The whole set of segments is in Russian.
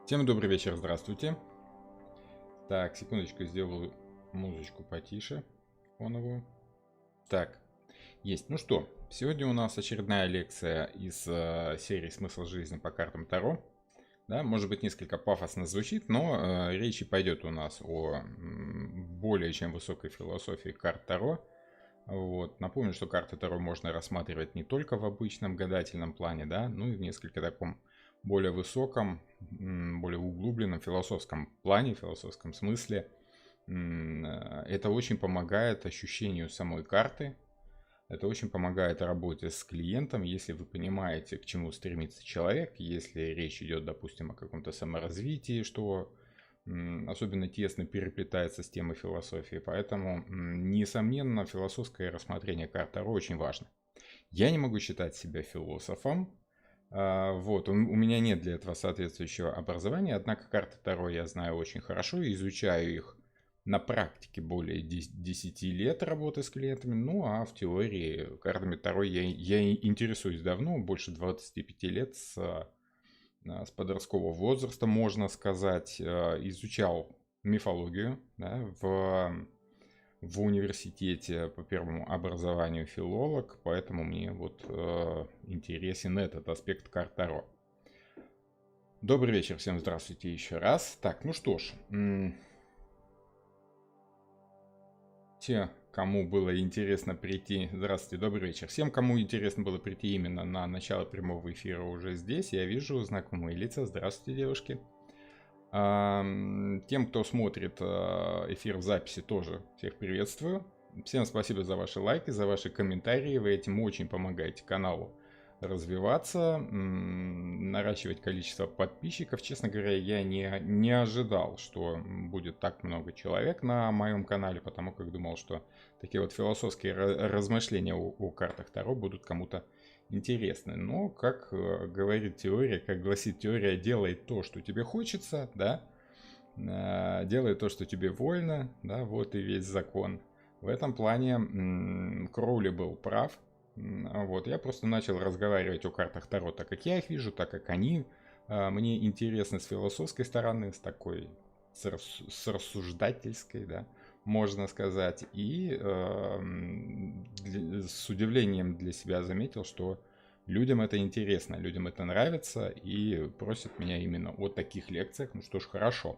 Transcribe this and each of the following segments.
Всем добрый вечер, здравствуйте. Так, секундочку, сделаю музычку потише, фоновую. Так, есть. Ну что, сегодня у нас очередная лекция из серии «Смысл жизни по картам Таро». Да, может быть, несколько пафосно звучит, но речь пойдет у нас о более чем высокой философии карт Таро. Вот. Напомню, что карты Таро можно рассматривать не только в обычном гадательном плане, да, ну и в несколько таком более высоком, более углубленном философском плане, философском смысле. Это очень помогает ощущению самой карты, это очень помогает работе с клиентом, если вы понимаете, к чему стремится человек, если речь идет, допустим, о каком-то саморазвитии, что особенно тесно переплетается с темой философии. Поэтому, несомненно, философское рассмотрение карт Таро очень важно. Я не могу считать себя философом. Вот, у меня нет для этого соответствующего образования, однако карты Таро я знаю очень хорошо, изучаю их на практике более 10 лет работы с клиентами, ну а в теории картами Таро я интересуюсь давно, больше 25 лет с подросткового возраста, можно сказать, изучал мифологию, да, в университете по первому образованию филолог, поэтому мне вот интересен этот аспект карт Таро. Добрый вечер, всем здравствуйте еще раз. Так, ну что ж, те, кому было интересно прийти, здравствуйте, добрый вечер. Всем, кому интересно было прийти именно на начало прямого эфира уже здесь, я вижу знакомые лица. Здравствуйте, девушки. Тем, кто смотрит эфир в записи, тоже всех приветствую. Всем спасибо за ваши лайки, за ваши комментарии. Вы этим очень помогаете каналу развиваться, наращивать количество подписчиков. Честно говоря, я не ожидал, что будет так много человек на моем канале, потому как думал, что такие вот философские размышления о картах Таро будут кому-то интересны. Но, как говорит теория, как гласит теория, делай то, что тебе хочется, да, делай то, что тебе вольно, да, вот и весь закон. В этом плане Кроули был прав. Вот, я просто начал разговаривать о картах Таро, так как я их вижу, так как они мне интересны с философской стороны, с такой, с рассуждательской, да, можно сказать. И с удивлением для себя заметил, что людям это интересно, людям это нравится и просят меня именно о таких лекциях. Ну что ж, хорошо.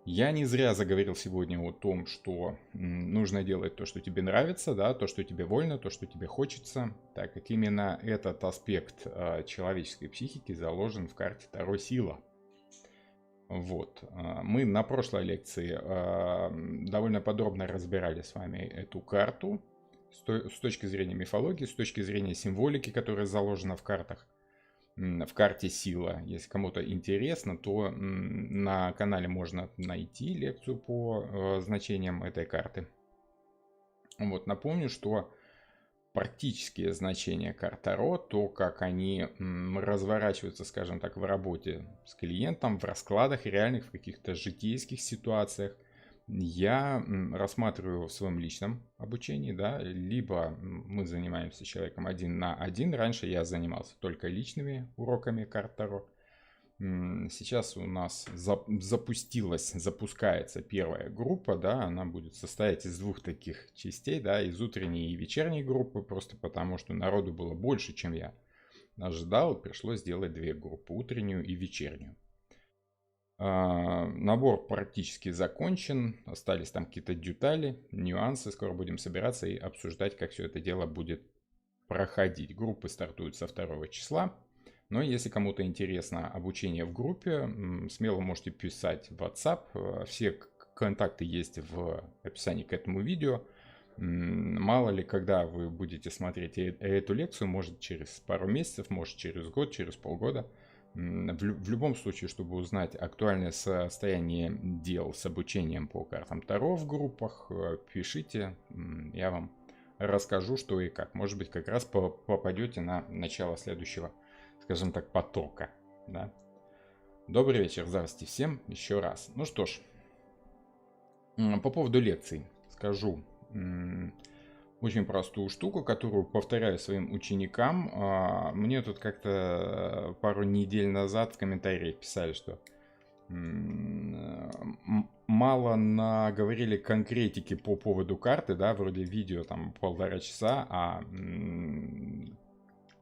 Я не зря заговорил сегодня о том, что нужно делать то, что тебе нравится, да, то, что тебе вольно, то, что тебе хочется, так как именно этот аспект человеческой психики заложен в карте Таро Сила. Вот. Мы на прошлой лекции довольно подробно разбирали с вами эту карту с точки зрения мифологии, с точки зрения символики, которая заложена в картах, в карте Сила. Если кому-то интересно, то на канале можно найти лекцию по значениям этой карты. Вот, напомню, что практические значения карт Таро, то, как они разворачиваются, скажем так, в работе с клиентом, в раскладах реальных, в каких-то житейских ситуациях, я рассматриваю в своем личном обучении, да, либо мы занимаемся с человеком один на один. Раньше я занимался только личными уроками карт Таро. Сейчас у нас запускается первая группа, да, она будет состоять из двух таких частей, да, из утренней и вечерней группы, просто потому что народу было больше, чем я ожидал, пришлось сделать две группы, утреннюю и вечернюю. Набор практически закончен, остались там какие-то детали, нюансы, скоро будем собираться и обсуждать, как все это дело будет проходить. Группы стартуют со 2 числа. Но если кому-то интересно обучение в группе, смело можете писать в WhatsApp. Все контакты есть в описании к этому видео. Мало ли, когда вы будете смотреть эту лекцию, может через пару месяцев, может через год, через полгода. В любом случае, чтобы узнать актуальное состояние дел с обучением по картам Таро в группах, пишите, я вам расскажу, что и как. Может быть, как раз попадете на начало следующего, скажем так, потока. Да? Добрый вечер, здравствуйте всем еще раз. Ну что ж, по поводу лекций скажу. очень простую штуку, которую повторяю своим ученикам. Мне тут как-то пару недель назад в комментариях писали, что мало наговорили конкретики по поводу карты, да, вроде видео там 1,5 часа, а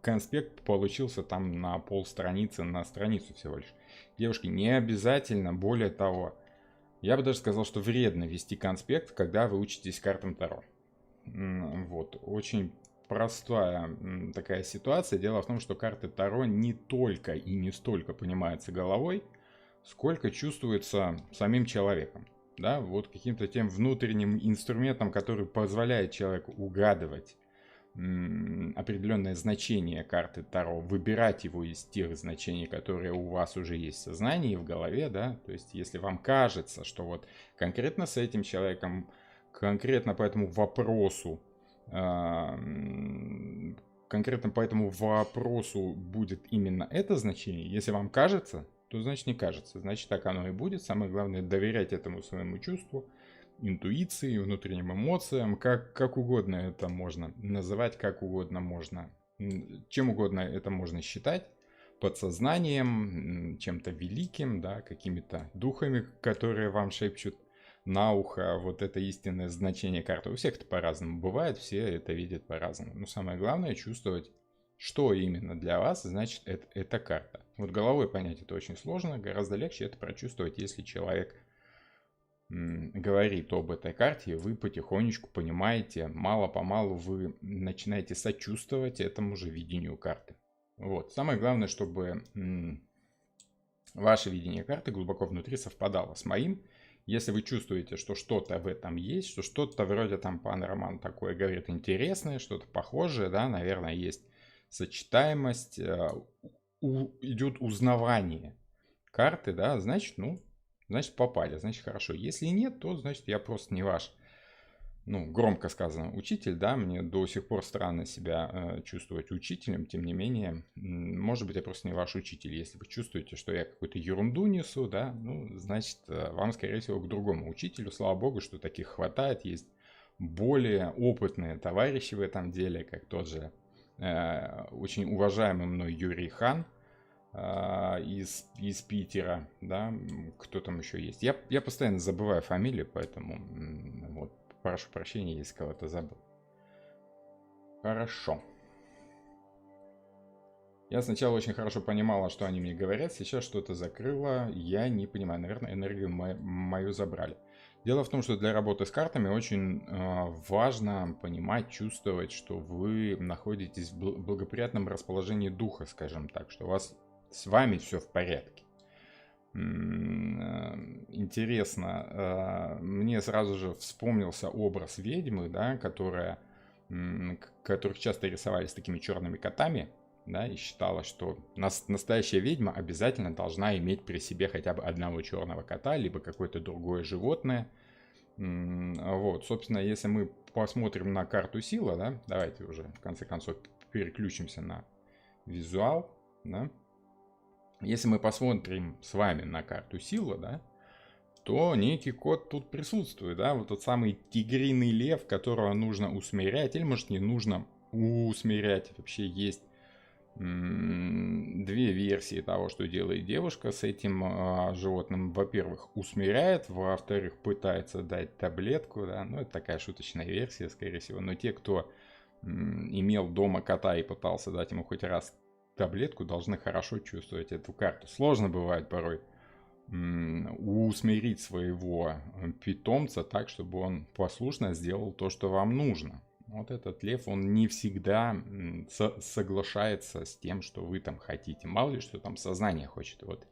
конспект получился там на полстраницы, на страницу всего лишь. Девушки, не обязательно, более того, я бы даже сказал, что вредно вести конспект, когда вы учитесь картам Таро. Вот, очень простая такая ситуация. Дело в том, что карты Таро не только и не столько понимаются головой, сколько чувствуется самим человеком. Да, вот каким-то тем внутренним инструментом, который позволяет человеку угадывать определенное значение карты Таро, выбирать его из тех значений, которые у вас уже есть в сознании и в голове, да, то есть если вам кажется, что вот конкретно с этим человеком, конкретно по этому вопросу, конкретно по этому вопросу будет именно это значение, если вам кажется, то значит не кажется, значит так оно и будет, самое главное доверять этому своему чувству, интуиции, внутренним эмоциям, как угодно это можно называть, как угодно можно, чем угодно это можно считать, подсознанием, чем-то великим, да, какими-то духами, которые вам шепчут на ухо вот это истинное значение карты. У всех это по-разному бывает, все это видят по-разному. Но самое главное чувствовать, что именно для вас значит эта карта. Вот головой понять это очень сложно, гораздо легче это прочувствовать, если человек говорит об этой карте, вы потихонечку понимаете, мало-помалу вы начинаете сочувствовать этому же видению карты. Вот. Самое главное, чтобы ваше видение карты глубоко внутри совпадало с моим. Если вы чувствуете, что что-то в этом есть, что что-то вроде там пан Роман такое говорит интересное, что-то похожее, да, наверное, есть сочетаемость, идет узнавание карты, да, значит, значит попали, значит хорошо. Если нет, то значит я просто не ваш, громко сказано, учитель, да, мне до сих пор странно себя чувствовать учителем, тем не менее, может быть, я просто не ваш учитель. Если вы чувствуете, что я какую-то ерунду несу, да, значит, вам, скорее всего, к другому учителю. Слава богу, что таких хватает, есть более опытные товарищи в этом деле, как тот же очень уважаемый мной Юрий Хан, из Питера, да, кто там еще есть. Я постоянно забываю фамилию, поэтому вот, прошу прощения, если кого-то забыл. Хорошо. Я сначала очень хорошо понимала, что они мне говорят, сейчас что-то закрыло, я не понимаю, наверное, энергию мою забрали. Дело в том, что для работы с картами очень важно понимать, чувствовать, что вы находитесь в благоприятном расположении духа, скажем так, что у вас с вами все в порядке. Интересно, мне сразу же вспомнился образ ведьмы, да, которых часто рисовали с такими черными котами, да, и считала, что настоящая ведьма обязательно должна иметь при себе хотя бы одного черного кота, либо какое-то другое животное. Вот, собственно, если мы посмотрим на карту сила, да, давайте уже в конце концов переключимся на визуал, да. Если мы посмотрим с вами на карту сила, да, то некий кот тут присутствует, да, вот тот самый тигриный лев, которого нужно усмирять, или может не нужно усмирять, вообще есть две версии того, что делает девушка с этим животным. Во-первых, усмиряет, во-вторых, пытается дать таблетку, да, это такая шуточная версия, скорее всего, но те, кто имел дома кота и пытался дать ему хоть раз таблетку, должны хорошо чувствовать эту карту. Сложно бывает порой усмирить своего питомца так, чтобы он послушно сделал то, что вам нужно. Вот этот лев, он не всегда соглашается с тем, что вы там хотите. Мало ли, что там сознание хочет. Вот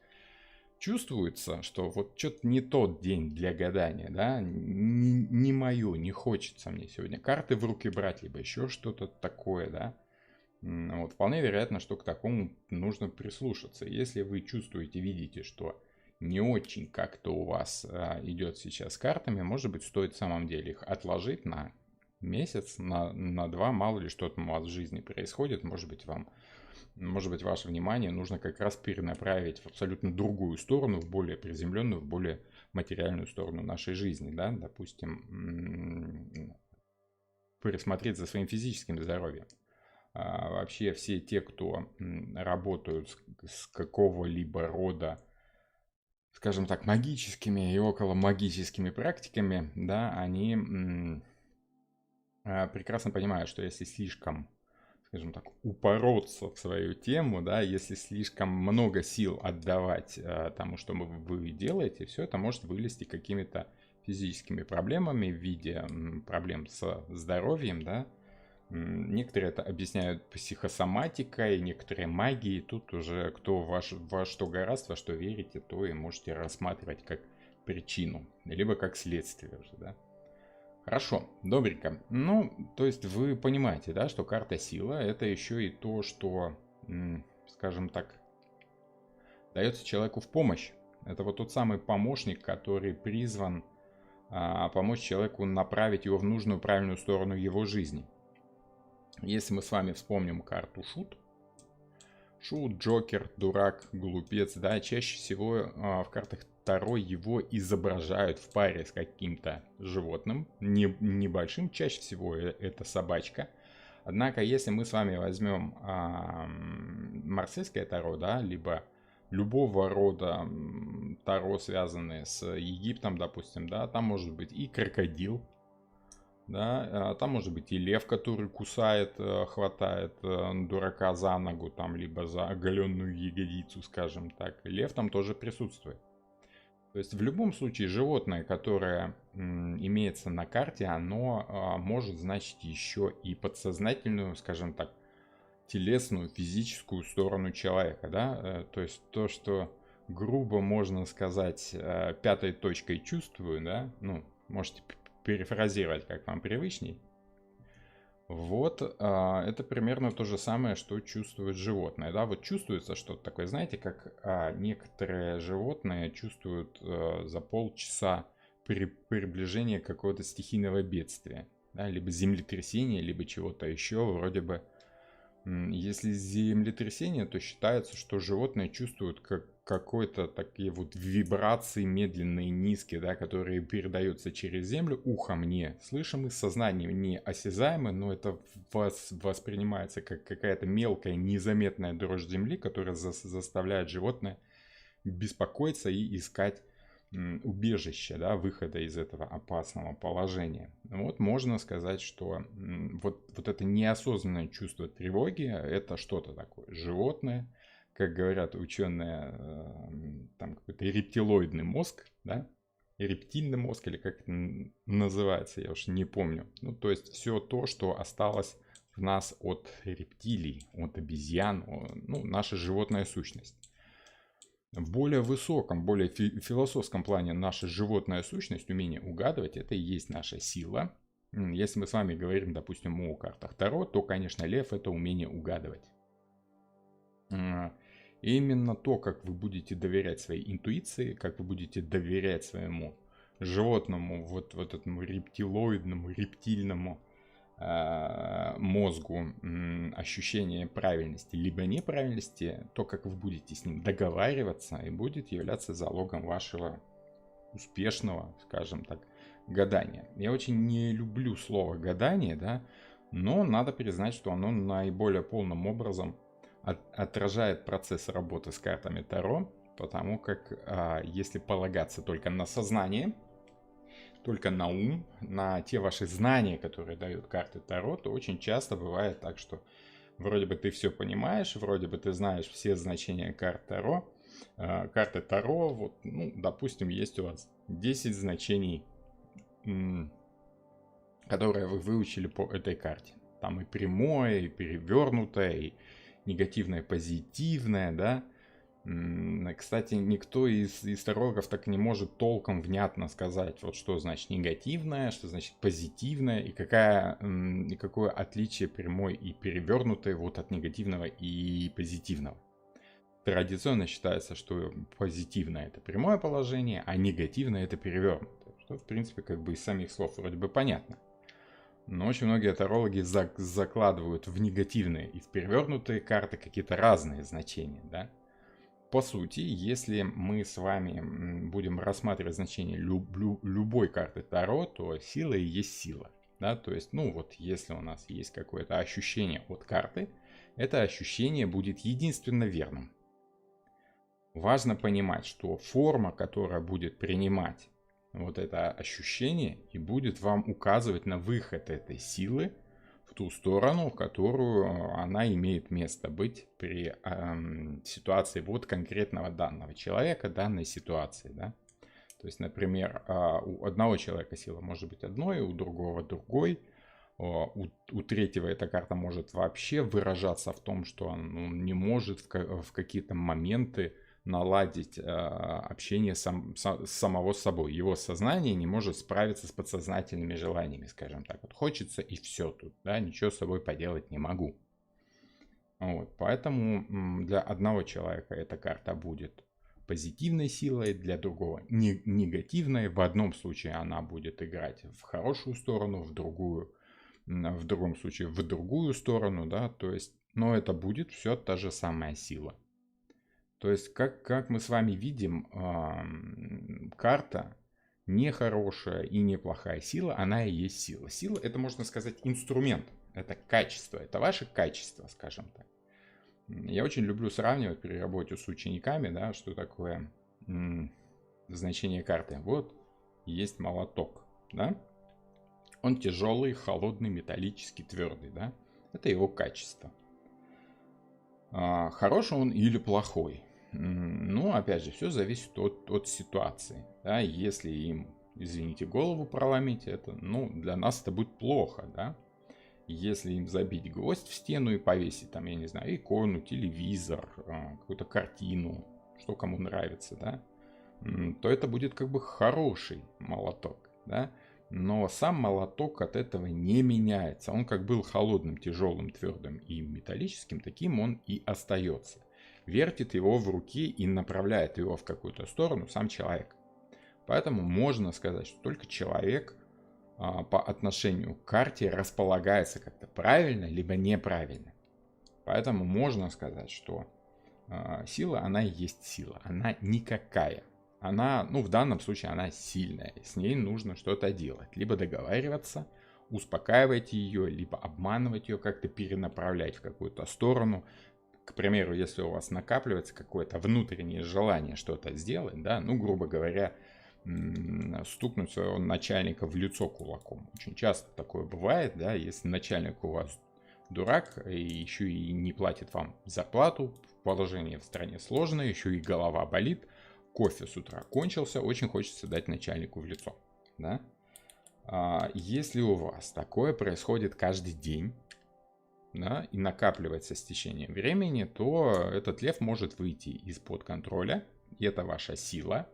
чувствуется, что вот что-то не тот день для гадания, да, не мое, не хочется мне сегодня карты в руки брать, либо еще что-то такое, да. Вот, вполне вероятно, что к такому нужно прислушаться. Если вы чувствуете, видите, что не очень как-то у вас идет сейчас с картами, может быть, стоит в самом деле их отложить на месяц, на два, мало ли что там у вас в жизни происходит, может быть, ваше внимание нужно как раз перенаправить в абсолютно другую сторону, в более приземленную, в более материальную сторону нашей жизни, да, допустим, присмотреть за своим физическим здоровьем. Вообще все те, кто работают с какого-либо рода, скажем так, магическими и околомагическими практиками, да, они прекрасно понимают, что если слишком, скажем так, упороться в свою тему, да, если слишком много сил отдавать тому, что вы делаете, все это может вылезти какими-то физическими проблемами в виде проблем со здоровьем, да. Некоторые это объясняют психосоматикой, некоторые магией. Тут уже кто во что гораздо, во что верите, то и можете рассматривать как причину, либо как следствие уже, да. Хорошо, добренько. Ну, то есть вы понимаете, да, что карта сила это еще и то, что, скажем так, дается человеку в помощь. Это вот тот самый помощник, который призван помочь человеку направить его в нужную, правильную сторону его жизни. Если мы с вами вспомним карту Шут, Джокер, дурак, глупец, да, чаще всего в картах Таро его изображают в паре с каким-то животным, небольшим, чаще всего это собачка. Однако, если мы с вами возьмем марсельское Таро, да, либо любого рода Таро, связанные с Египтом, допустим, да, там может быть и крокодил, да, там может быть и лев, который кусает, хватает дурака за ногу, там, либо за оголенную ягодицу, скажем так. Лев там тоже присутствует. То есть в любом случае животное, которое имеется на карте, оно может значить еще и подсознательную, скажем так, телесную, физическую сторону человека, да. То есть то, что грубо можно сказать пятой точкой чувствую, да, ну, можете перефразировать, как вам привычней. Вот, это примерно то же самое, что чувствует животное, да, вот чувствуется что-то такое, знаете, как некоторые животные чувствуют за полчаса при приближении какого-то стихийного бедствия, да, либо землетрясения, либо чего-то еще, вроде бы. Если землетрясение, то считается, что животные чувствуют какой-то такие вот вибрации медленные, низкие, да, которые передаются через землю, ухом не слышимы, сознанием не осязаемы, но это воспринимается как какая-то мелкая, незаметная дрожь земли, которая заставляет животное беспокоиться и искать убежище, да, выхода из этого опасного положения. Вот можно сказать, что вот это неосознанное чувство тревоги, это что-то такое животное, как говорят ученые, там какой-то рептилоидный мозг, да, рептильный мозг, или как это называется, я уж не помню. Ну, то есть все то, что осталось в нас от рептилий, от обезьян, ну, наша животная сущность. В более высоком, более философском плане наша животная сущность, умение угадывать, это и есть наша сила. Если мы с вами говорим, допустим, о картах Таро, то, конечно, лев – это умение угадывать. И именно то, как вы будете доверять своей интуиции, как вы будете доверять своему животному, вот этому рептилоидному, рептильному мозгу ощущение правильности либо неправильности, то, как вы будете с ним договариваться, и будет являться залогом вашего успешного, скажем так, гадания. Я очень не люблю слово гадание, да, но надо признать, что оно наиболее полным образом отражает процесс работы с картами Таро, потому как если полагаться только на сознание, только на ум, на те ваши знания, которые дают карты Таро, то очень часто бывает так, что вроде бы ты все понимаешь, вроде бы ты знаешь все значения карт Таро. Карты Таро, вот, ну, допустим, есть у вас 10 значений, которые вы выучили по этой карте. Там и прямое, и перевернутое, и негативное, позитивное, да. Кстати, никто из тарологов так не может толком внятно сказать, вот что значит негативное, что значит позитивное, и какое отличие прямой и перевернутой вот от негативного и позитивного. Традиционно считается, что позитивное это прямое положение, а негативное это перевернутое. Что, в принципе, как бы из самих слов вроде бы понятно. Но очень многие тарологи закладывают в негативные и в перевернутые карты какие-то разные значения, да. По сути, если мы с вами будем рассматривать значение любой карты Таро, то сила и есть сила. Да, то есть, ну вот, если у нас есть какое-то ощущение от карты, это ощущение будет единственно верным. Важно понимать, что форма, которая будет принимать вот это ощущение и будет вам указывать на выход этой силы в ту сторону, в которую она имеет место быть при ситуации вот конкретного данного человека, данной ситуации, да. То есть, например, у одного человека сила может быть одной, у другого другой. У третьего эта карта может вообще выражаться в том, что он не может в какие-то моменты наладить общение самого с собой. Его сознание не может справиться с подсознательными желаниями, скажем так. Вот хочется и все тут, да, ничего с собой поделать не могу. Вот, поэтому для одного человека эта карта будет позитивной силой, для другого негативной. В одном случае она будет играть в хорошую сторону, в другом случае в другую сторону, да, то есть, но это будет все та же самая сила. То есть, как мы с вами видим, карта не хорошая и не плохая сила, она и есть сила. Сила — это, можно сказать, инструмент, это качество, это ваше качество, скажем так. Я очень люблю сравнивать при работе с учениками, да, что такое значение карты. Вот есть молоток, да, он тяжелый, холодный, металлический, твердый, да, это его качество. Хороший он или плохой? Ну, опять же, все зависит от ситуации. Да? Если им, извините, голову проломить, это, ну, для нас это будет плохо, да. Если им забить гвоздь в стену и повесить там, я не знаю, икону, телевизор, какую-то картину, что кому нравится, да, то это будет как бы хороший молоток, да. Но сам молоток от этого не меняется. Он как был холодным, тяжелым, твердым и металлическим, таким он и остается. Вертит его в руке и направляет его в какую-то сторону сам человек. Поэтому можно сказать, что только человек по отношению к карте располагается как-то правильно, либо неправильно. Поэтому можно сказать, что сила, она и есть сила. Она никакая. Она, ну, в данном случае она сильная. С ней нужно что-то делать. Либо договариваться, успокаивать ее, либо обманывать ее, как-то перенаправлять в какую-то сторону. К примеру, если у вас накапливается какое-то внутреннее желание что-то сделать, да, ну, грубо говоря, стукнуть своего начальника в лицо кулаком. Очень часто такое бывает, да, если начальник у вас дурак и еще и не платит вам зарплату, положение в стране сложное, еще и голова болит, кофе с утра кончился, очень хочется дать начальнику в лицо, да. Если у вас такое происходит каждый день, да, и накапливается с течением времени, то этот лев может выйти из-под контроля, и это ваша сила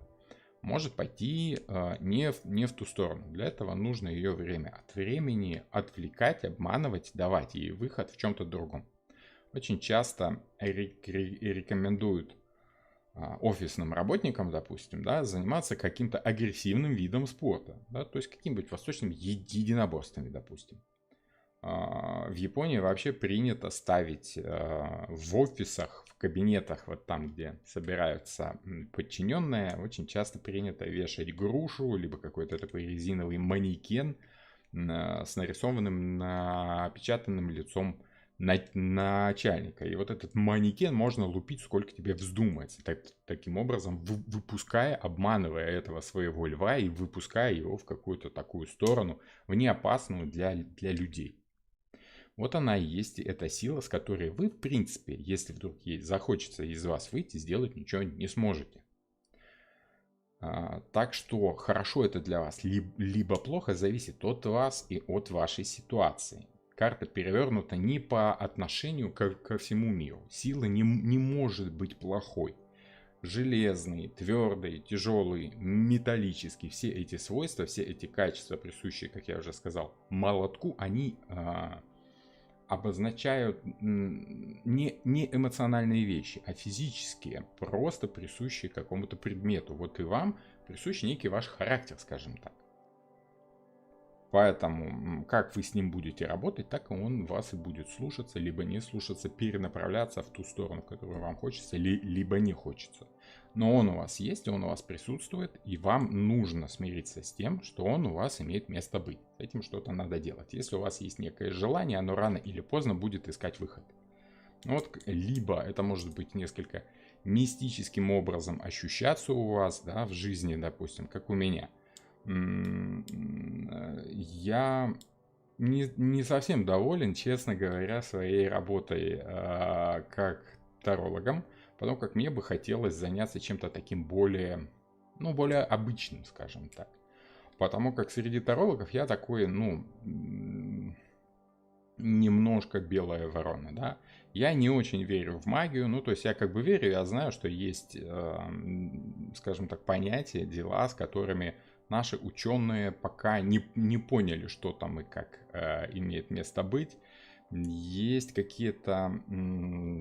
может пойти не в ту сторону. Для этого нужно ее время от времени отвлекать, обманывать, давать ей выход в чем-то другом. Очень часто рекомендуют офисным работникам, допустим, да, заниматься каким-то агрессивным видом спорта, да, то есть каким-нибудь восточным единоборствами, допустим. В Японии вообще принято ставить в офисах, в кабинетах, вот там, где собираются подчиненные, очень часто принято вешать грушу, либо какой-то такой резиновый манекен с нарисованным, напечатанным лицом начальника. И вот этот манекен можно лупить сколько тебе вздумается. Таким образом, выпуская, обманывая этого своего льва и выпуская его в какую-то такую сторону, в неопасную для людей. Вот она и есть эта сила, с которой вы, в принципе, если вдруг ей захочется из вас выйти, сделать ничего не сможете. Так что хорошо это для вас, либо плохо, зависит от вас и от вашей ситуации. Карта перевернута не по отношению ко всему миру. Сила не может быть плохой. Железный, твердый, тяжелый, металлический, все эти свойства, все эти качества, присущие, как я уже сказал, молотку, они обозначают не эмоциональные вещи, а физические, просто присущие какому-то предмету. Вот и вам присущ некий ваш характер, скажем так. Поэтому как вы с ним будете работать, так он вас и будет слушаться, либо не слушаться, перенаправляться в ту сторону, в которую вам хочется, либо не хочется. Но он у вас есть, он у вас присутствует, и вам нужно смириться с тем, что он у вас имеет место быть. С этим что-то надо делать. Если у вас есть некое желание, оно рано или поздно будет искать выход. Вот, либо это может быть несколько мистическим образом ощущаться у вас, да, в жизни, допустим, как у меня. Я не совсем доволен, честно говоря, своей работой как тарологом, потому как мне бы хотелось заняться чем-то таким более, ну, более обычным, скажем так. Потому как среди тарологов я такой, ну, немножко белая ворона, да. Я не очень верю в магию, ну, то есть я как бы верю, я знаю, что есть, скажем так, понятия, дела, с которыми наши ученые пока не поняли, что там и как имеет место быть. Есть какие-то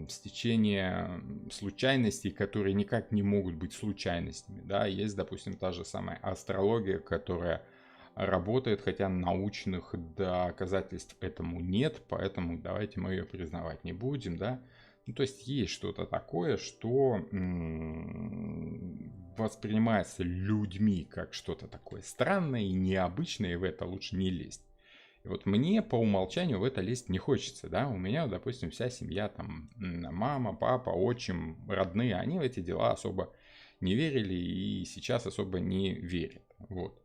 стечения случайностей, которые никак не могут быть случайностями, да. Есть, допустим, та же самая астрология, которая работает, хотя научных доказательств этому нет, поэтому давайте мы ее признавать не будем, да. Ну, то есть есть что-то такое, что воспринимается людьми как что-то такое странное и необычное, и в это лучше не лезть. И вот мне по умолчанию в это лезть не хочется, да. У меня, допустим, вся семья, там, мама, папа, отчим, родные, они в эти дела особо не верили и сейчас особо не верят, вот.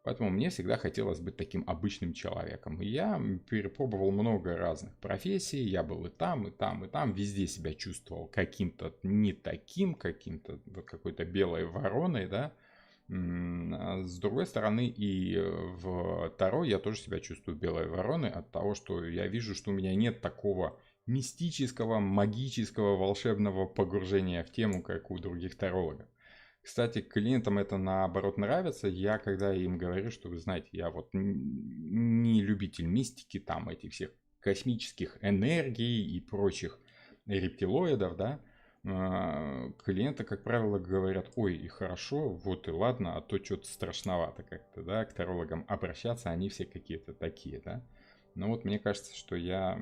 Поэтому мне всегда хотелось быть таким обычным человеком. И я перепробовал много разных профессий. Я был и там, и там, и там. Везде себя чувствовал каким-то не таким, каким-то вот какой-то белой вороной, да. А с другой стороны, и в Таро я тоже себя чувствую белой вороной от того, что я вижу, что у меня нет такого мистического, магического, волшебного погружения в тему, как у других тарологов. Кстати, клиентам это наоборот нравится. Я когда им говорю, что вы знаете, я вот не любитель мистики, там этих всех космических энергий и прочих рептилоидов, да, клиенты, как правило, говорят: ой, и хорошо, вот и ладно, а то что-то страшновато как-то, да, к тарологам обращаться, они все какие-то такие, да. Но вот мне кажется, что я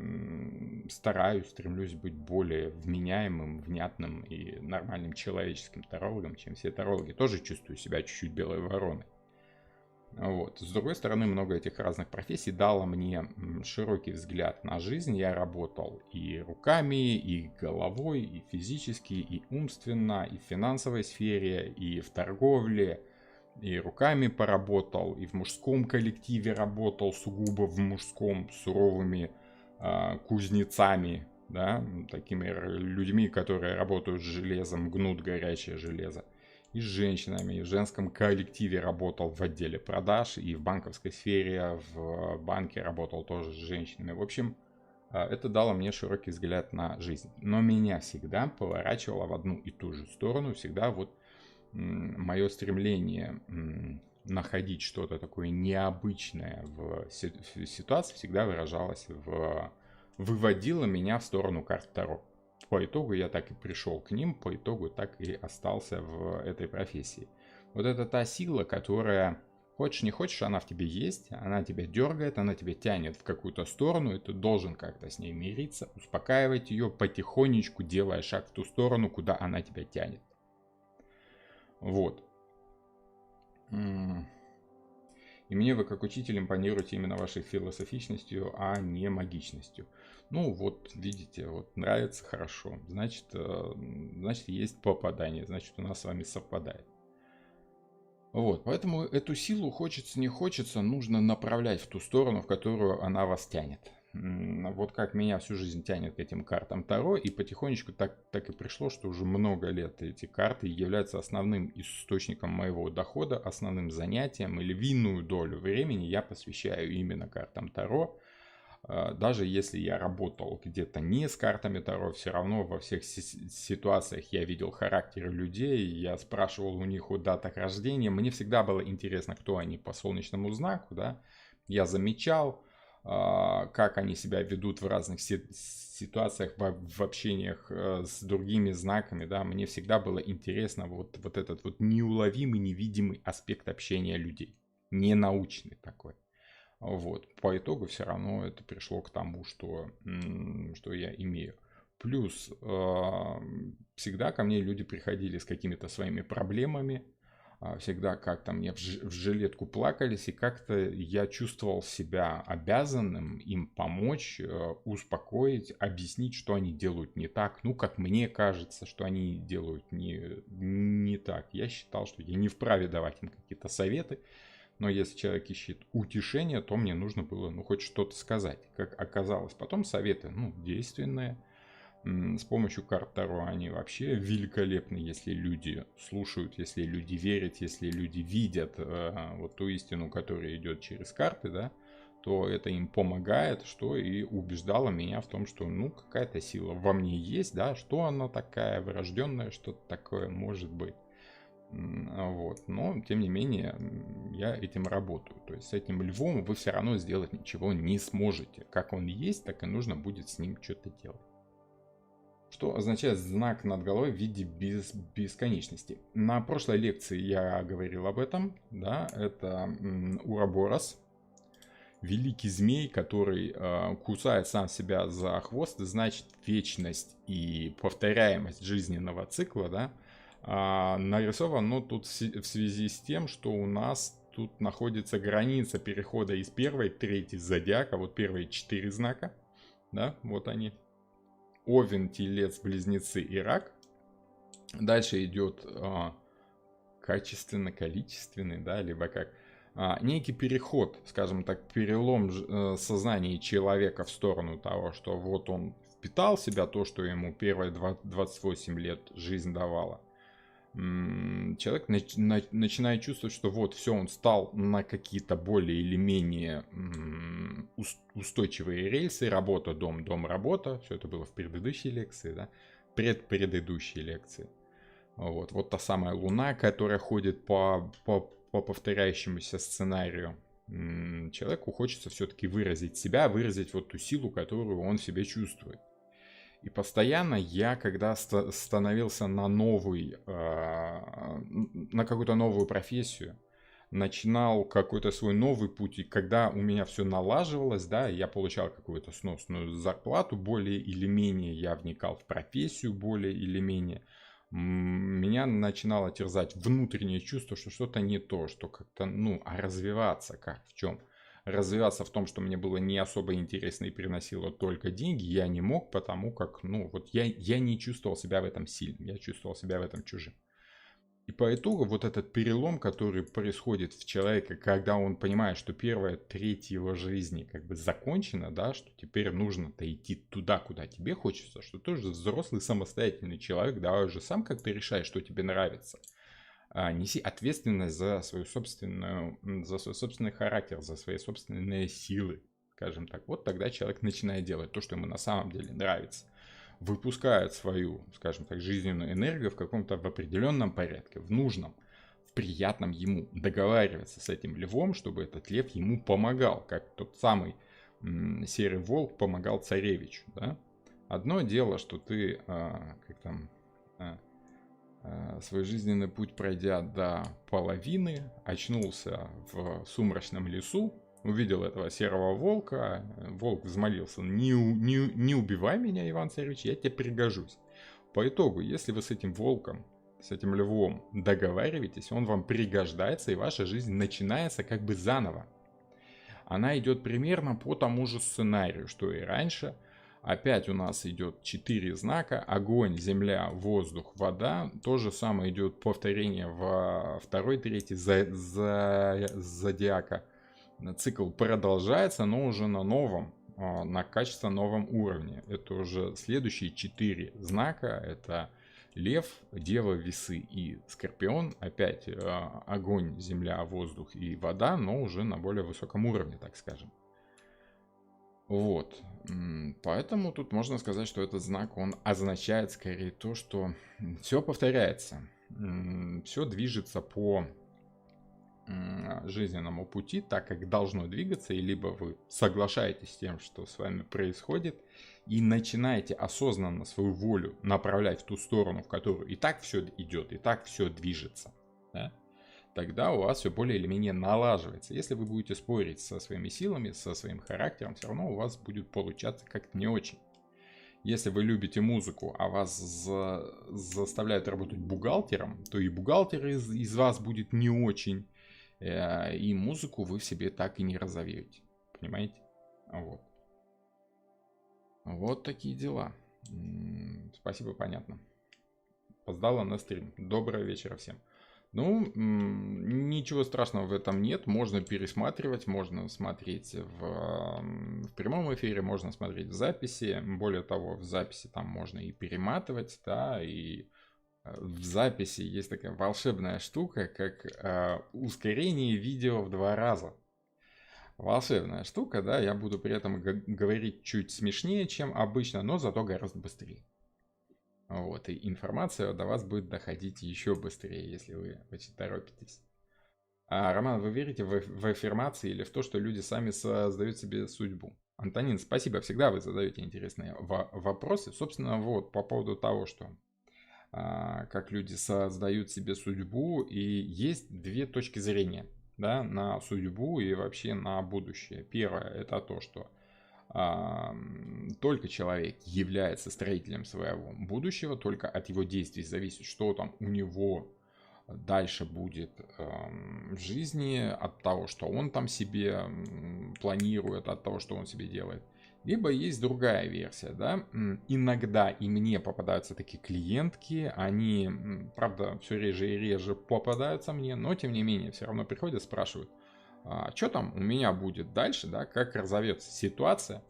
стараюсь, стремлюсь быть более вменяемым, внятным и нормальным человеческим тарологом, чем все тарологи. Тоже чувствую себя чуть-чуть белой вороной. Вот. С другой стороны, много этих разных профессий дало мне широкий взгляд на жизнь. Я работал и руками, и головой, и физически, и умственно, и в финансовой сфере, и в торговле, и руками поработал, и в мужском коллективе работал, сугубо в мужском, суровыми кузнецами, да, такими людьми, которые работают с железом, гнут горячее железо. И с женщинами, и в женском коллективе работал в отделе продаж, и в банковской сфере, в банке работал тоже с женщинами. В общем, это дало мне широкий взгляд на жизнь. Но меня всегда поворачивало в одну и ту же сторону, всегда вот мое стремление находить что-то такое необычное в ситуации всегда выражалось выводило меня в сторону карт Таро. По итогу я так и пришел к ним, по итогу так и остался в этой профессии. Вот это та сила, которая, хочешь не хочешь, она в тебе есть, она тебя дергает, она тебя тянет в какую-то сторону, и ты должен как-то с ней мириться, успокаивать ее потихонечку, делая шаг в ту сторону, куда она тебя тянет. Вот. И мне вы как учитель импонируете именно вашей философичностью, а не магичностью. Ну вот, видите, вот нравится, хорошо. Значит, есть попадание, значит у нас с вами совпадает. Вот, поэтому эту силу, хочется не хочется, нужно направлять в ту сторону, в которую она вас тянет. Вот как меня всю жизнь тянет к этим картам Таро, и потихонечку так и пришло, что уже много лет эти карты являются основным источником моего дохода, основным занятием, и львиную долю времени я посвящаю именно картам Таро. Даже если я работал где-то не с картами Таро, все равно во всех ситуациях я видел характеры людей, я спрашивал у них о датах рождения, мне всегда было интересно, кто они по солнечному знаку, да, я замечал, как они себя ведут в разных ситуациях, в общениях с другими знаками, да, мне всегда было интересно вот этот вот неуловимый, невидимый аспект общения людей, ненаучный такой. Вот. По итогу все равно это пришло к тому, что я имею. Плюс всегда ко мне люди приходили с какими-то своими проблемами, всегда как-то мне в жилетку плакались, и как-то я чувствовал себя обязанным им помочь, успокоить, объяснить, что они делают не так. Ну, как мне кажется, что они делают не так. Я считал, что я не вправе давать им какие-то советы, но если человек ищет утешение, то мне нужно было, ну, хоть что-то сказать. Как оказалось, потом советы, ну, действенные. С помощью карт Таро они вообще великолепны, если люди слушают, если люди верят, если люди видят вот ту истину, которая идет через карты, да, то это им помогает, что и убеждало меня в том, что, ну, какая-то сила во мне есть, да, что она такая врожденная, что-то такое может быть. Вот. Но, тем не менее, я этим работаю. То есть с этим львом вы все равно сделать ничего не сможете. Как он есть, так и нужно будет с ним что-то делать. Что означает знак над головой в виде бесконечности. На прошлой лекции я говорил об этом. Да, это Уроборос, великий змей, который кусает сам себя за хвост, и значит вечность и повторяемость жизненного цикла, да, нарисован, но тут в связи с тем, что у нас тут находится граница перехода из первой к третьей зодиака, вот первые 4 знака, да, вот они, Овен, Телец, Близнецы и Рак. Дальше идет качественно-количественный, да, либо как некий переход, скажем так, перелом сознания человека в сторону того, что вот он впитал в себя то, что ему первые 28 лет жизнь давала. Человек начинает чувствовать, что вот все, он стал на какие-то более или менее устойчивые рельсы, работа, дом, дом, работа. Все это было в предыдущей лекции, да, предыдущей лекции. Вот та самая Луна, которая ходит по повторяющемуся сценарию. Человеку хочется все-таки выразить себя, выразить вот ту силу, которую он в себе чувствует. И постоянно я, когда становился на какую-то новую профессию, начинал какой-то свой новый путь, и когда у меня все налаживалось, да, я получал какую-то сносную зарплату, более или менее я вникал в профессию, более или менее, меня начинало терзать внутреннее чувство, что что-то не то, что как-то, ну, а развиваться как, в чем? Развиваться в том, что мне было не особо интересно и приносило только деньги, я не мог, потому как, ну, вот я не чувствовал себя в этом сильным, я чувствовал себя в этом чужим. И по итогу вот этот перелом, который происходит в человеке, когда он понимает, что первая треть его жизни как бы закончена, да, что теперь нужно-то идти туда, куда тебе хочется, что ты уже взрослый самостоятельный человек, давай уже сам как-то решай, что тебе нравится. Неси ответственность за свой собственный характер, за свои собственные силы, скажем так. Вот тогда человек начинает делать то, что ему на самом деле нравится. Выпускает свою, скажем так, жизненную энергию в определенном порядке, в нужном, в приятном ему. Договариваться с этим львом, чтобы этот лев ему помогал, как тот самый серый волк помогал царевичу. Да? Одно дело, что ты, свой жизненный путь пройдя до половины, очнулся в сумрачном лесу, увидел этого серого волка, волк взмолился: не убивай меня, Иван Царевич, я тебе пригожусь. По итогу, если вы с этим волком, с этим львом договариваетесь, он вам пригождается, и ваша жизнь начинается как бы заново. Она идет примерно по тому же сценарию, что и раньше. Опять у нас идет 4 знака: огонь, земля, воздух, вода. То же самое идет повторение во второй, третьей зодиака. Цикл продолжается, но уже на качественно новом уровне. Это уже следующие 4 знака. Это Лев, Дева, Весы и Скорпион. Опять огонь, земля, воздух и вода, но уже на более высоком уровне, так скажем. Вот. Поэтому тут можно сказать, что этот знак, он означает скорее то, что все повторяется. Все движется по жизненному пути так, как должно двигаться, и либо вы соглашаетесь с тем, что с вами происходит, и начинаете осознанно свою волю направлять в ту сторону, в которую и так все идет, и так все движется. Да? тогда у вас все более или менее налаживается. Если вы будете спорить со своими силами, со своим характером, все равно у вас будет получаться как-то не очень. Если вы любите музыку, а вас заставляют работать бухгалтером, то и бухгалтер из вас будет не очень, и музыку вы в себе так и не разовьете. Понимаете? Вот. Вот такие дела. Спасибо, понятно. Опоздала на стрим. Доброго вечера всем. Ну, ничего страшного в этом нет. Можно пересматривать, можно смотреть в прямом эфире, можно смотреть в записи. Более того, в записи там можно и перематывать, да, и в записи есть такая волшебная штука, как ускорение видео в 2 раза. Волшебная штука, да, я буду при этом говорить чуть смешнее, чем обычно, но зато гораздо быстрее. Вот, и информация до вас будет доходить еще быстрее, если вы очень торопитесь. Роман, вы верите в аффирмации или в то, что люди сами создают себе судьбу? Антонин, спасибо, всегда вы задаете интересные вопросы. Собственно, вот, по поводу того, что как люди создают себе судьбу, и есть 2 точки зрения, да, на судьбу и вообще на будущее. Первое, это то, что только человек является строителем своего будущего, только от его действий зависит, что там у него дальше будет в жизни, от того, что он там себе планирует, от того, что он себе делает. Либо есть другая версия, да, иногда и мне попадаются такие клиентки, они, правда, все реже и реже попадаются мне, но тем не менее все равно приходят, спрашивают, что там у меня будет дальше, да, как разовьется ситуация,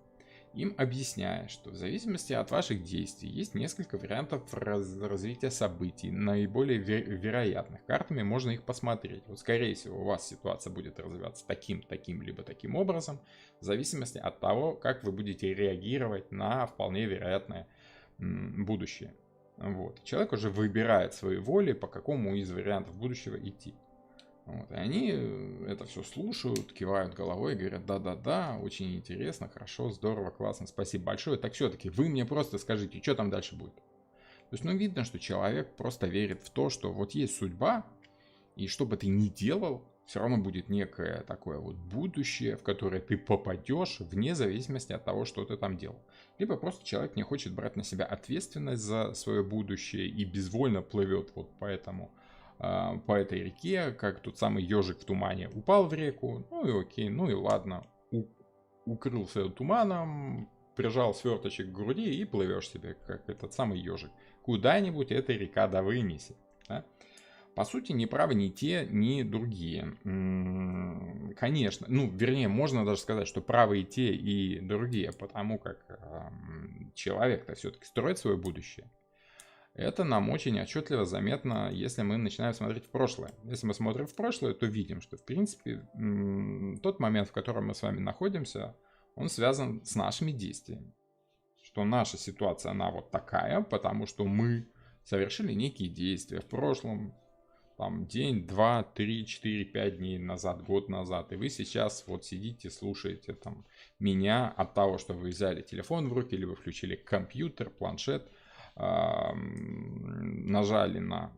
им объясняя, что в зависимости от ваших действий есть несколько вариантов развития событий, наиболее вероятных. Картами можно их посмотреть. Вот, скорее всего, у вас ситуация будет развиваться таким, либо таким образом, в зависимости от того, как вы будете реагировать на вполне вероятное будущее. Вот. Человек уже выбирает своей волей, по какому из вариантов будущего идти. Вот, и они это все слушают, кивают головой и говорят, да-да-да, очень интересно, хорошо, здорово, классно, спасибо большое. Так все-таки вы мне просто скажите, что там дальше будет. То есть, ну, видно, что человек просто верит в то, что вот есть судьба, и что бы ты ни делал, все равно будет некое такое вот будущее, в которое ты попадешь вне зависимости от того, что ты там делал. Либо просто человек не хочет брать на себя ответственность за свое будущее и безвольно плывет вот по этой реке, как тот самый ежик в тумане, упал в реку, ну и окей, ну и ладно, укрылся туманом, прижал сверточек к груди и плывешь себе, как этот самый ежик. Куда-нибудь эта река да вынесет. Да? По сути, не правы ни те, ни другие. Конечно, ну, вернее, можно даже сказать, что правы и те, и другие, потому как человек-то все-таки строит свое будущее. Это нам очень отчетливо заметно, если мы начинаем смотреть в прошлое. Если мы смотрим в прошлое, то видим, что, в принципе, тот момент, в котором мы с вами находимся, он связан с нашими действиями. Что наша ситуация, она вот такая, потому что мы совершили некие действия в прошлом, там, день, 2, 3, 4, 5 дней назад, год назад, и вы сейчас вот сидите, слушаете там меня от того, что вы взяли телефон в руки, либо включили компьютер, планшет, нажали на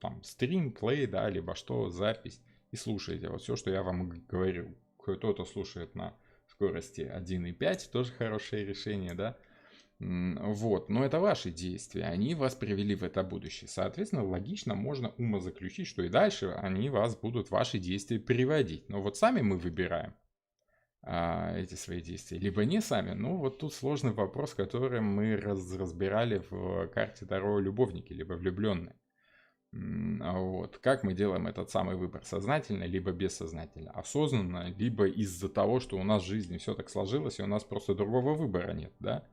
там стрим, плей, да, либо что, запись, и слушаете вот все, что я вам говорю. Кто-то слушает на скорости 1.5, тоже хорошее решение, да. Вот, но это ваши действия, они вас привели в это будущее. Соответственно, логично можно умозаключить, что и дальше они вас будут, ваши действия, приводить. Но вот сами мы выбираем эти свои действия, либо не сами. Ну, вот тут сложный вопрос, который мы разбирали в карте Таро любовники, либо влюбленные. Вот. Как мы делаем этот самый выбор? Сознательно, либо бессознательно? Осознанно, либо из-за того, что у нас в жизни все так сложилось, и у нас просто другого выбора нет, да?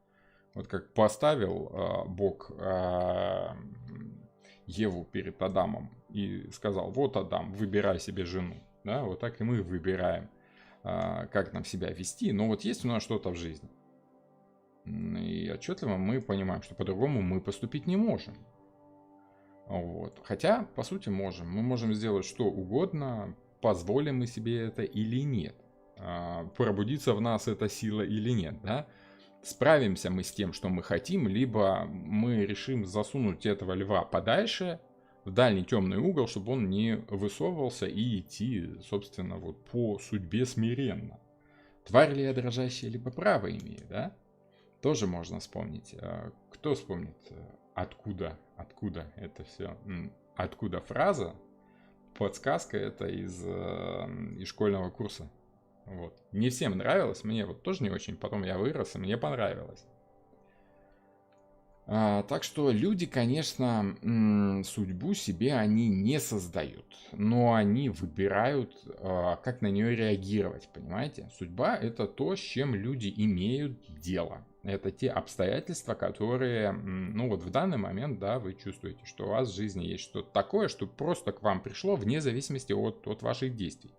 Вот как поставил Бог Еву перед Адамом и сказал, вот, Адам, выбирай себе жену. Да? Вот так и мы выбираем, как нам себя вести. Но вот есть у нас что-то в жизни. И отчетливо мы понимаем, что по-другому мы поступить не можем. Вот. Хотя, по сути, можем. Мы можем сделать что угодно, позволим мы себе это или нет. Пробудится в нас эта сила или нет, да? Справимся мы с тем, что мы хотим, либо мы решим засунуть этого льва подальше, в дальний темный угол, чтобы он не высовывался, и идти, собственно, вот по судьбе смиренно. Тварь ли я дрожащая, либо право имею, да? Тоже можно вспомнить. Кто вспомнит, откуда это все? Откуда фраза? Подсказка это из школьного курса. Вот. Не всем нравилось, мне вот тоже не очень. Потом я вырос, и мне понравилось. Так что люди, конечно, судьбу себе они не создают, но они выбирают, как на нее реагировать, понимаете? Судьба – это то, с чем люди имеют дело. Это те обстоятельства, которые, ну вот в данный момент, да, вы чувствуете, что у вас в жизни есть что-то такое, что просто к вам пришло вне зависимости от ваших действий.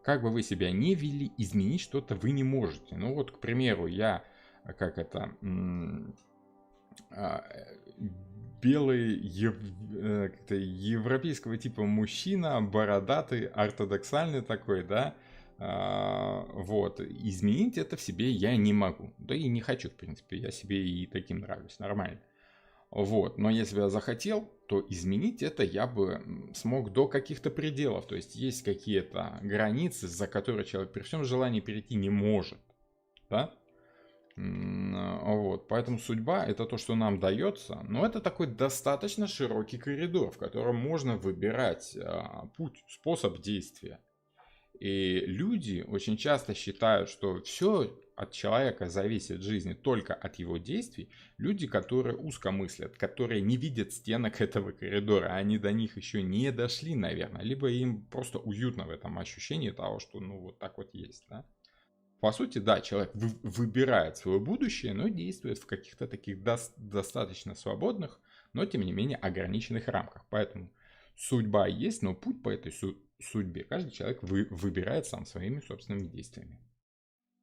Как бы вы себя не вели, изменить что-то вы не можете. Ну вот, к примеру, я, белый как-то европейского типа мужчина, бородатый, ортодоксальный такой, да, вот, изменить это в себе я не могу, да и не хочу, в принципе, я себе и таким нравлюсь, нормально. Вот, но если бы я захотел, то изменить это я бы смог до каких-то пределов, то есть есть какие-то границы, за которые человек при всем желании перейти не может, да? Вот, поэтому судьба это то, что нам дается, но это такой достаточно широкий коридор, в котором можно выбирать путь, способ действия. И люди очень часто считают, что все от человека зависит в жизни только от его действий. Люди, которые узко мыслят, которые не видят стенок этого коридора, они до них еще не дошли, наверное, либо им просто уютно в этом ощущении того, что ну вот так вот есть, да. По сути, да, человек выбирает свое будущее, но действует в каких-то таких достаточно свободных, но тем не менее ограниченных рамках. Поэтому судьба есть, но путь по этой судьбе каждый человек выбирает сам своими собственными действиями.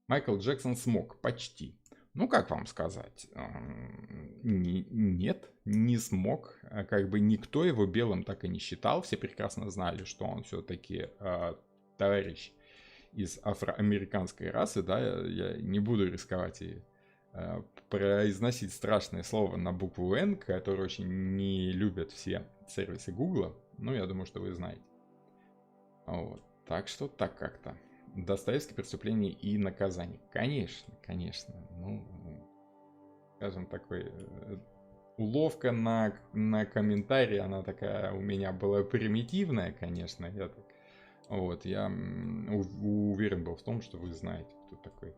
Майкл Джексон смог почти. Ну, как вам сказать? Нет, не смог. Как бы никто его белым так и не считал. Все прекрасно знали, что он все-таки товарищ из афроамериканской расы, да, я не буду рисковать и произносить страшное слово на букву N, которое очень не любят все сервисы Гугла. Ну, я думаю, что вы знаете. Вот. Так что так как-то. Достоевский «Преступление и наказание». Конечно, конечно. Ну, скажем, такой уловка на комментарий, она такая у меня была примитивная, конечно. Я так, вот, я уверен был в том, что вы знаете, кто такой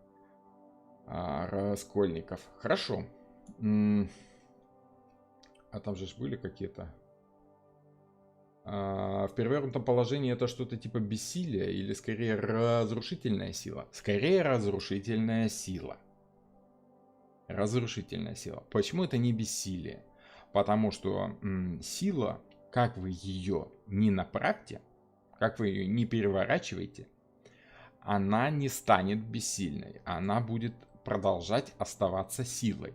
Раскольников. Хорошо. А там же были какие-то... В перевернутом положении это что-то типа бессилия или скорее разрушительная сила? Скорее разрушительная сила. Разрушительная сила. Почему это не бессилие? Потому что сила, как вы ее не направьте, как вы ее не переворачиваете, она не станет бессильной. Она будет продолжать оставаться силой.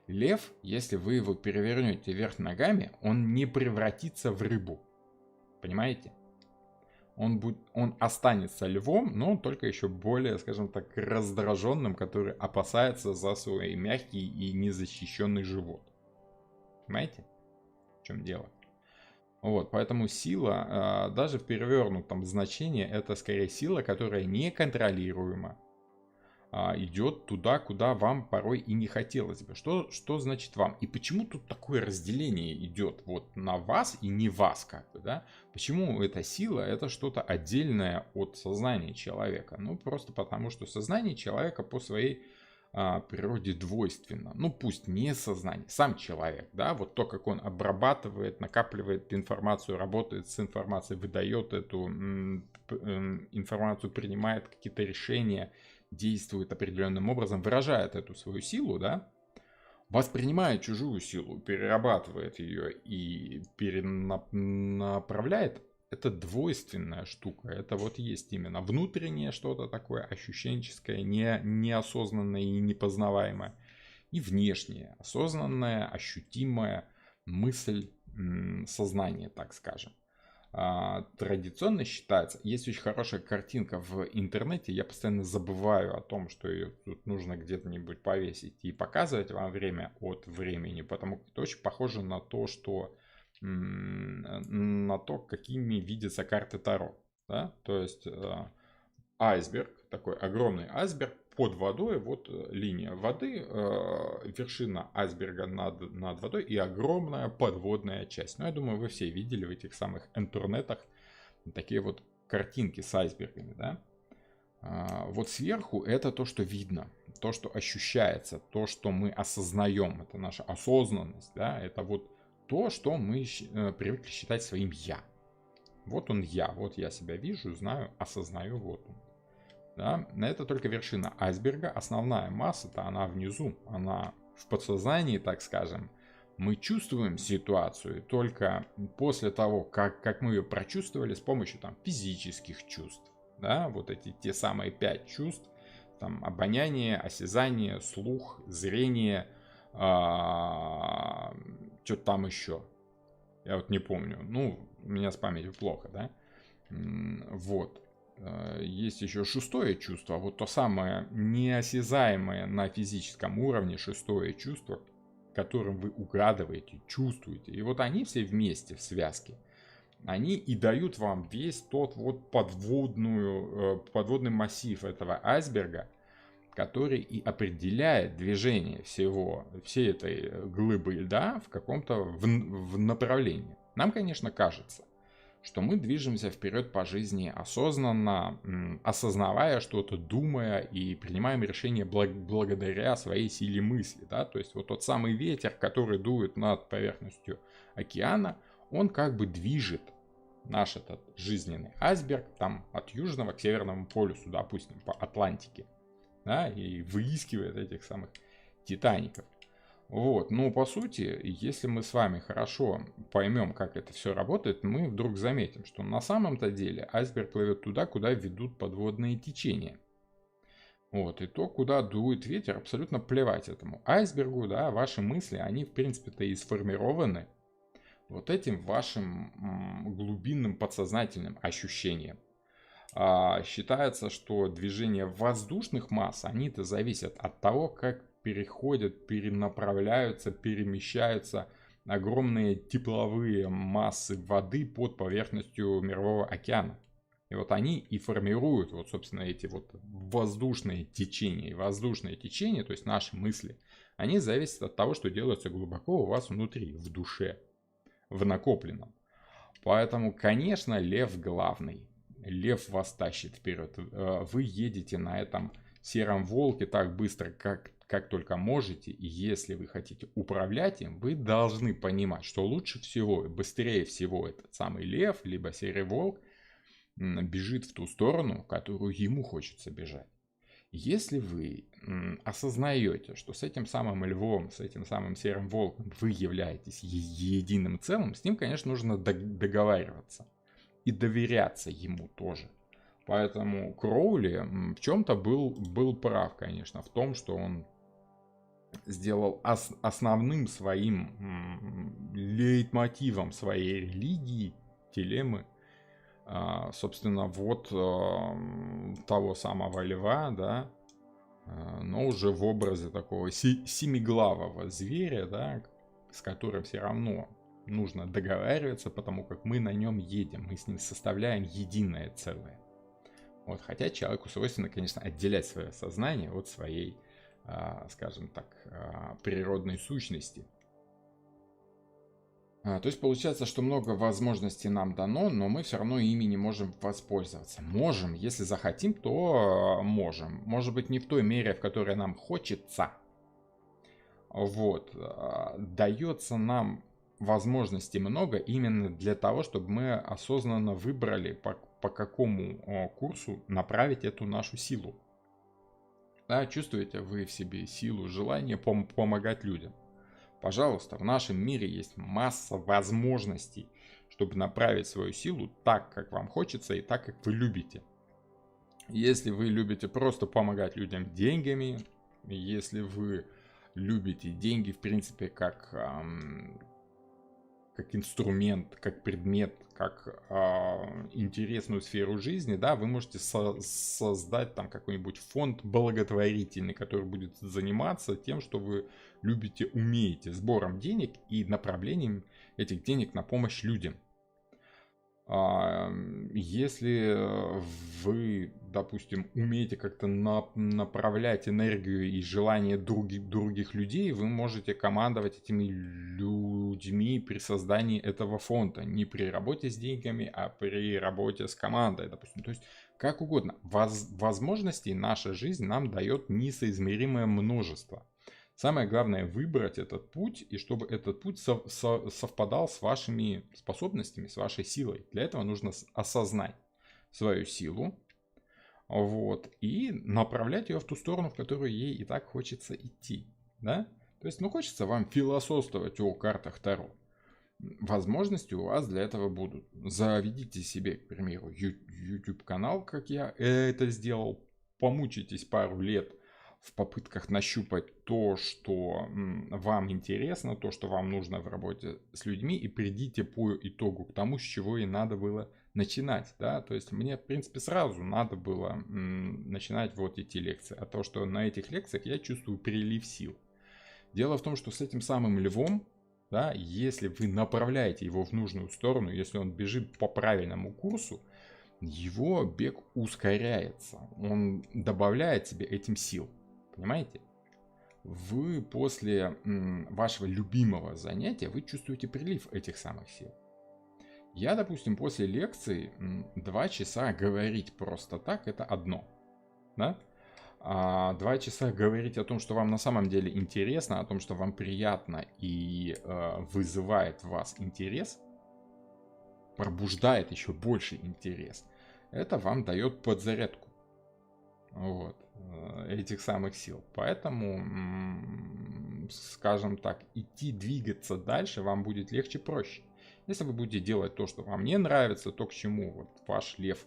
Лев, если вы его перевернете вверх ногами, он не превратится в рыбу. Понимаете? Он останется львом, но только еще более, скажем так, раздраженным, который опасается за свой мягкий и незащищенный живот. Понимаете, в чем дело? Вот, поэтому сила, даже в перевернутом значении, это скорее сила, которая неконтролируема. Идет туда, куда вам порой и не хотелось бы. Что значит вам? И почему тут такое разделение идет вот на вас и не вас, как бы, да? Почему эта сила это что-то отдельное от сознания человека? Ну, просто потому, что сознание человека по своей природе двойственно. Ну, пусть не сознание, сам человек, да, вот то, как он обрабатывает, накапливает информацию, работает с информацией, выдает эту информацию, принимает какие-то решения, действует определенным образом, выражает эту свою силу, да, воспринимает чужую силу, перерабатывает ее и перенаправляет, это двойственная штука. Это вот есть именно внутреннее что-то такое ощущенческое, неосознанное и непознаваемое. И внешнее, осознанное, ощутимое мысль, сознание, так скажем. Традиционно считается, есть очень хорошая картинка в интернете, я постоянно забываю о том, что ее тут нужно где-нибудь повесить и показывать вам время от времени, потому что это очень похоже на то, что на то, какими видятся карты Таро. Да? То есть айсберг, такой огромный айсберг, под водой, вот линия воды, вершина айсберга над водой и огромная подводная часть. Ну, я думаю, вы все видели в этих самых интернетах такие вот картинки с айсбергами, да? Вот сверху это то, что видно, то, что ощущается, то, что мы осознаем, это наша осознанность, да, это вот то, что мы привыкли считать своим «я». Вот он я, вот я себя вижу, знаю, осознаю, вот он. Да? Это только вершина айсберга, основная масса-то она внизу, она в подсознании, так скажем. Мы чувствуем ситуацию только после того, как мы ее прочувствовали с помощью там, физических чувств. Да? Вот эти те самые 5 чувств, там, обоняние, осязание, слух, зрение, что-то там еще. Я вот не помню. Ну, у меня с памятью плохо, да? Вот. Есть еще шестое чувство, вот то самое неосязаемое на физическом уровне шестое чувство, которым вы угадываете, чувствуете. И вот они все вместе в связке, они и дают вам весь тот вот подводный массив этого айсберга, который и определяет движение всей этой глыбы льда в каком-то в направлении. Нам, конечно, кажется, что мы движемся вперед по жизни осознанно, осознавая что-то, думая и принимаем решения благодаря своей силе мысли. Да? То есть вот тот самый ветер, который дует над поверхностью океана, он как бы движет наш этот жизненный айсберг там от Южного к Северному полюсу, допустим, по Атлантике. Да? И выискивает этих самых титаников. Вот, ну, по сути, если мы с вами хорошо поймем, как это все работает, мы вдруг заметим, что на самом-то деле айсберг плывет туда, куда ведут подводные течения. Вот, и то, куда дует ветер, абсолютно плевать этому айсбергу, да, ваши мысли, они, в принципе-то, и сформированы вот этим вашим глубинным подсознательным ощущением. Считается, что движение воздушных масс, они-то зависят от того, как переходят, перенаправляются, перемещаются огромные тепловые массы воды под поверхностью Мирового океана. И вот они и формируют, вот, собственно, эти вот воздушные течения. И воздушные течения, то есть наши мысли, они зависят от того, что делается глубоко у вас внутри, в душе, в накопленном. Поэтому, конечно, лев главный. Лев вас тащит вперед. Вы едете на этом сером волке так быстро, как только можете. И если вы хотите управлять им, вы должны понимать, что лучше всего, быстрее всего этот самый лев, либо серый волк бежит в ту сторону, в которую ему хочется бежать. Если вы осознаете, что с этим самым львом, с этим самым серым волком вы являетесь единым целым, с ним, конечно, нужно договариваться и доверяться ему тоже. Поэтому Кроули в чем-то был прав, конечно, в том, что он сделал основным своим лейтмотивом своей религии, телемы, собственно, вот того самого льва, да, но уже в образе такого семиглавого зверя, да, с которым все равно нужно договариваться, потому как мы на нем едем, мы с ним составляем единое целое. Вот, хотя человеку свойственно, конечно, отделять свое сознание от своей, скажем так, природной сущности. То есть получается, что много возможностей нам дано, но мы все равно ими не можем воспользоваться. Можем, если захотим, то можем. Может быть, не в той мере, в которой нам хочется. Вот. Дается нам возможностей много именно для того, чтобы мы осознанно выбрали, по какому курсу направить эту нашу силу. Да, чувствуете вы в себе силу, желание помогать людям? Пожалуйста, в нашем мире есть масса возможностей, чтобы направить свою силу так, как вам хочется и так, как вы любите. Если вы любите просто помогать людям деньгами, если вы любите деньги, в принципе, как инструмент, как предмет, как интересную сферу жизни, да, вы можете создать там какой-нибудь фонд благотворительный, который будет заниматься тем, что вы любите, умеете, сбором денег и направлением этих денег на помощь людям. Если вы, допустим, умеете как-то направлять энергию и желание других людей, вы можете командовать этими людьми при создании этого фонда. Не при работе с деньгами, а при работе с командой, допустим. То есть, как угодно. Возможностей наша жизнь нам дает несоизмеримое множество. Самое главное выбрать этот путь, и чтобы этот путь совпадал с вашими способностями, с вашей силой. Для этого нужно осознать свою силу, вот, и направлять ее в ту сторону, в которую ей и так хочется идти. Да? То есть, хочется вам философствовать о картах Таро. Возможности у вас для этого будут. Заведите себе, к примеру, YouTube канал, как я это сделал. Помучитесь пару лет в попытках нащупать то, что вам интересно, то, что вам нужно в работе с людьми, и придите по итогу к тому, с чего и надо было начинать. Да? То есть мне, в принципе, сразу надо было начинать вот эти лекции. А то, что на этих лекциях я чувствую прилив сил. Дело в том, что с этим самым львом, да, если вы направляете его в нужную сторону, если он бежит по правильному курсу, его бег ускоряется. Он добавляет себе этим сил. Понимаете? Вы после вашего любимого занятия, вы чувствуете прилив этих самых сил. Я, допустим, после лекции 2 часа говорить просто так, это одно. Да? А 2 часа говорить о том, что вам на самом деле интересно, о том, что вам приятно и вызывает в вас интерес, пробуждает еще больше интерес, это вам дает подзарядку. Вот, этих самых сил. Поэтому, скажем так, двигаться дальше вам будет легче, проще. Если вы будете делать то, что вам не нравится, то, к чему вот ваш лев,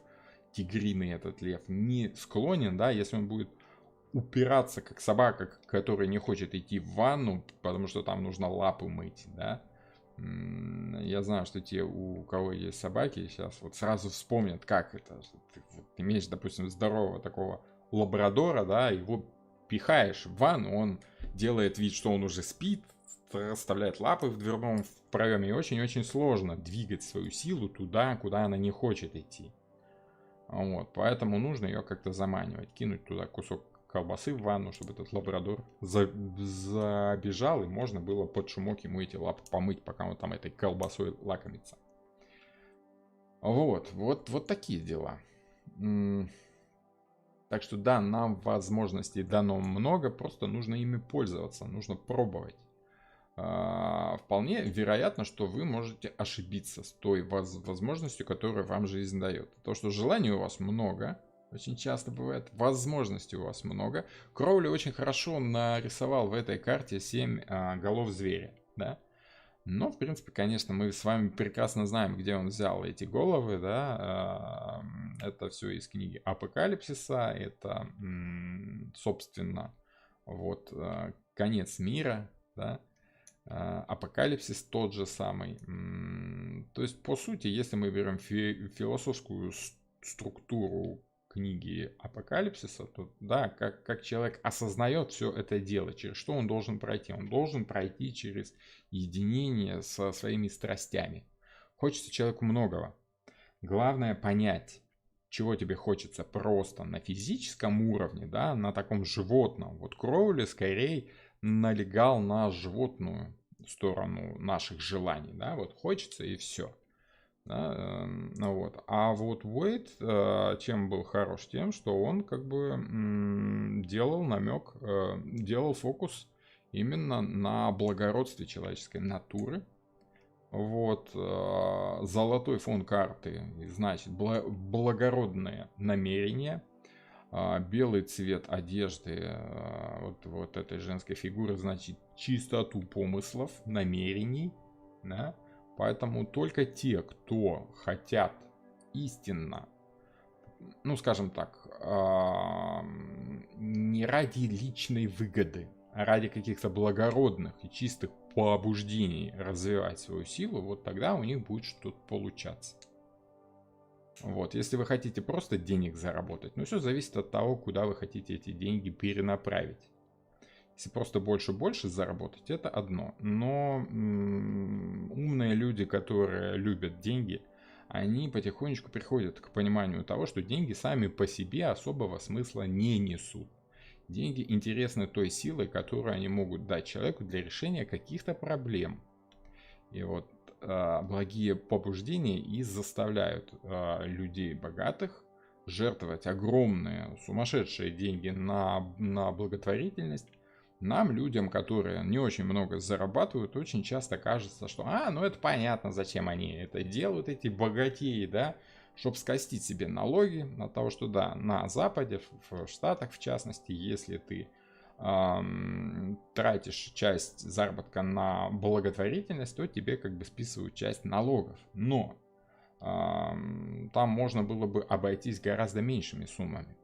тигриный этот лев, не склонен, да, если он будет упираться, как собака, которая не хочет идти в ванну, потому что там нужно лапы мыть, да. Я знаю, что те, у кого есть собаки, сейчас вот сразу вспомнят, как это. Ты имеешь, допустим, здорового такого лабрадора, да, его пихаешь в ванну, он делает вид, что он уже спит, расставляет лапы в дверном проеме, и очень-очень сложно двигать свою силу туда, куда она не хочет идти. Вот, поэтому нужно ее как-то заманивать, кинуть туда кусок колбасы в ванну, чтобы этот лабрадор забежал, и можно было под шумок ему эти лапы помыть, пока он там этой колбасой лакомится. Вот такие дела. Так что да, нам возможностей дано много, просто нужно ими пользоваться, нужно пробовать. Вполне вероятно, что вы можете ошибиться с той возможностью, которую вам жизнь дает. То, что желаний у вас много, очень часто бывает, возможностей у вас много. Кроули очень хорошо нарисовал в этой карте 7 голов зверя, да? Но, в принципе, конечно, мы с вами прекрасно знаем, где он взял эти головы, да, это все из книги Апокалипсиса, это, собственно, вот, конец мира, да, Апокалипсис тот же самый. То есть, по сути, если мы берем философскую структуру книги Апокалипсиса, то да, как человек осознает все это дело, через что он должен пройти. Он должен пройти через единение со своими страстями. Хочется человеку многого. Главное понять, чего тебе хочется просто на физическом уровне, да, на таком животном. Вот Кроули скорее налегал на животную сторону наших желаний, да, вот хочется и все. Да, вот. А вот Уэйд чем был хорош? Тем, что он как бы делал намек, делал фокус именно на благородстве человеческой натуры. Вот. Золотой фон карты, значит, благородные намерения. Белый цвет одежды вот этой женской фигуры, значит, чистоту помыслов, намерений, да? Поэтому только те, кто хотят истинно, ну, скажем так, не ради личной выгоды, а ради каких-то благородных и чистых побуждений развивать свою силу, вот тогда у них будет что-то получаться. Вот, если вы хотите просто денег заработать, ну, все зависит от того, куда вы хотите эти деньги перенаправить. Если просто больше заработать, это одно. Но умные люди, которые любят деньги, они потихонечку приходят к пониманию того, что деньги сами по себе особого смысла не несут. Деньги интересны той силой, которую они могут дать человеку для решения каких-то проблем. И вот благие побуждения и заставляют людей богатых жертвовать огромные, сумасшедшие деньги на благотворительность. Нам, людям, которые не очень много зарабатывают, очень часто кажется, что ну это понятно, зачем они это делают, эти богатеи, да, чтобы скостить себе налоги, на того, что да, на Западе, в Штатах в частности, если ты тратишь часть заработка на благотворительность, то тебе как бы списывают часть налогов. Но там можно было бы обойтись гораздо меньшими суммами.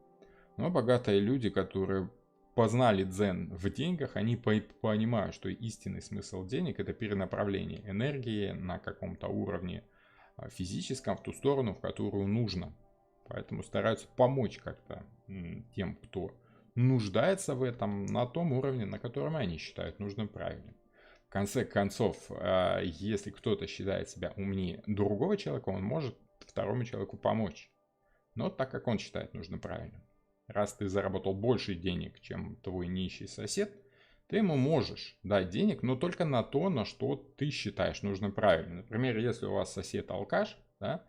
Но богатые люди, которые познали дзен в деньгах, они понимают, что истинный смысл денег — это перенаправление энергии на каком-то уровне физическом в ту сторону, в которую нужно. Поэтому стараются помочь как-то тем, кто нуждается в этом, на том уровне, на котором они считают нужным, правильным. В конце концов, если кто-то считает себя умнее другого человека, он может второму человеку помочь. Но так, как он считает нужным, правильным. Раз ты заработал больше денег, чем твой нищий сосед, ты ему можешь дать денег, но только на то, на что ты считаешь нужным, правильным. Например, если у вас сосед алкаш, да,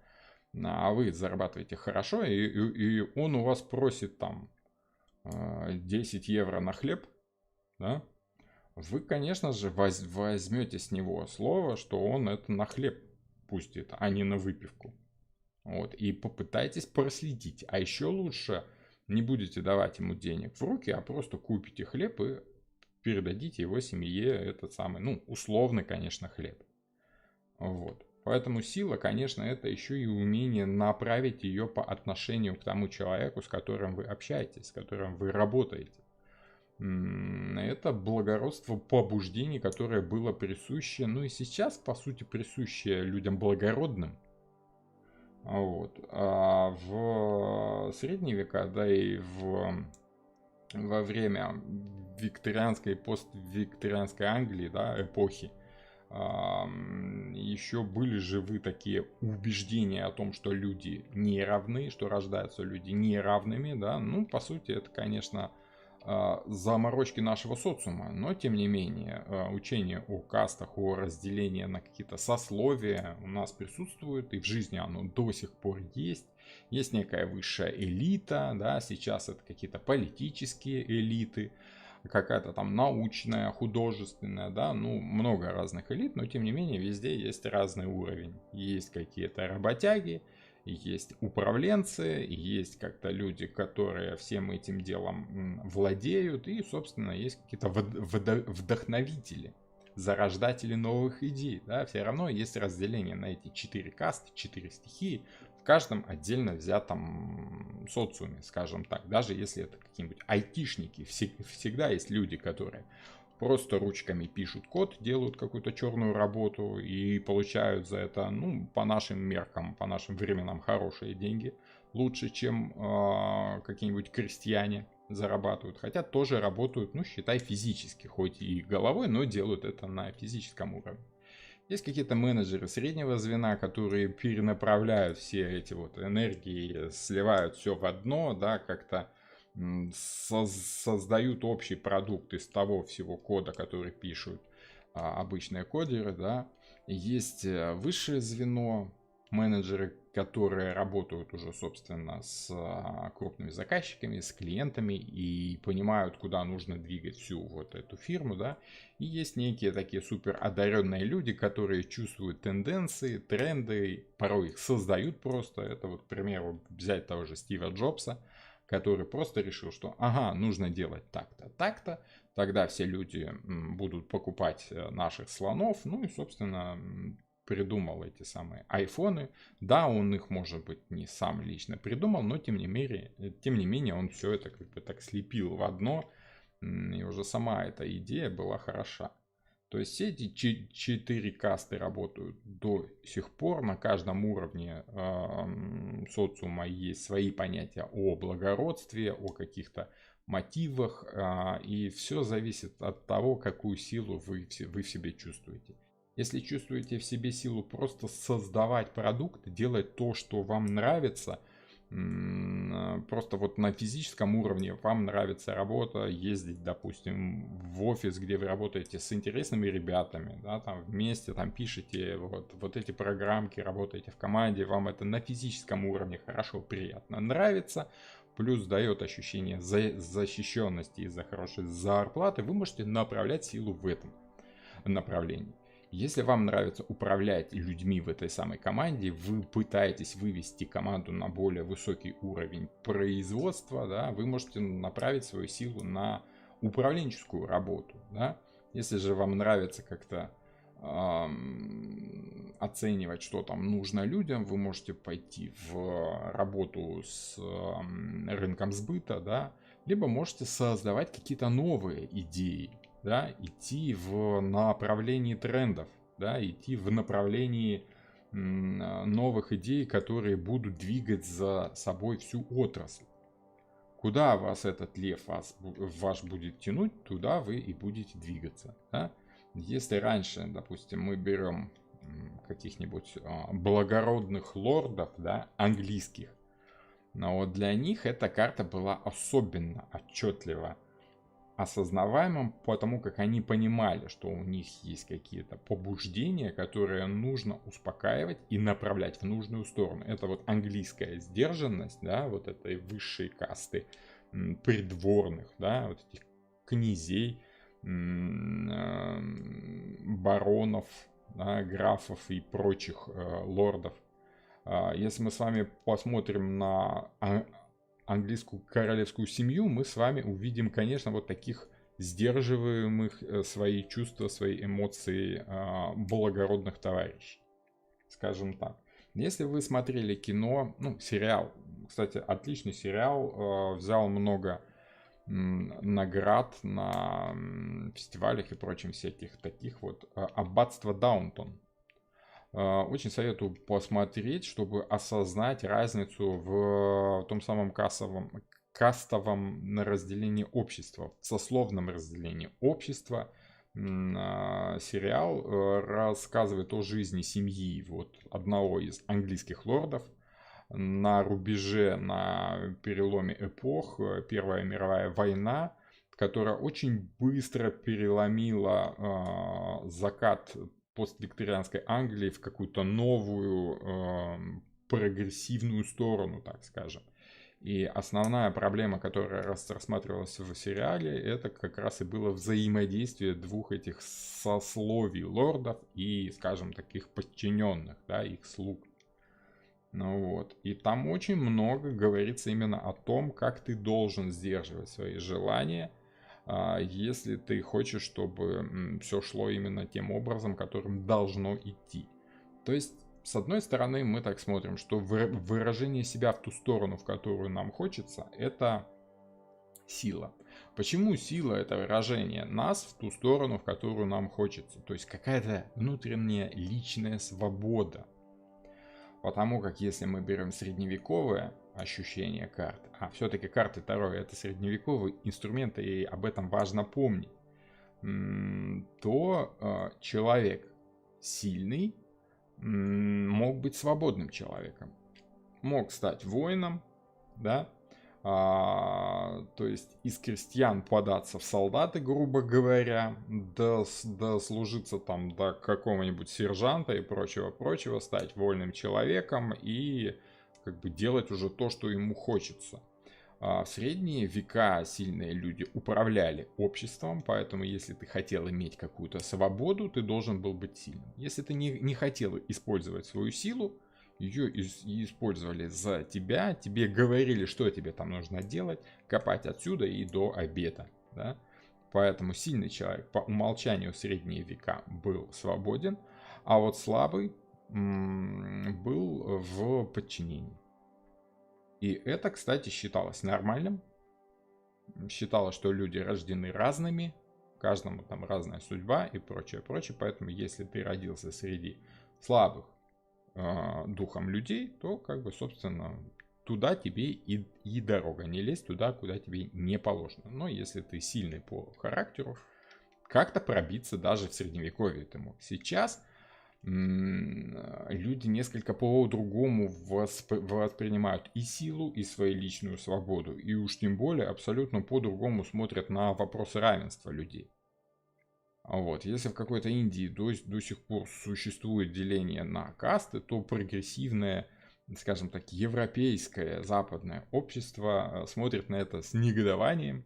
а вы зарабатываете хорошо, и он у вас просит там 10 евро на хлеб, да, вы, конечно же, возьмете с него слово, что он это на хлеб пустит, а не на выпивку. Вот, и попытайтесь проследить. А еще лучше не будете давать ему денег в руки, а просто купите хлеб и передадите его семье этот самый, условный, конечно, хлеб. Вот. Поэтому сила, конечно, это еще и умение направить ее по отношению к тому человеку, с которым вы общаетесь, с которым вы работаете. Это благородство побуждений, которое было присуще, и сейчас, по сути, присуще людям благородным. Вот. А в средние века, да и во время викторианской и поствикторианской Англии, да, эпохи, еще были живы такие убеждения о том, что люди не равны, что рождаются люди неравными, да, по сути, это, конечно, заморочки нашего социума, но тем не менее учение о кастах, о разделении на какие-то сословия у нас присутствует, и в жизни оно до сих пор есть. Есть некая высшая элита, да, сейчас это какие-то политические элиты, какая-то там научная, художественная, да, много разных элит, но тем не менее везде есть разный уровень. Есть какие-то работяги, есть управленцы, есть как-то люди, которые всем этим делом владеют, и, собственно, есть какие-то вдохновители, зарождатели новых идей. Да? Все равно есть разделение на эти 4 касты, 4 стихии, в каждом отдельно взятом социуме, скажем так. Даже если это какие-нибудь айтишники, всегда есть люди, которые просто ручками пишут код, делают какую-то черную работу и получают за это, по нашим меркам, по нашим временам хорошие деньги. Лучше, чем какие-нибудь крестьяне зарабатывают. Хотя тоже работают, считай, физически. Хоть и головой, но делают это на физическом уровне. Есть какие-то менеджеры среднего звена, которые перенаправляют все эти вот энергии, сливают все в одно, да, как-то создают общий продукт из того всего кода, который пишут обычные кодеры, да. Есть высшее звено, менеджеры, которые работают уже, собственно, с крупными заказчиками, с клиентами и понимают, куда нужно двигать всю вот эту фирму, да. И есть некие такие супер одаренные люди, которые чувствуют тенденции, тренды, порой их создают просто. Это вот, к примеру, взять того же Стива Джобса, который просто решил, что нужно делать так-то, так-то, тогда все люди будут покупать наших слонов, и, собственно, придумал эти самые айфоны. Да, он их, может быть, не сам лично придумал, но тем не менее он все это как бы так слепил в одно, и уже сама эта идея была хороша. То есть все эти 4 касты работают до сих пор. На каждом уровне социума есть свои понятия о благородстве, о каких-то мотивах. И все зависит от того, какую силу вы в себе чувствуете. Если чувствуете в себе силу просто создавать продукт, делать то, что вам нравится, просто вот на физическом уровне вам нравится работа, ездить, допустим, в офис, где вы работаете с интересными ребятами, да, там вместе там пишете вот эти программки, работаете в команде, вам это на физическом уровне хорошо, приятно нравится, плюс дает ощущение защищенности из-за хорошей зарплаты, вы можете направлять силу в этом направлении. Если вам нравится управлять людьми в этой самой команде, вы пытаетесь вывести команду на более высокий уровень производства, да, вы можете направить свою силу на управленческую работу. Да. Если же вам нравится как-то оценивать, что там нужно людям, вы можете пойти в работу с рынком сбыта, да, либо можете создавать какие-то новые идеи, да, идти в направлении трендов, да, идти в направлении новых идей, которые будут двигать за собой всю отрасль. Куда вас этот лев ваш будет тянуть, туда вы и будете двигаться. Да? Если раньше, допустим, мы берем каких-нибудь благородных лордов, да, английских, но вот для них эта карта была особенно отчетливо осознаваемым, потому как они понимали, что у них есть какие-то побуждения, которые нужно успокаивать и направлять в нужную сторону. Это вот английская сдержанность, да, вот этой высшей касты придворных, да, вот этих князей, баронов, да, графов и прочих лордов. Если мы с вами посмотрим на английскую королевскую семью, мы с вами увидим, конечно, вот таких сдерживаемых свои чувства, свои эмоции благородных товарищей, скажем так. Если вы смотрели кино, ну, сериал, кстати, отличный сериал, взял много наград на фестивалях и прочим всяких таких вот, «Аббатство Даунтон». Очень советую посмотреть, чтобы осознать разницу в том самом кастовом разделении общества, в сословном разделении общества. Сериал рассказывает о жизни семьи вот одного из английских лордов на рубеже, на переломе эпох, Первая мировая война, которая очень быстро переломила закат поствикторианской Англии в какую-то новую прогрессивную сторону, так скажем. И основная проблема, которая рассматривалась в сериале, это как раз и было взаимодействие двух этих сословий лордов и, скажем, таких подчиненных, да, их слуг. Ну вот. И там очень много говорится именно о том, как ты должен сдерживать свои желания, если ты хочешь, чтобы все шло именно тем образом, которым должно идти. То есть, с одной стороны, мы так смотрим, что выражение себя в ту сторону, в которую нам хочется, это сила. Почему сила — это выражение нас в ту сторону, в которую нам хочется? То есть какая-то внутренняя личная свобода. Потому как если мы берем средневековое ощущение карт, а все-таки карты Таро — это средневековый инструмент, и об этом важно помнить, то человек сильный мог быть свободным человеком. Мог стать воином, да, то есть из крестьян податься в солдаты, грубо говоря, дослужиться там до какого-нибудь сержанта и прочего, стать вольным человеком и как бы делать уже то, что ему хочется. В средние века сильные люди управляли обществом, поэтому если ты хотел иметь какую-то свободу, ты должен был быть сильным. Если ты не хотел использовать свою силу, ее использовали за тебя, тебе говорили, что тебе там нужно делать, копать отсюда и до обеда. Да? Поэтому сильный человек по умолчанию в средние века был свободен, а вот слабый был в подчинении. И это, кстати, считалось нормальным. Считалось, что люди рождены разными, каждому там разная судьба и прочее, прочее. Поэтому если ты родился среди слабых духом людей, то как бы, собственно, туда тебе и дорога. Не лезь туда, куда тебе не положено. Но если ты сильный по характеру, как-то пробиться даже в средневековье ты мог. Сейчас люди несколько по-другому воспринимают и силу, и свою личную свободу. И уж тем более абсолютно по-другому смотрят на вопросы равенства людей. Вот. Если в какой-то Индии до сих пор существует деление на касты, то прогрессивное, скажем так, европейское западное общество смотрит на это с негодованием,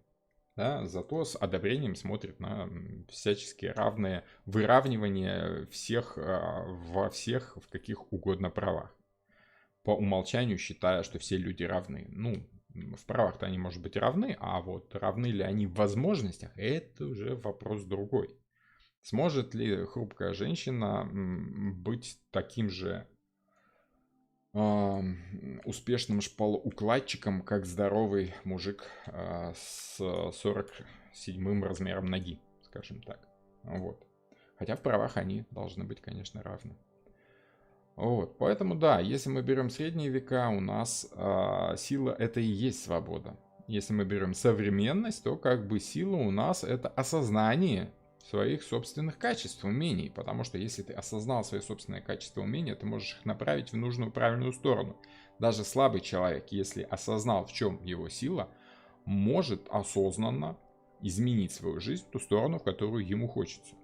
да, зато с одобрением смотрит на всячески равное выравнивание всех во всех в каких угодно правах. По умолчанию считая, что все люди равны. Ну, в правах-то они, может быть, равны, а вот равны ли они в возможностях, это уже вопрос другой. Сможет ли хрупкая женщина быть таким же успешным шпалоукладчиком, как здоровый мужик с 47-м размером ноги, скажем так. Вот. Хотя в правах они должны быть, конечно, равны. Вот. Поэтому да, если мы берем средние века, у нас сила это и есть свобода. Если мы берем современность, то как бы сила у нас это осознание своих собственных качеств, умений. Потому что если ты осознал свои собственные качества, умения, ты можешь их направить в нужную, правильную сторону. Даже слабый человек, если осознал, в чем его сила, может осознанно изменить свою жизнь в ту сторону, в которую ему хочется.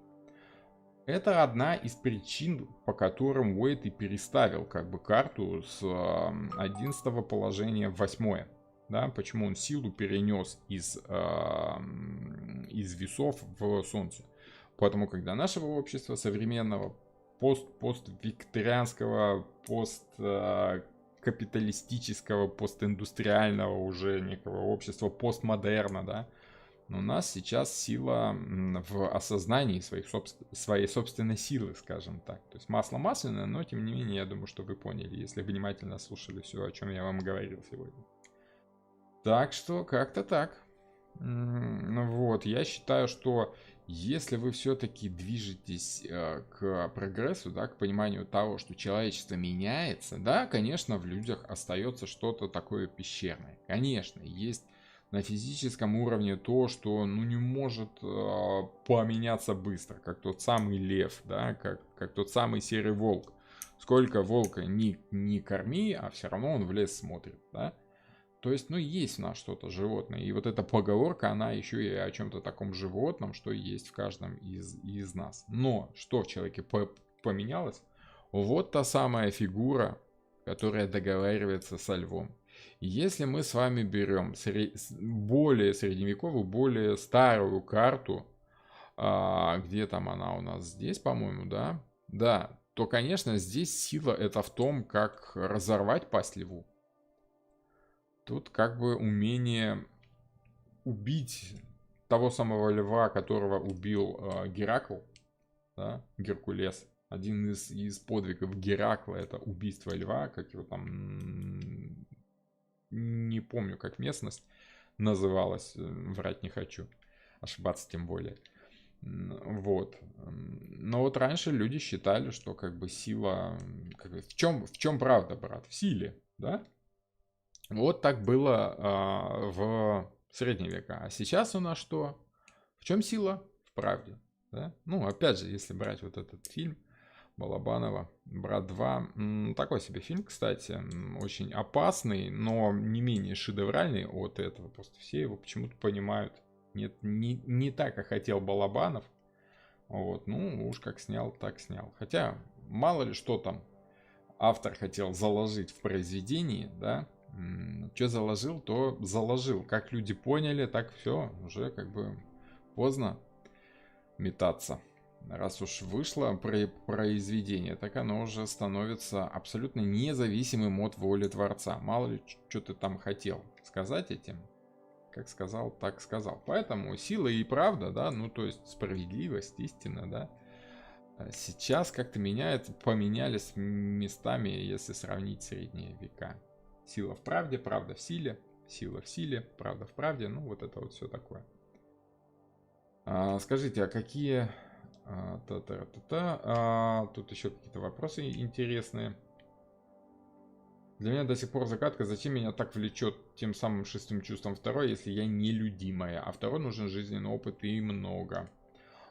Это одна из причин, по которым Уэйт и переставил как бы карту с 11 положения в 8. Да, почему он силу перенес из весов в Солнце. Поэтому, когда нашего общества современного, поствикторианского, посткапиталистического, постиндустриального уже некого общества, постмодерна, да, у нас сейчас сила в осознании своей собственной силы, скажем так. То есть масло масляное, но тем не менее, я думаю, что вы поняли, если внимательно слушали все, о чем я вам говорил сегодня. Так что как-то так. Вот, я считаю, что если вы все-таки движетесь к прогрессу, да, к пониманию того, что человечество меняется, да, конечно, в людях остается что-то такое пещерное. Конечно, есть на физическом уровне то, что ну, не может поменяться быстро, как тот самый лев, да, как тот самый серый волк. Сколько волка не корми, а все равно он в лес смотрит, да. То есть, ну, есть у нас что-то животное. И вот эта поговорка, она еще и о чем-то таком животном, что есть в каждом из нас. Но что в человеке поменялось? Вот та самая фигура, которая договаривается со львом. Если мы с вами берем более средневековую, более старую карту, где там она у нас здесь, по-моему, да? Да, то, конечно, здесь сила это в том, как разорвать пасть льву. Тут как бы умение убить того самого льва, которого убил Геракл, да, Геркулес. Один из подвигов Геракла это убийство льва, как его там, не помню, как местность называлась, врать не хочу, ошибаться тем более. Вот. Но вот раньше люди считали, что как бы сила... в чем правда, брат? В силе, да? Вот так было в средние века. А сейчас у нас что? В чем сила? В правде. Да? Ну, опять же, если брать вот этот фильм Балабанова «Брат 2», такой себе фильм, кстати, очень опасный, но не менее шедевральный от этого. Просто все его почему-то понимают. Нет, не так, как хотел Балабанов. Вот, ну, уж как снял, так снял. Хотя, мало ли что там автор хотел заложить в произведении, да, что заложил, то заложил. Как люди поняли, так все, уже как бы поздно метаться. Раз уж вышло произведение, так оно уже становится абсолютно независимым от воли Творца. Мало ли, что ты там хотел сказать этим. Как сказал, так сказал. Поэтому сила и правда, да, ну то есть справедливость, истина, да, сейчас как-то поменялись местами, если сравнить средние века. Сила в правде, правда в силе, сила в силе, правда в правде, ну вот это вот все такое. Скажите, а какие... Тут еще какие-то вопросы интересные. Для меня до сих пор загадка, зачем меня так влечет тем самым шестым чувством второй, если я нелюдимая, а второй нужен жизненный опыт и много.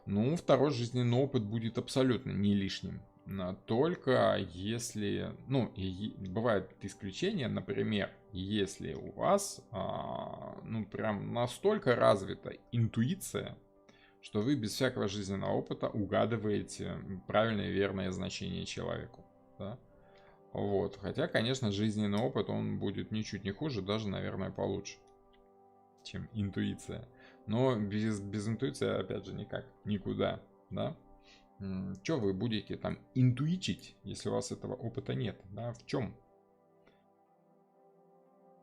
Ну, второй жизненный опыт будет абсолютно не лишним. Только если, ну, и бывают исключения, например, если у вас, ну, прям настолько развита интуиция, что вы без всякого жизненного опыта угадываете правильное и верное значение человеку, да? Вот. Хотя, конечно, жизненный опыт, он будет ничуть не хуже, даже, наверное, получше, чем интуиция. Но без интуиции, опять же, никак, никуда, да? Что вы будете там интуичить, если у вас этого опыта нет, да? В чем?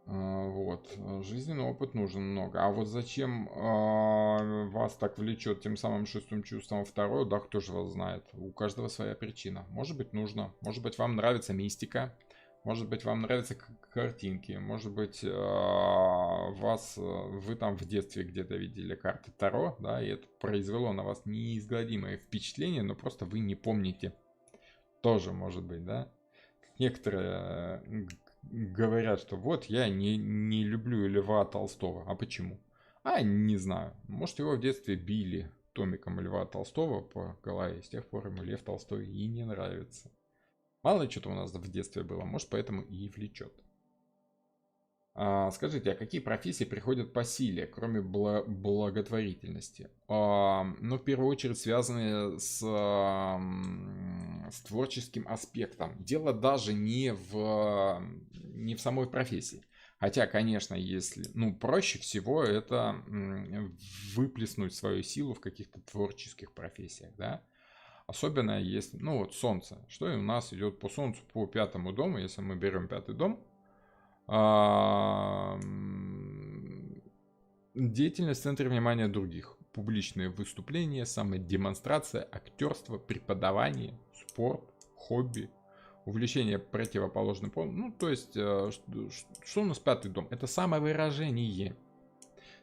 Вот. Жизненный опыт нужен много. А вот зачем вас так влечет тем самым шестым чувством второе, да, кто же вас знает. У каждого своя причина. Может быть, нужно. Может быть, вам нравится мистика. Может быть, вам нравятся картинки. Может быть, вы там в детстве где-то видели карты Таро, да, и это произвело на вас неизгладимое впечатление, но просто вы не помните. Тоже может быть, да. Некоторые говорят, что вот я не люблю Льва Толстого. А почему? А, не знаю. Может, его в детстве били томиком Льва Толстого по голове. С тех пор ему Лев Толстой и не нравится. Мало ли что-то у нас в детстве было. Может, поэтому и влечет. Скажите, а какие профессии приходят по силе, кроме благотворительности? Ну, в первую очередь, связанные с творческим аспектом. Дело даже не в самой профессии. Хотя, конечно, если, ну, проще всего это выплеснуть свою силу в каких-то творческих профессиях, да? Особенно если, ну, вот Солнце. Что и у нас идет по Солнцу, по пятому дому, если мы берем пятый дом, деятельность в центре внимания других. Публичные выступления, самодемонстрация, актерство, преподавание, спорт, хобби, увлечение противоположным полом. Ну, то есть, что у нас пятый дом? Это самовыражение.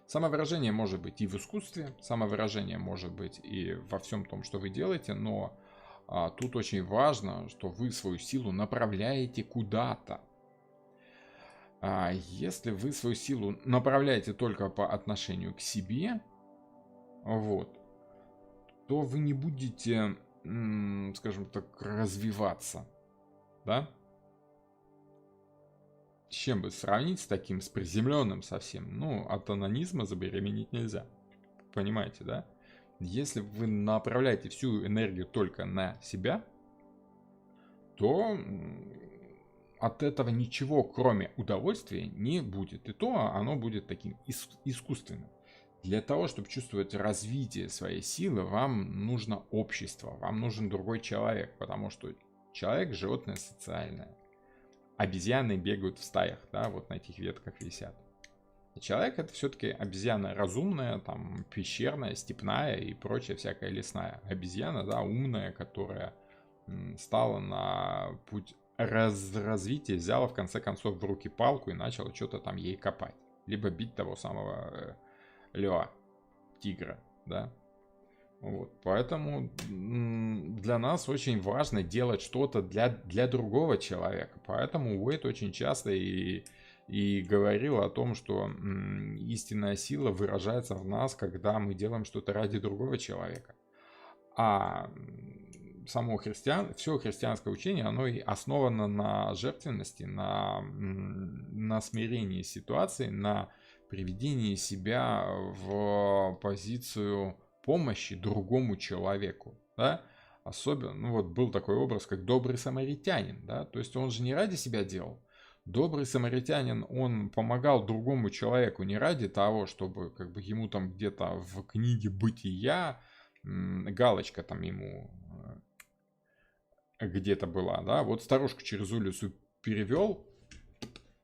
Самовыражение может быть и в искусстве, самовыражение может быть и во всем том, что вы делаете, но тут очень важно, что вы свою силу направляете куда-то. Если вы свою силу направляете только по отношению к себе, вот, то вы не будете, скажем так, развиваться, да? С чем бы сравнить с таким, с приземленным совсем? Ну, от анонизма забеременеть нельзя. Понимаете, да? Если вы направляете всю энергию только на себя, то от этого ничего, кроме удовольствия, не будет. И то оно будет таким искусственным. Для того, чтобы чувствовать развитие своей силы, вам нужно общество, вам нужен другой человек, потому что человек – животное социальное. Обезьяны бегают в стаях, да, вот на этих ветках висят. А человек – это все-таки обезьяна разумная, там, пещерная, степная и прочая всякая лесная. Обезьяна, да, умная, которая стала на путь развития, взяла в конце концов в руки палку и начала что-то там ей копать. Либо бить того самого льва, тигра, да. Вот. Поэтому для нас очень важно делать что-то для другого человека. Поэтому Уэйд очень часто и говорил о том, что истинная сила выражается в нас, когда мы делаем что-то ради другого человека. А все христианское учение, оно и основано на жертвенности, на смирении ситуации, на приведении себя в позицию помощи другому человеку, да? Особенно, ну вот был такой образ, как добрый самаритянин, да, то есть он же не ради себя делал. Добрый самаритянин, он помогал другому человеку не ради того, чтобы как бы ему там где-то в книге «Бытия» галочка там ему где-то была, да, вот старушку через улицу перевел,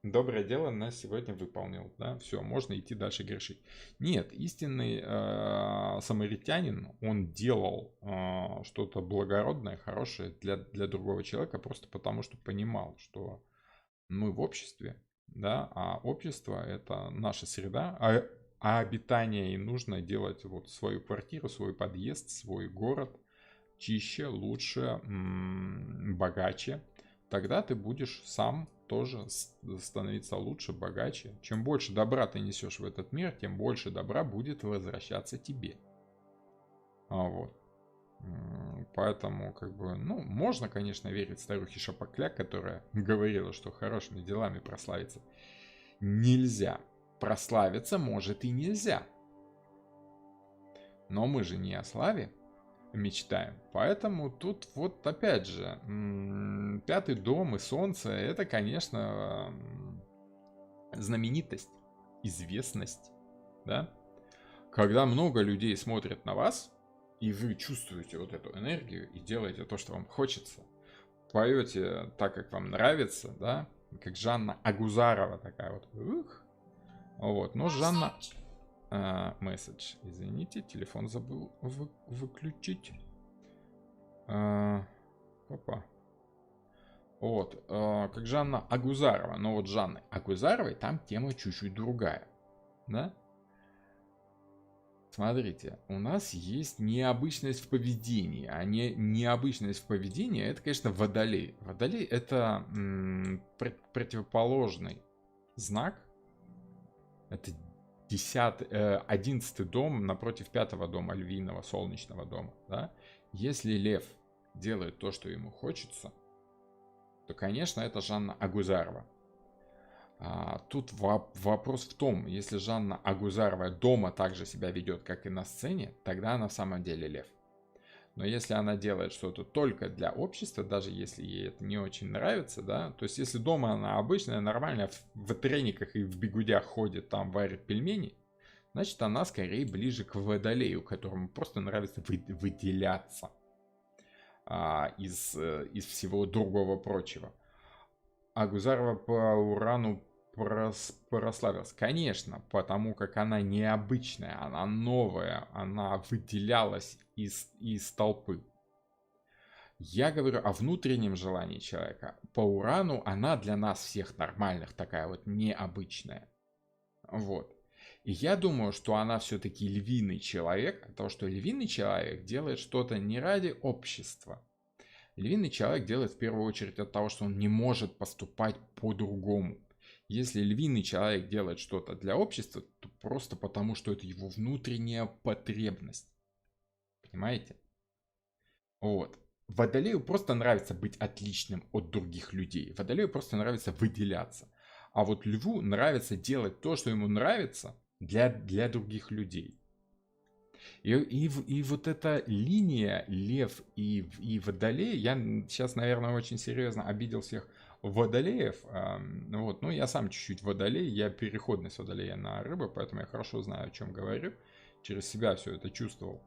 доброе дело на сегодня выполнил, да, все, можно идти дальше грешить. Нет, истинный самаритянин, он делал что-то благородное, хорошее для другого человека, просто потому что понимал, что мы в обществе, да, а общество это наша среда, обитания, и нужно делать вот свою квартиру, свой подъезд, свой город чище, лучше, богаче. Тогда ты будешь сам тоже становиться лучше, богаче. Чем больше добра ты несешь в этот мир, тем больше добра будет возвращаться тебе. Вот. Поэтому, как бы, ну, можно, конечно, верить старухе Шапокляк, которая говорила, что хорошими делами прославиться нельзя. Прославиться, может, и нельзя. Но мы же не о славе мечтаем. Поэтому тут вот опять же, пятый дом и солнце, это, конечно, знаменитость, известность, да? Когда много людей смотрят на вас, и вы чувствуете вот эту энергию и делаете то, что вам хочется, поете так, как вам нравится, да, как Жанна Агузарова такая вот, вот, но Жанна... Месседж, извините, телефон забыл выключить. Опа. Вот, как Жанна Агузарова, но вот Жанны Агузаровой там тема чуть-чуть другая, да? Смотрите, у нас есть необычность в поведении, а необычность в поведении это, конечно, Водолей. Водолей это противоположный знак, это 11-й дом напротив 5-го дома, львиного, солнечного дома, да? Если лев делает то, что ему хочется, то, конечно, это Жанна Агузарова. Тут вопрос в том, если Жанна Агузарова дома также себя ведет, как и на сцене, тогда она в самом деле лев. Но если она делает что-то только для общества, даже если ей это не очень нравится, да, то есть если дома она обычная, нормальная, в трениках и в бигудях ходит, там варит пельмени, значит она скорее ближе к Водолею, которому просто нравится выделяться из всего другого прочего. А Гузарова по Урану прославилась. Конечно, потому как она необычная, она новая, она выделялась из толпы. Я говорю о внутреннем желании человека. По Урану она для нас всех нормальных такая вот необычная. Вот. И я думаю, что она все-таки львиный человек, потому что львиный человек делает что-то не ради общества. Львиный человек делает в первую очередь от того, что он не может поступать по-другому. Если львиный человек делает что-то для общества, то просто потому, что это его внутренняя потребность. Понимаете? Вот. Водолею просто нравится быть отличным от других людей. Водолею просто нравится выделяться. А вот льву нравится делать то, что ему нравится для других людей. И вот эта линия лев и водолей, я сейчас, наверное, очень серьезно обидел всех водолеев. Вот, ну, я сам чуть-чуть водолей, я переходность водолея на рыбы, поэтому я хорошо знаю, о чем говорю. Через себя все это чувствовал.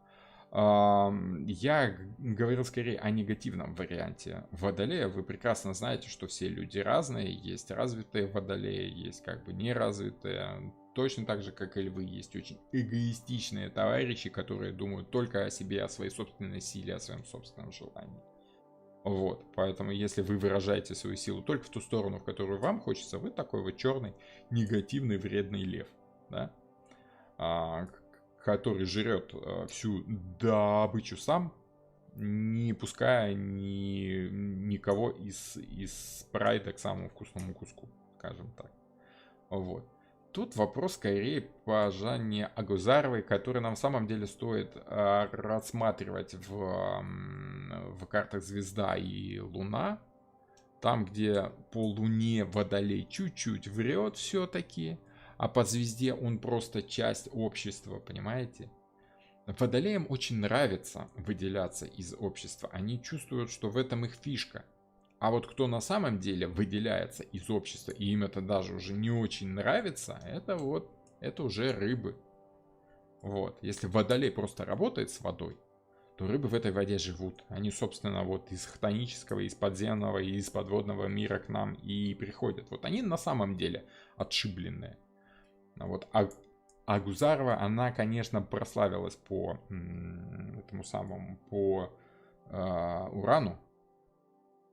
Я говорил скорее о негативном варианте водолея. Вы прекрасно знаете, что все люди разные. Есть развитые водолеи, есть как бы неразвитые. Точно так же, как и львы, есть очень эгоистичные товарищи, которые думают только о себе, о своей собственной силе, о своем собственном желании. Вот, поэтому если вы выражаете свою силу только в ту сторону, в которую вам хочется, вы такой вот черный, негативный, вредный лев, да? Который жрет всю добычу сам, не пуская никого из прайда к самому вкусному куску, скажем так. Вот. Тут вопрос скорее по Жанне Агузаровой, который нам в самом деле стоит рассматривать в картах Звезда и Луна. Там, где по Луне Водолей чуть-чуть врет все-таки, а по Звезде он просто часть общества, понимаете? Водолеям очень нравится выделяться из общества. Они чувствуют, что в этом их фишка. А вот кто на самом деле выделяется из общества, и им это даже уже не очень нравится, это уже рыбы. Вот. Если водолей просто работает с водой, то рыбы в этой воде живут. Они, собственно, вот из хтонического, из подземного и из подводного мира к нам и приходят. Вот они на самом деле отшибленные. Вот. А Гузарова, она, конечно, прославилась по этому самому, по Урану,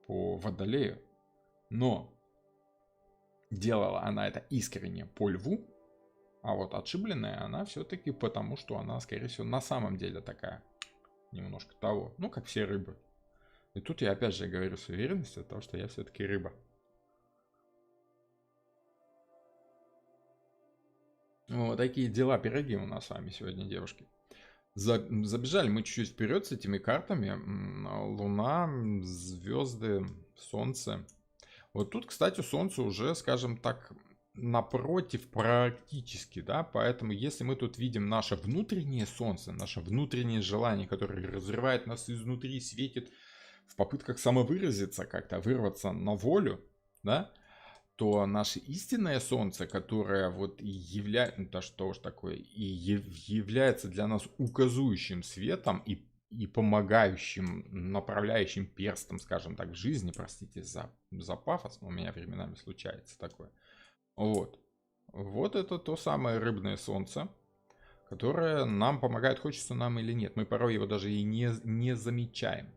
по Водолею, но делала она это искренне по Льву, А вот отшибленная она все-таки потому, что она, скорее всего, на самом деле такая. Немножко того. Ну, как все рыбы. И тут я опять же говорю с уверенностью, того, что я все-таки рыба. Вот такие дела, пироги у нас с вами сегодня, девушки. Забежали мы чуть-чуть вперед с этими картами. Луна, звезды, Солнце. Вот тут, кстати, Солнце уже, скажем так, напротив практически, да, поэтому если мы тут видим наше внутреннее Солнце, наше внутреннее желание, которое разрывает нас изнутри, светит в попытках самовыразиться как-то, вырваться на волю, да, то наше истинное Солнце, которое вот и является, ну, то что ж такое, и является для нас указующим светом и помогающим, направляющим перстом, скажем так, в жизни, простите за пафос, но у меня временами случается такое. Вот. Вот это то самое рыбное солнце, которое нам помогает, хочется нам или нет. Мы порой его даже и не замечаем.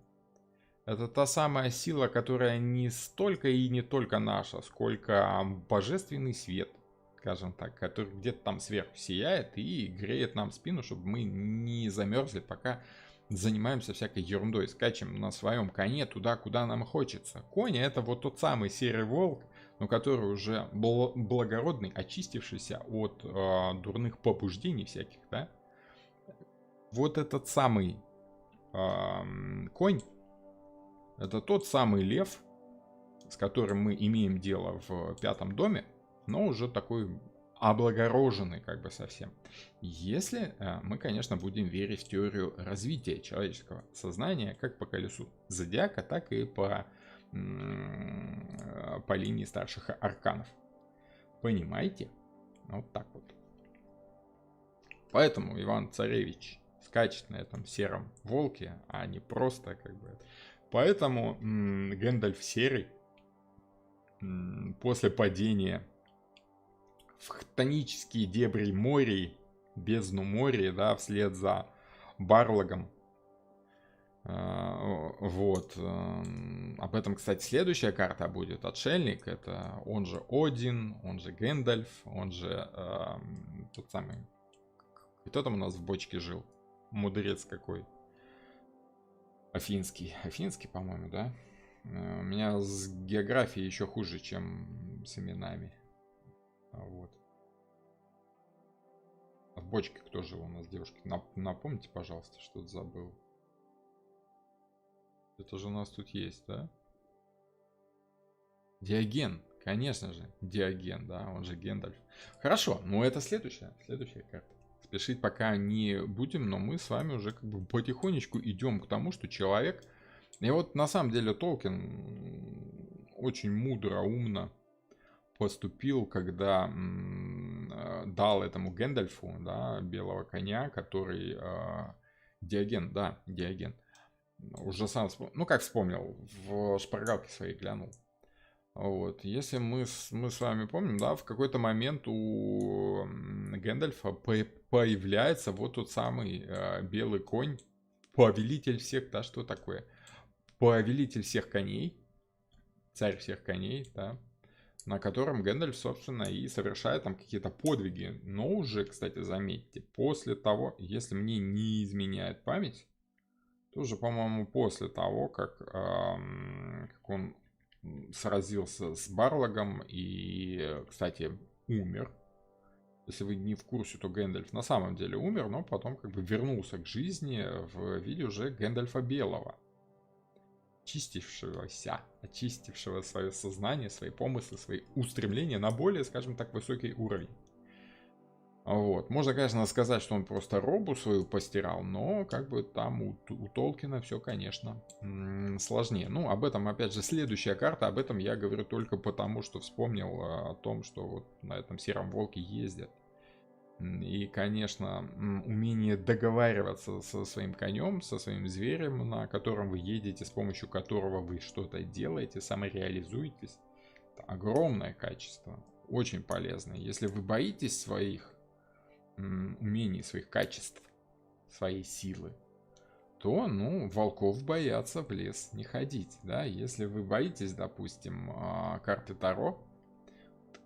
Это та самая сила, которая не столько и не только наша, сколько божественный свет, скажем так, который где-то там сверху сияет и греет нам спину, чтобы мы не замерзли, пока занимаемся всякой ерундой, скачем на своем коне туда, куда нам хочется. Конь — это вот тот самый серый волк, но который уже благородный, очистившийся от дурных побуждений всяких, да? Вот этот самый конь — это тот самый лев, с которым мы имеем дело в пятом доме, но уже такой облагороженный как бы совсем. Если мы, конечно, будем верить в теорию развития человеческого сознания как по колесу зодиака, так и по линии старших арканов. Понимаете? Вот так вот. Поэтому Иван Царевич скачет на этом сером волке, а не просто как бы... Поэтому Гэндальф Серый после падения в хтонические дебри морей, бездну моря, да, вслед за Барлагом. Вот. Об этом, кстати, следующая карта будет. Отшельник. Это он же Один, он же Гэндальф, он же тот самый... Кто там у нас в бочке жил? Мудрец какой. Афинский, по-моему, да? У меня с географией еще хуже, чем с именами. Вот. А в бочке кто жил у нас, девушки? Напомните, пожалуйста, что-то забыл. Это же у нас тут есть, да? Диоген, конечно же, Диоген, да, он же Гэндальф. Хорошо, ну это следующая карта. Спешить пока не будем, но мы с вами уже как бы потихонечку идем к тому, что человек... И вот на самом деле Толкин очень мудро, умно поступил, когда дал этому Гэндальфу, да, белого коня, который... Диоген, да, Диоген. Уже сам, ну как вспомнил, в шпаргалке своей глянул. Вот, если мы с вами помним, да, в какой-то момент у Гэндальфа появляется вот тот самый белый конь, повелитель всех, да, что такое? Повелитель всех коней, царь всех коней, да, на котором Гэндальф, собственно, и совершает там какие-то подвиги. Но уже, кстати, заметьте, после того, если мне не изменяет память, тоже, по-моему, после того, как он сразился с Барлагом и, кстати, умер. Если вы не в курсе, то Гэндальф на самом деле умер, но потом как бы вернулся к жизни в виде уже Гэндальфа Белого. Очистившего свое сознание, свои помыслы, свои устремления на более, скажем так, высокий уровень. Вот. Можно, конечно, сказать, что он просто робу свою постирал, но как бы там у Толкина все, конечно, сложнее. Ну, об этом, опять же, следующая карта, об этом я говорю только потому, что вспомнил о том, что вот на этом сером волке ездят. И, конечно, умение договариваться со своим конем, со своим зверем, на котором вы едете, с помощью которого вы что-то делаете, самореализуетесь, это огромное качество, очень полезное. Если вы боитесь своих умений, своих качеств, своей силы, то, ну, волков боятся в лес не ходить, да. Если вы боитесь, допустим, карты Таро,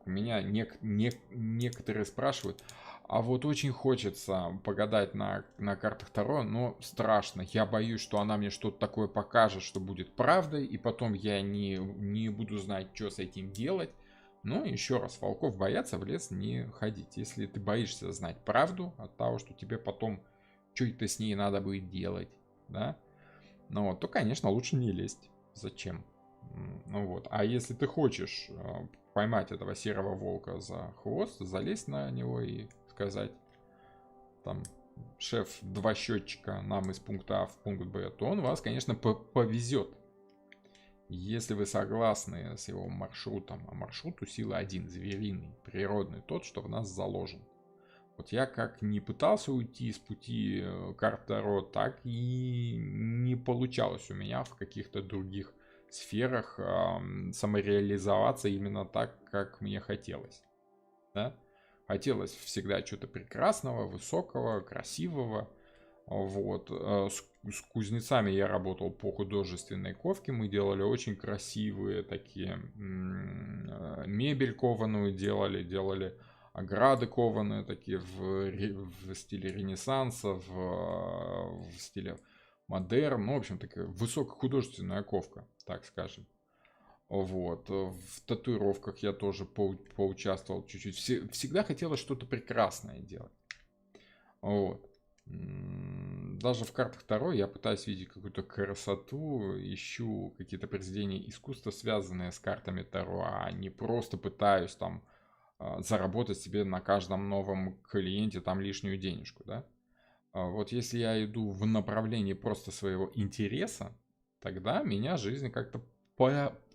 Меня некоторые спрашивают, а вот очень хочется погадать на картах Таро, но страшно. Я боюсь, что она мне что-то такое покажет, что будет правдой, и потом я не буду знать, что с этим делать. Но еще раз, волков боятся в лес не ходить. Если ты боишься знать правду от того, что тебе потом что-то с ней надо будет делать, да, ну вот, то, конечно, лучше не лезть. Зачем? Ну вот. А если ты хочешь поймать этого серого волка за хвост, залезть на него и сказать, там, шеф, 2 счетчика нам из пункта А в пункт Б, то он вас, конечно, повезет. Если вы согласны с его маршрутом, а маршрут у силы один, звериный, природный, тот, что в нас заложен. Вот я как не пытался уйти с пути карт Таро, так и не получалось у меня в каких-то других сферах самореализоваться именно так, как мне хотелось. Да? Хотелось всегда чего-то прекрасного, высокого, красивого. Вот. С кузнецами я работал по художественной ковке. Мы делали очень красивые такие мебель кованую делали ограды кованые такие в стиле Ренессанса, в стиле модерн. Ну, в общем, такая высокохудожественная ковка, так скажем. Вот. В татуировках я тоже поучаствовал чуть-чуть. Всегда хотелось что-то прекрасное делать. Вот. Даже в картах Таро я пытаюсь видеть какую-то красоту, ищу какие-то произведения искусства, связанные с картами Таро, а не просто пытаюсь там заработать себе на каждом новом клиенте там лишнюю денежку, да. Вот если я иду в направлении просто своего интереса, тогда меня жизнь как-то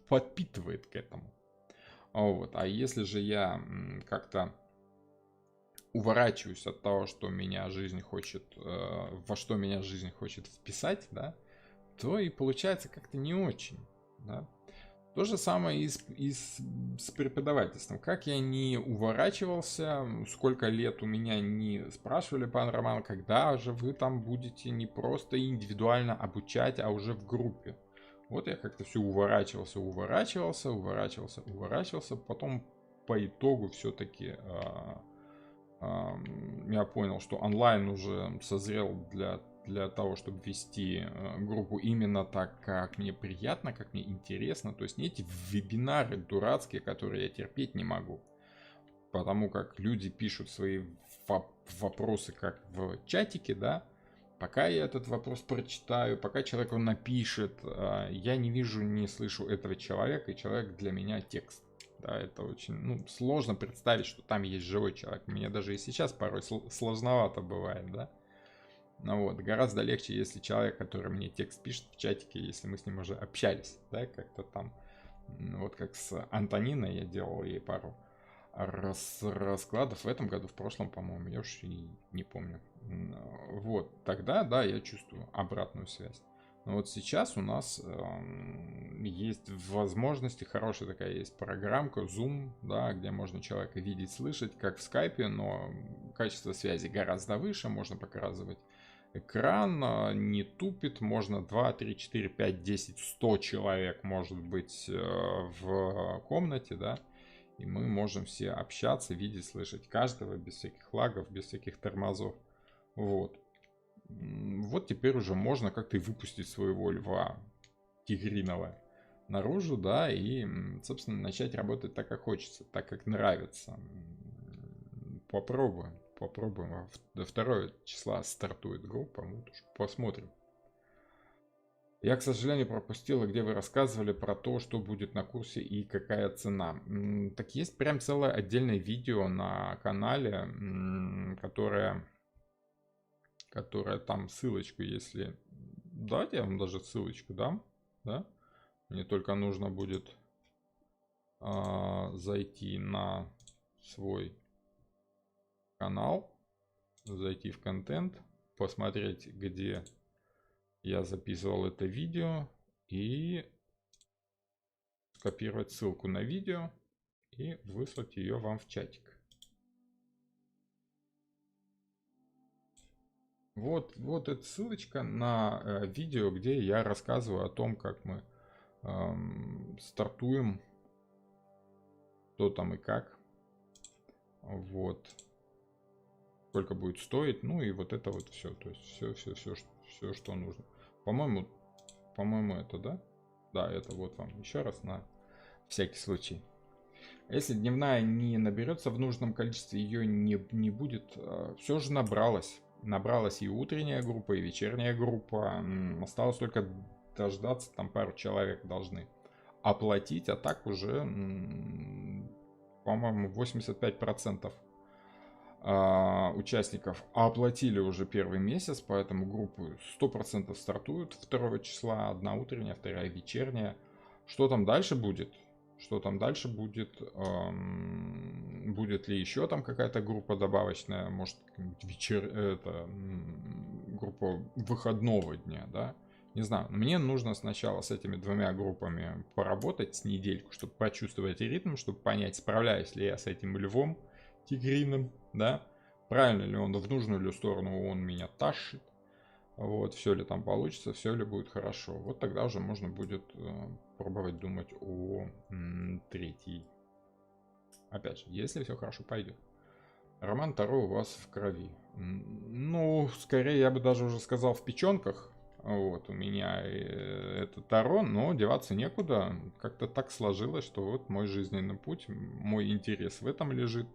подпитывает к этому. Вот. А если же я как-то уворачиваюсь от того, что меня жизнь хочет, во что меня жизнь хочет вписать, да, то и получается как-то не очень, да. То же самое с преподавательством. Как я не уворачивался, сколько лет у меня не спрашивали, пан Роман, когда же вы там будете не просто индивидуально обучать, а уже в группе. Вот я как-то все уворачивался, потом по итогу все-таки я понял, что онлайн уже созрел для того, чтобы вести группу именно так, как мне приятно, как мне интересно. То есть не эти вебинары дурацкие, которые я терпеть не могу. Потому как люди пишут свои вопросы как в чатике, да. Пока я этот вопрос прочитаю, пока человек его напишет, я не вижу, не слышу этого человека, и человек для меня текст. Да, это очень сложно представить, что там есть живой человек. Мне даже и сейчас порой сложновато бывает, да. Ну вот, гораздо легче, если человек, который мне текст пишет в чатике, если мы с ним уже общались, да, как-то там. Вот как с Антониной я делал ей пару раскладов в этом году, в прошлом, по-моему, я уж и не помню. Вот, тогда, да, я чувствую обратную связь. Но вот сейчас у нас есть возможности, хорошая такая есть программка Zoom, да, где можно человека видеть, слышать, как в скайпе, но качество связи гораздо выше, можно показывать экран, не тупит, можно 2, 3, 4, 5, 10, 100 человек может быть в комнате, да, и мы можем все общаться, видеть, слышать каждого без всяких лагов, без всяких тормозов. Вот. Вот теперь уже можно как-то и выпустить своего льва тигриного наружу, да, и, собственно, начать работать так, как хочется, так, как нравится. Попробуем. До 2 числа стартует группа, вот уж посмотрим. Я, к сожалению, пропустил, где вы рассказывали про то, что будет на курсе и какая цена. Так есть прям целое отдельное видео на канале, которое там ссылочку, если... Давайте я вам даже ссылочку дам, да? Мне только нужно будет зайти на свой канал, зайти в контент, посмотреть, где я записывал это видео, и скопировать ссылку на видео и выслать ее вам в чатик. Вот эта ссылочка на видео, где я рассказываю о том, как мы стартуем, что там и как. Вот. Сколько будет стоить. Ну и вот это вот все. То есть все, что нужно. По-моему, это, да? Да, это вот вам еще раз на всякий случай. Если дневная не наберется в нужном количестве, ее не будет. Все же набралось. Набралась и утренняя группа, и вечерняя группа. Осталось только дождаться, там пару человек должны оплатить, а так уже, по-моему, 85% участников оплатили уже первый месяц, поэтому группы 100% стартуют 2 числа, одна утренняя, вторая вечерняя. Что там дальше будет? Что там дальше будет? Будет ли еще там какая-то группа добавочная? Может, группа выходного дня, да? Не знаю. Мне нужно сначала с этими двумя группами поработать с недельку, чтобы почувствовать ритм, чтобы понять, справляюсь ли я с этим львом тигриным, да? Правильно ли он, в нужную ли сторону он меня тащит? Вот, все ли там получится, все ли будет хорошо. Вот тогда уже можно будет пробовать думать о третьей. Опять же, если все хорошо пойдет. Роман Таро у вас в крови. Ну, скорее, я бы даже уже сказал, в печенках. Вот, у меня это Таро, но деваться некуда. Как-то так сложилось, что вот мой жизненный путь, мой интерес в этом лежит.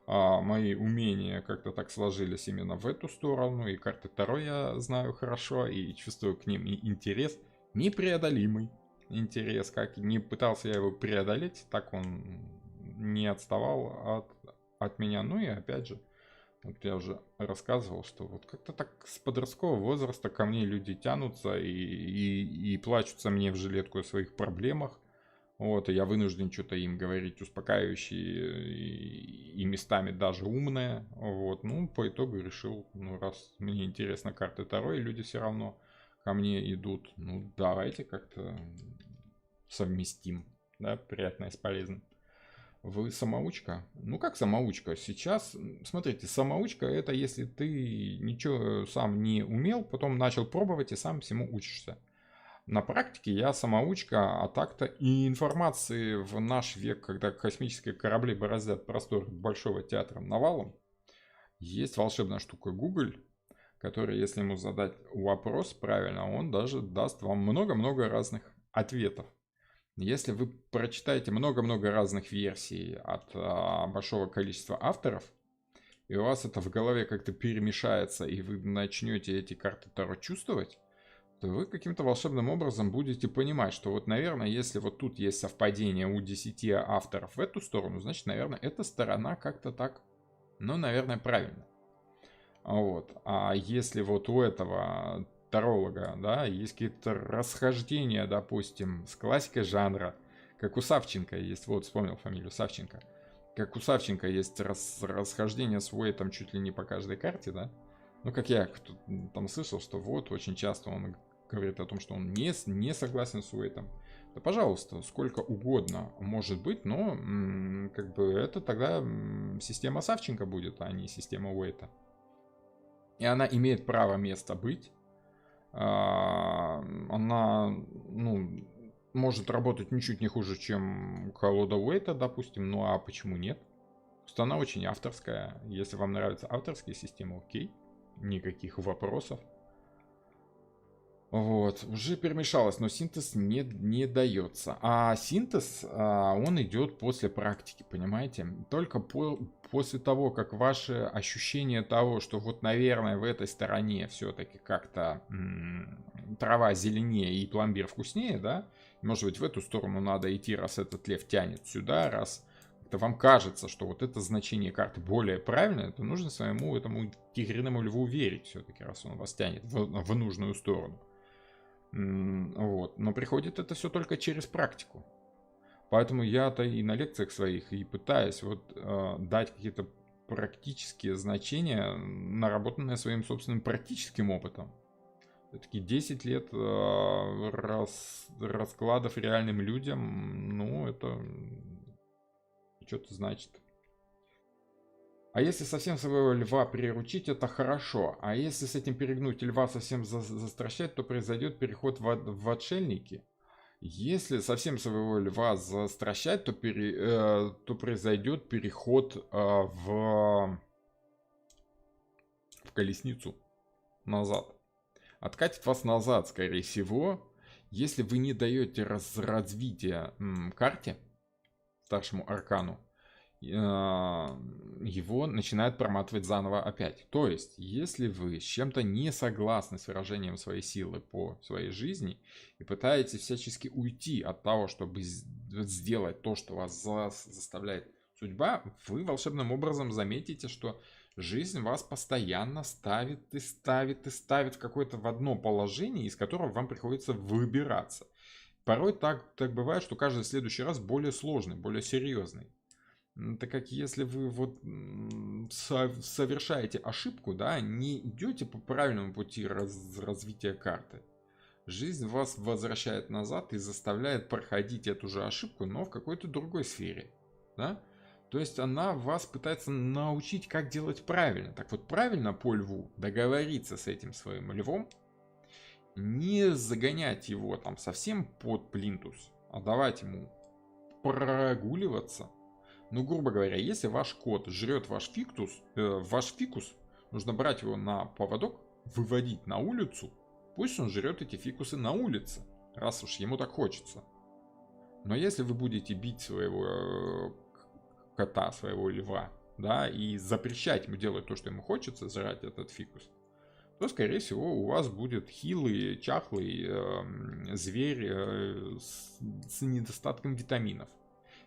Мои умения как-то так сложились именно в эту сторону. И карты Таро я знаю хорошо, и чувствую к ним и интерес. Непреодолимый интерес. Как не пытался я его преодолеть, так он не отставал от меня. Ну и опять же, вот я уже рассказывал, что вот как-то так с подросткового возраста ко мне люди тянутся и плачутся мне в жилетку о своих проблемах. Вот, и я вынужден что-то им говорить успокаивающее и местами даже умное. Вот, ну, по итогу решил, ну, раз мне интересно карты Таро, и люди все равно ко мне идут, ну, давайте как-то совместим, да, приятное с полезным. Вы самоучка? Ну как самоучка? Сейчас, смотрите, самоучка это если ты ничего сам не умел, потом начал пробовать и сам всему учишься. На практике я самоучка, а так-то и информации в наш век, когда космические корабли бороздят простор Большого театра навалом, есть волшебная штука Google, который, если ему задать вопрос правильно, он даже даст вам много-много разных ответов. Если вы прочитаете много-много разных версий от большого количества авторов, и у вас это в голове как-то перемешается, и вы начнете эти карты Таро чувствовать, то вы каким-то волшебным образом будете понимать, что вот, наверное, если вот тут есть совпадение у 10 авторов в эту сторону, значит, наверное, эта сторона как-то так, ну, наверное, правильно. Вот. А если вот у этого таролога, да, есть какие-то расхождения, допустим, с классикой жанра, как у Савченко есть, вот вспомнил фамилию Савченко, как у Савченко есть расхождение с Уэйтом чуть ли не по каждой карте, да, ну, как я там слышал, что вот очень часто он говорит о том, что он не согласен с Уэйтом. Да, пожалуйста, сколько угодно может быть, но как бы это тогда система Савченко будет, а не система Уэйта. И она имеет право место быть. Она, ну, может работать ничуть не хуже, чем колода Уэйта, допустим. Ну а почему нет? Просто она очень авторская. Если вам нравятся авторские системы, окей. Никаких вопросов. Вот, уже перемешалось, но синтез не дается. А синтез, он идет после практики, понимаете? Только после того, как ваши ощущения того, что вот, наверное, в этой стороне все-таки как-то трава зеленее и пломбир вкуснее, да? Может быть, в эту сторону надо идти, раз этот лев тянет сюда, раз это вам кажется, что вот это значение карты более правильное, то нужно своему этому тигриному льву верить все-таки, раз он вас тянет в нужную сторону. Вот. Но приходит это все только через практику. Поэтому я-то и на лекциях своих и пытаюсь вот дать какие-то практические значения, наработанные своим собственным практическим опытом. Все-таки 10 лет раскладов реальным людям, ну, это что-то значит. А если совсем своего льва приручить, это хорошо. А если с этим перегнуть и льва совсем застращать, то произойдет переход в отшельники. Если совсем своего льва застращать, то произойдет переход в колесницу назад. Откатит вас назад, скорее всего, если вы не даете развития карте, старшему аркану, его начинает проматывать заново опять. То есть, если вы с чем-то не согласны с выражением своей силы по своей жизни и пытаетесь всячески уйти от того, чтобы сделать то, что вас заставляет судьба, вы волшебным образом заметите, что жизнь вас постоянно ставит и ставит и ставит в какое-то в одно положение, из которого вам приходится выбираться. Порой так бывает, что каждый следующий раз более сложный, более серьезный. Так как если вы вот совершаете ошибку, да, не идете по правильному пути развития карты, жизнь вас возвращает назад и заставляет проходить эту же ошибку, но в какой-то другой сфере, да? То есть она вас пытается научить, как делать правильно. Так вот, правильно по льву договориться с этим своим львом, не загонять его там совсем под плинтус, а давать ему прогуливаться. Ну, грубо говоря, если ваш кот жрет ваш фикус, нужно брать его на поводок, выводить на улицу, пусть он жрет эти фикусы на улице, раз уж ему так хочется. Но если вы будете бить своего кота, своего льва, да, и запрещать ему делать то, что ему хочется, жрать этот фикус, то, скорее всего, у вас будет хилый, чахлый зверь с недостатком витаминов.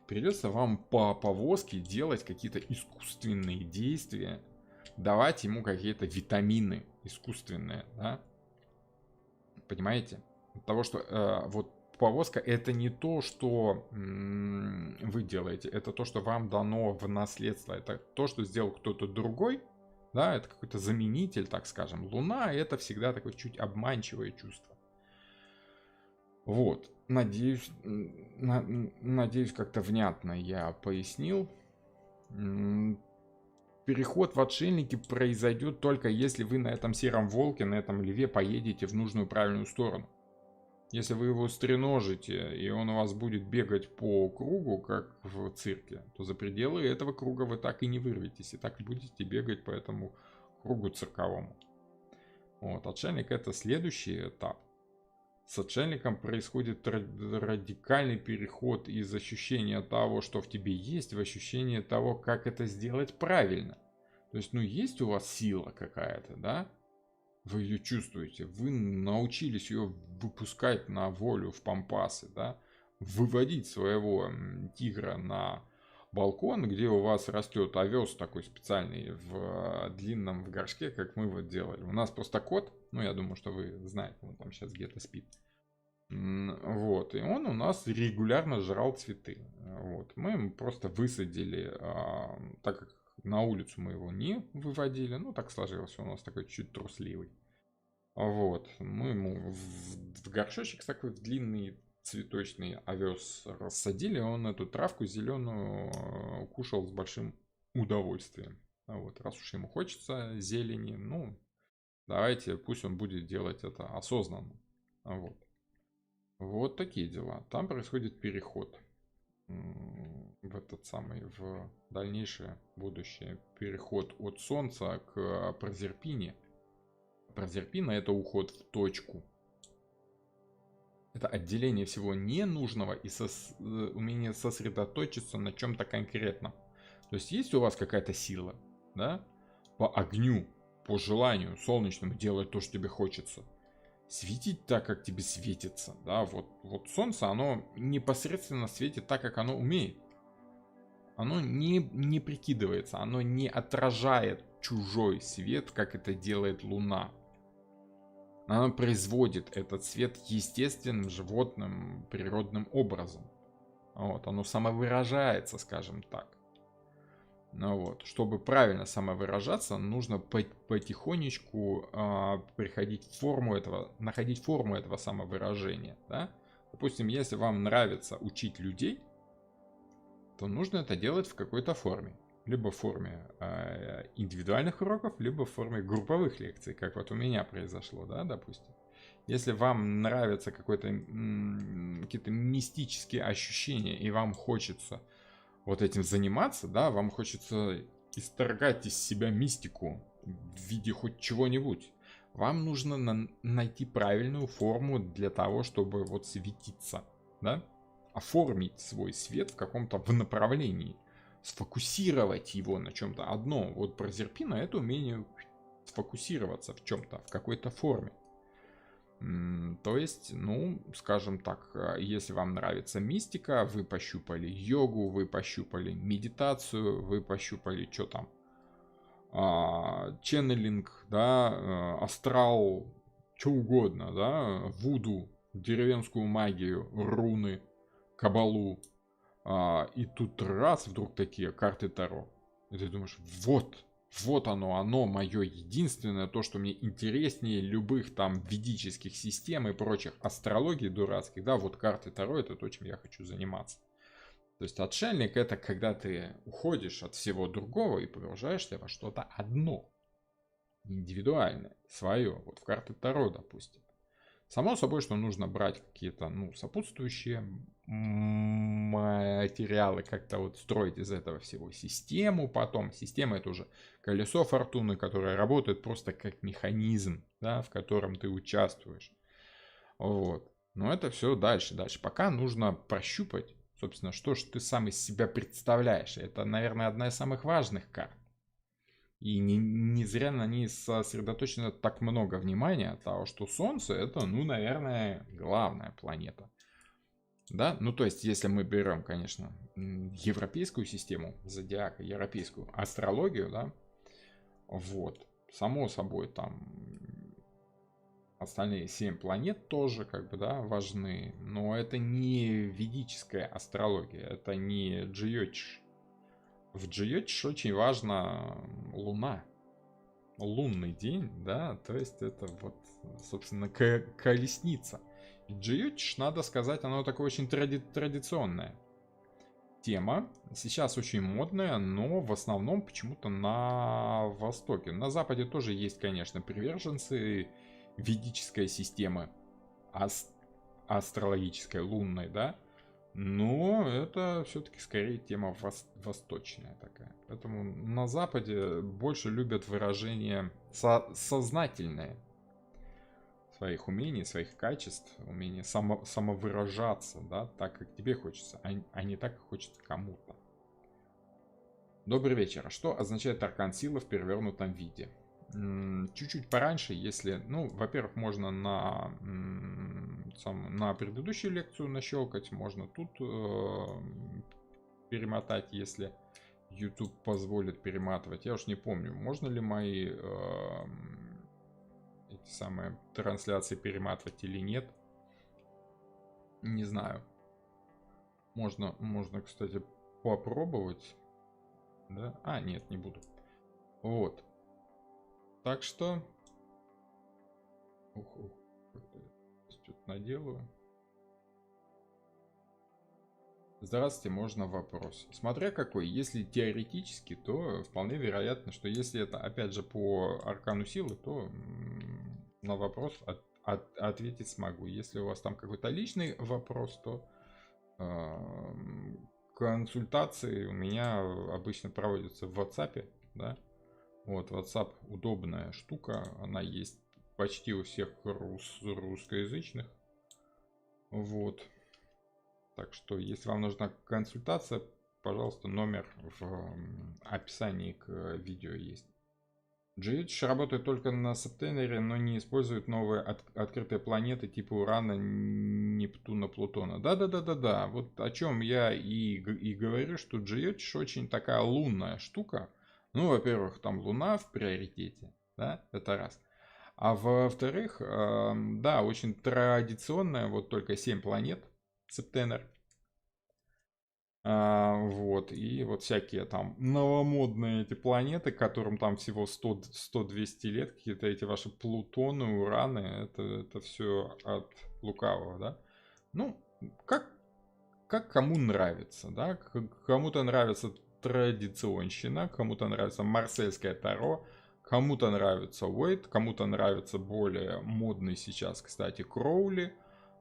Придется вам по повозке делать какие-то искусственные действия, давать ему какие-то витамины искусственные, да? Понимаете? От того, что вот повозка это не то, что вы делаете, это то, что вам дано в наследство, это то, что сделал кто-то другой, да, это какой-то заменитель, так скажем. Луна это всегда такое чуть обманчивое чувство. Вот. Надеюсь, как-то внятно я пояснил. Переход в отшельники произойдет только если вы на этом сером волке, на этом льве поедете в нужную правильную сторону. Если вы его стреножите, и он у вас будет бегать по кругу, как в цирке, то за пределы этого круга вы так и не вырветесь, и так и будете бегать по этому кругу цирковому. Вот. Отшельник это следующий этап. С отшельником происходит радикальный переход из ощущения того, что в тебе есть, в ощущение того, как это сделать правильно. То есть, ну, есть у вас сила какая-то, да? Вы ее чувствуете, вы научились ее выпускать на волю в пампасы, да? Выводить своего тигра на балкон, где у вас растет овес такой специальный в длинном в горшке, как мы вот делали. У нас просто кот, ну я думаю, что вы знаете, он там сейчас где-то спит. Вот, и он у нас регулярно жрал цветы. Вот, мы ему просто высадили, так как на улицу мы его не выводили, ну так сложилось, он у нас такой чуть трусливый. Вот, мы ему в горшочек такой в длинный цветочный овес рассадили, он эту травку зеленую кушал с большим удовольствием. Вот, раз уж ему хочется зелени, ну, давайте, пусть он будет делать это осознанно. Вот. Вот такие дела. Там происходит переход в этот самый, в дальнейшее будущее. Переход от Солнца к Прозерпине. Прозерпина это уход в точку. Это отделение всего ненужного и умение сосредоточиться на чем-то конкретном. То есть у вас какая-то сила, да? По огню, по желанию солнечному делать то, что тебе хочется. Светить так, как тебе светится, да? Вот солнце, оно непосредственно светит так, как оно умеет. Оно не прикидывается, оно не отражает чужой свет, как это делает Луна. Она производит этот свет естественным, животным, природным образом. Вот, оно самовыражается, скажем так. Ну вот, чтобы правильно самовыражаться, нужно потихонечку находить форму этого самовыражения. Да? Допустим, если вам нравится учить людей, то нужно это делать в какой-то форме. Либо в форме индивидуальных уроков, либо в форме групповых лекций, как вот у меня произошло, да, допустим. Если вам нравятся какие-то мистические ощущения, и вам хочется вот этим заниматься, да, вам хочется исторгать из себя мистику в виде хоть чего-нибудь, вам нужно найти правильную форму для того, чтобы вот светиться, да, оформить свой свет в каком-то в направлении, сфокусировать его на чем-то одном. Вот про Зерпина это умение сфокусироваться в чем-то, в какой-то форме. То есть, ну, скажем так, если вам нравится мистика, вы пощупали йогу, вы пощупали медитацию, вы пощупали, что там, ченнелинг, да, астрал, что угодно, да, вуду, деревенскую магию, руны, кабалу, и тут раз вдруг такие карты Таро, и ты думаешь, вот оно мое единственное, то, что мне интереснее любых там ведических систем и прочих астрологий дурацких, да, вот карты Таро, это то, чем я хочу заниматься. То есть отшельник это когда ты уходишь от всего другого и погружаешься во что-то одно, индивидуальное, свое, вот в карты Таро, допустим. Само собой, что нужно брать какие-то, ну, сопутствующие материалы, как-то вот строить из этого всего систему потом. Система это уже колесо фортуны, которое работает просто как механизм, да, в котором ты участвуешь. Вот. Но это все дальше. Пока нужно прощупать, собственно, что же ты сам из себя представляешь. Это, наверное, одна из самых важных карт. И не зря на ней сосредоточено так много внимания от того, что Солнце это, ну, наверное, главная планета. Да, ну то есть, если мы берем, конечно, европейскую систему зодиака, европейскую астрологию, да, вот, само собой, там остальные 7 планет тоже, как бы, да, важны, но это не ведическая астрология, это не Джиотиш. В Джиотиш очень важна Луна, лунный день, да, то есть это вот, собственно, колесница. Джиотиш, надо сказать, оно такое очень традиционное тема. Сейчас очень модная, но в основном почему-то на Востоке. На Западе тоже есть, конечно, приверженцы ведической системы астрологической, лунной, да. Но это все-таки скорее тема восточная такая. Поэтому на Западе больше любят выражение сознательное своих умений, своих качеств, умение самовыражаться, да, так, как тебе хочется, а не так, как хочется кому-то. Добрый вечер. Что означает аркан силы в перевернутом виде? Чуть-чуть пораньше, если, ну, во-первых, можно на предыдущую лекцию нащелкать, можно тут перемотать, если YouTube позволит перематывать. Я уж не помню, можно ли мои эти самые трансляции перематывать или нет. Не знаю. Можно, кстати, попробовать. Да? Нет, не буду. Вот. Так что... Что-то наделаю. Здравствуйте, можно вопрос. Смотря какой. Если теоретически, то вполне вероятно, что если это, опять же, по аркану силы, то на вопрос ответить смогу. Если у вас там какой-то личный вопрос, то консультации у меня обычно проводятся в WhatsApp, да. Вот, WhatsApp удобная штука, она есть почти у всех русскоязычных. Вот. Так что, если вам нужна консультация, пожалуйста, номер в описании к видео есть. GH работает только на Септенере, но не использует новые открытые планеты типа Урана, Нептуна, Плутона. Да. Вот о чем я и говорю, что GH очень такая лунная штука. Ну, во-первых, там Луна в приоритете, да, это раз. А во-вторых, да, очень традиционная, вот только 7 планет, Септенер. Вот, и вот всякие там новомодные эти планеты, которым там всего 100-200 лет, какие-то эти ваши Плутоны, Ураны, это все от лукавого, да? Ну, как кому нравится, да? Кому-то нравится традиционщина, кому-то нравится марсельское таро, Кому-то нравится Уэйд, кому-то нравится более модный сейчас, кстати, Кроули.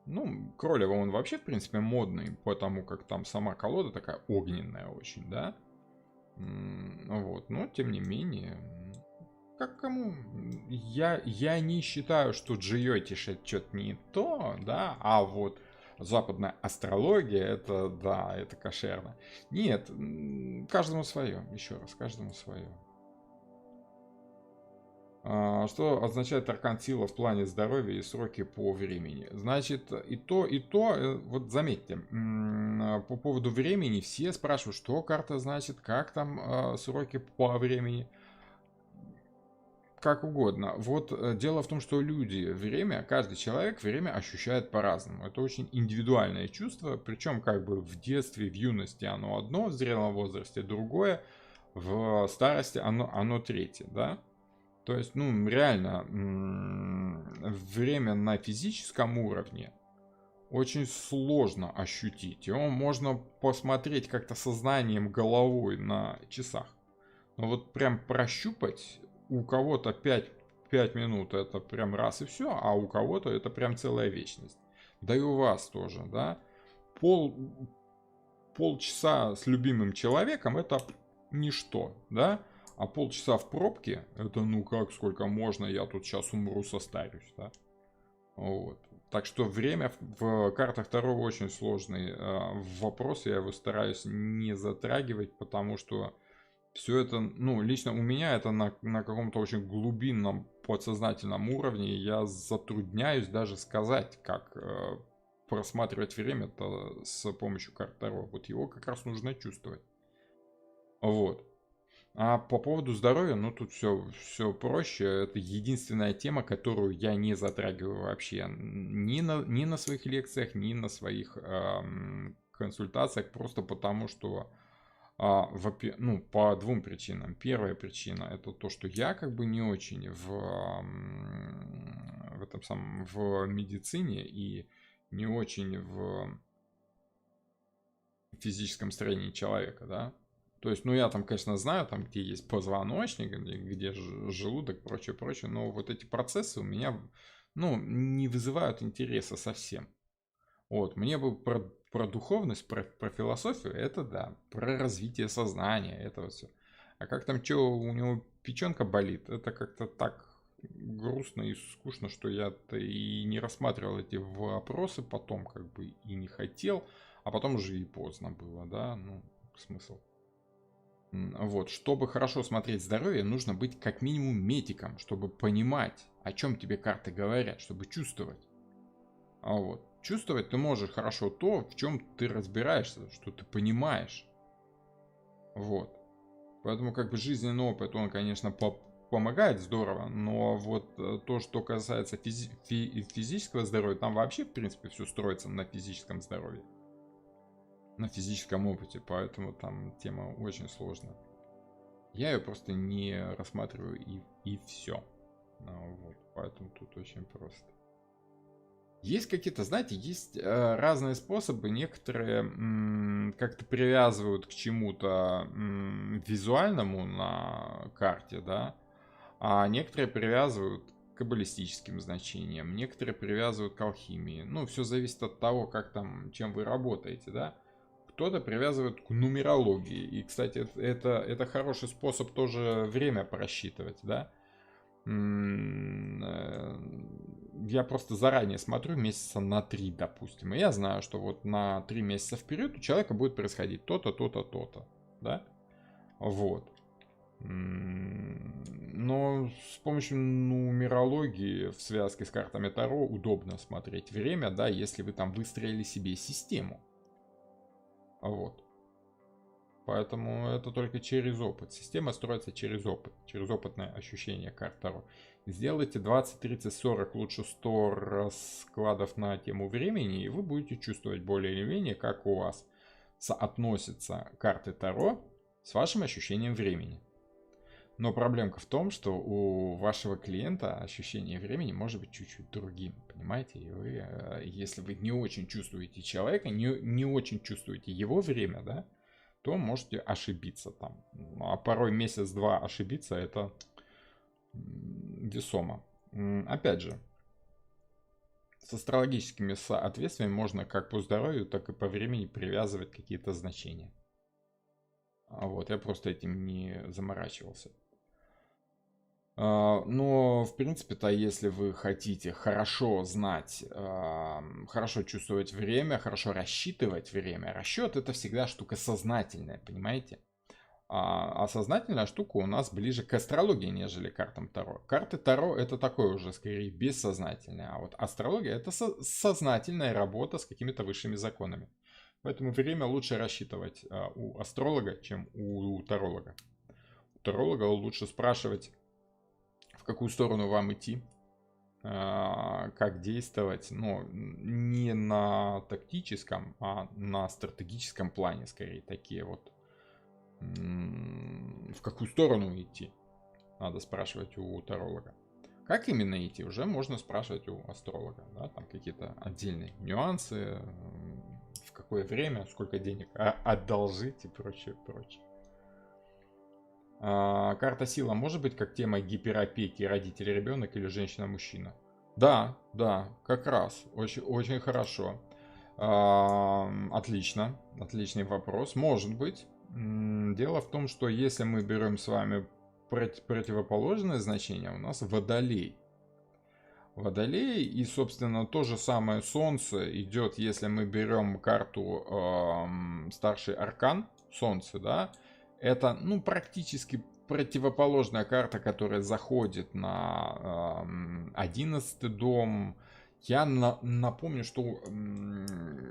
Ну, Кролева он вообще, в принципе, модный, потому как там сама колода такая огненная очень, да? Вот, но тем не менее, как кому? Я не считаю, что Джиотиш это что-то не то, да, а вот западная астрология, это, да, это кошерно. Нет, каждому свое, еще раз, каждому свое. Что означает аркан сила в плане здоровья и сроки по времени? Значит, и то, вот заметьте, по поводу времени все спрашивают, что карта значит, как там сроки по времени. Как угодно. Вот дело в том, что люди время, каждый человек время ощущает по-разному. Это очень индивидуальное чувство, причем как бы в детстве, в юности оно одно, в зрелом возрасте другое, в старости оно третье, да? То есть, ну, реально, время на физическом уровне очень сложно ощутить. Его можно посмотреть как-то сознанием, головой на часах. Но вот прям прощупать у кого-то 5 минут это прям раз и все, а у кого-то это прям целая вечность. Да и у вас тоже, да? Полчаса с любимым человеком это ничто, да? А полчаса в пробке, это ну как, сколько можно, я тут сейчас умру, состарюсь, да? Вот. Так что время в картах Таро очень сложный вопрос, я его стараюсь не затрагивать, потому что все это, ну, лично у меня это на каком-то очень глубинном подсознательном уровне, я затрудняюсь даже сказать, как просматривать время-то с помощью карт Таро. Вот его как раз нужно чувствовать. Вот. А по поводу здоровья, ну тут все проще. Это единственная тема, которую я не затрагиваю вообще ни на своих лекциях, ни на своих консультациях, просто потому что ну, по двум причинам. Первая причина это то, что я как бы не очень в этом самом в медицине и не очень в физическом строении человека, да. То есть, ну, я там, конечно, знаю, там, где есть позвоночник, где желудок, прочее, прочее, но вот эти процессы у меня, ну, не вызывают интереса совсем. Вот, мне бы про духовность, про философию, это да, про развитие сознания, это вот все. А как там, что у него печенка болит, это как-то так грустно и скучно, что я-то и не рассматривал эти вопросы потом, как бы и не хотел, а потом уже и поздно было, да, ну, смысл. Вот, чтобы хорошо смотреть здоровье, нужно быть как минимум метиком, чтобы понимать, о чем тебе карты говорят, чтобы чувствовать. А вот, чувствовать ты можешь хорошо то, в чем ты разбираешься, что ты понимаешь. Вот. Поэтому как бы жизненный опыт, он, конечно, помогает здорово, но вот то, что касается физического здоровья, там вообще, в принципе, все строится на физическом здоровье, на физическом опыте, поэтому там тема очень сложная. Я ее просто не рассматриваю и все. Ну, вот, поэтому тут очень просто. Есть какие-то, знаете, есть разные способы. Некоторые как-то привязывают к чему-то визуальному на карте, да, а некоторые привязывают к каббалистическим значениям, некоторые привязывают к алхимии. Ну, все зависит от того, как там, чем вы работаете, да. Кто-то привязывает к нумерологии. И, кстати, это хороший способ тоже время просчитывать, да. Я просто заранее смотрю месяца на 3, допустим. И я знаю, что вот на 3 месяца вперед у человека будет происходить то-то, то-то, то-то. Да? Вот. Но с помощью нумерологии в связке с картами Таро удобно смотреть время, да, если вы там выстроили себе систему. Вот. Поэтому это только через опыт. Система строится через опытное ощущение карт Таро. Сделайте 20, 30, 40, лучше 100 раскладов на тему времени, и вы будете чувствовать более или менее, как у вас соотносятся карты Таро с вашим ощущением времени. Но проблемка в том, что у вашего клиента ощущение времени может быть чуть-чуть другим, понимаете? И вы, если вы не очень чувствуете человека, не очень чувствуете его время, да, то можете ошибиться там. А порой месяц-два ошибиться, это весомо. Опять же, с астрологическими соответствиями можно как по здоровью, так и по времени привязывать какие-то значения. Вот, я просто этим не заморачивался. Но, в принципе-то, если вы хотите хорошо знать, хорошо чувствовать время, хорошо рассчитывать время, расчет это всегда штука сознательная, понимаете? А сознательная штука у нас ближе к астрологии, нежели к картам Таро. Карты Таро это такое уже скорее бессознательное, а вот астрология это сознательная работа с какими-то высшими законами. Поэтому время лучше рассчитывать у астролога, чем у таролога. У таролога лучше спрашивать, в какую сторону вам идти, как действовать, но не на тактическом, а на стратегическом плане, скорее, такие вот. В какую сторону идти, надо спрашивать у таролога. Как именно идти, уже можно спрашивать у астролога, да, там какие-то отдельные нюансы, в какое время, сколько денег одолжить и прочее, прочее. Карта сила может быть как тема гиперопеки родитель-ребенок или женщина-мужчина? Да, да, как раз, очень, очень хорошо. Отлично, отличный вопрос. Может быть. Дело в том, что если мы берем с вами противоположное значение, у нас Водолей. Водолей и, собственно, то же самое Солнце идет, если мы берем карту старший аркан Солнце, да, это, ну, практически противоположная карта, которая заходит на 11-й дом. Я напомню, что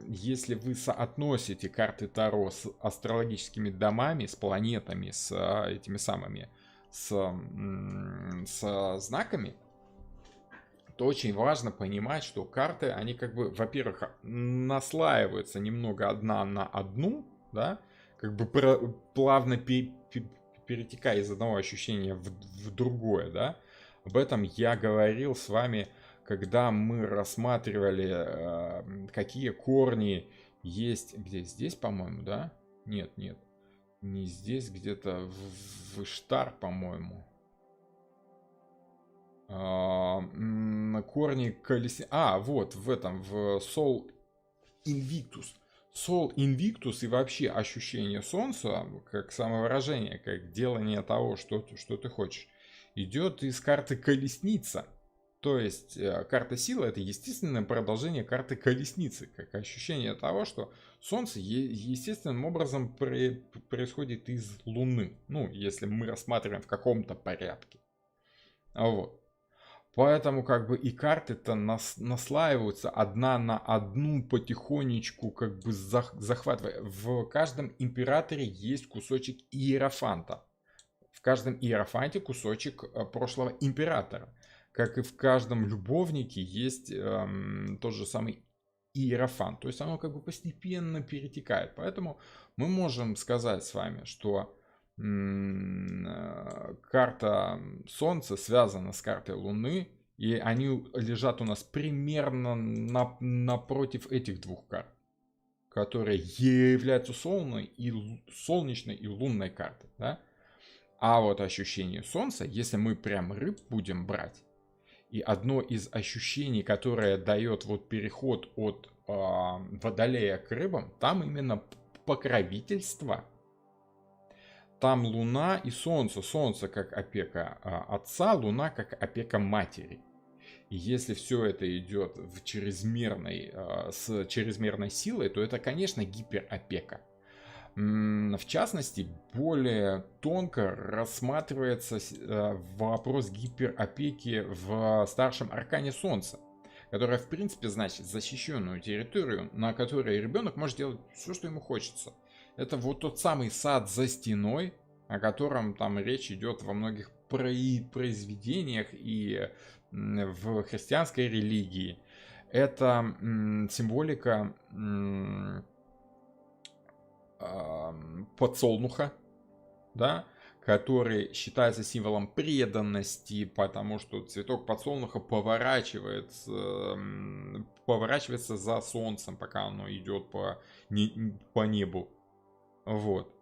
если вы соотносите карты Таро с астрологическими домами, с планетами, с этими самыми, с знаками, то очень важно понимать, что карты, они как бы, во-первых, наслаиваются немного одна на одну, да, как бы плавно перетекая из одного ощущения в другое, да. Об этом я говорил с вами, когда мы рассматривали, какие корни есть, где здесь, по-моему, да? Нет, нет, не здесь, где-то в Иштар, по-моему. Корни колесницы. Вот, в этом, в Sol Invictus. Sol Invictus и вообще ощущение солнца, как самовыражение, как делание того, что ты хочешь, идет из карты колесница. То есть карта силы это естественное продолжение карты колесницы, как ощущение того, что Солнце естественным образом происходит из Луны. Ну, если мы рассматриваем в каком-то порядке. Вот. Поэтому как бы и карты-то наслаиваются одна на одну потихонечку, как бы захватывая. В каждом императоре есть кусочек иерофанта. В каждом иерофанте кусочек прошлого императора. Как и в каждом любовнике есть тот же самый иерофант. То есть оно как бы постепенно перетекает. Поэтому мы можем сказать с вами, что карта Солнца связана с картой Луны, и они лежат у нас примерно напротив этих двух карт, которые являются солнечной и лунной картой. Да? А вот ощущение Солнца, если мы прям рыб будем брать, и одно из ощущений, которое дает вот переход от Водолея к рыбам, там именно покровительство. Там Луна и Солнце. Солнце как опека отца, Луна как опека матери. И если все это идет с чрезмерной силой, то это, конечно, гиперопека. В частности, более тонко рассматривается вопрос гиперопеки в старшем аркане Солнца, которая, в принципе, значит защищенную территорию, на которой ребенок может делать все, что ему хочется. Это вот тот самый сад за стеной, о котором там речь идет во многих произведениях и в христианской религии. Это символика подсолнуха, да, который считается символом преданности, потому что цветок подсолнуха поворачивается за солнцем, пока оно идет по небу. Вот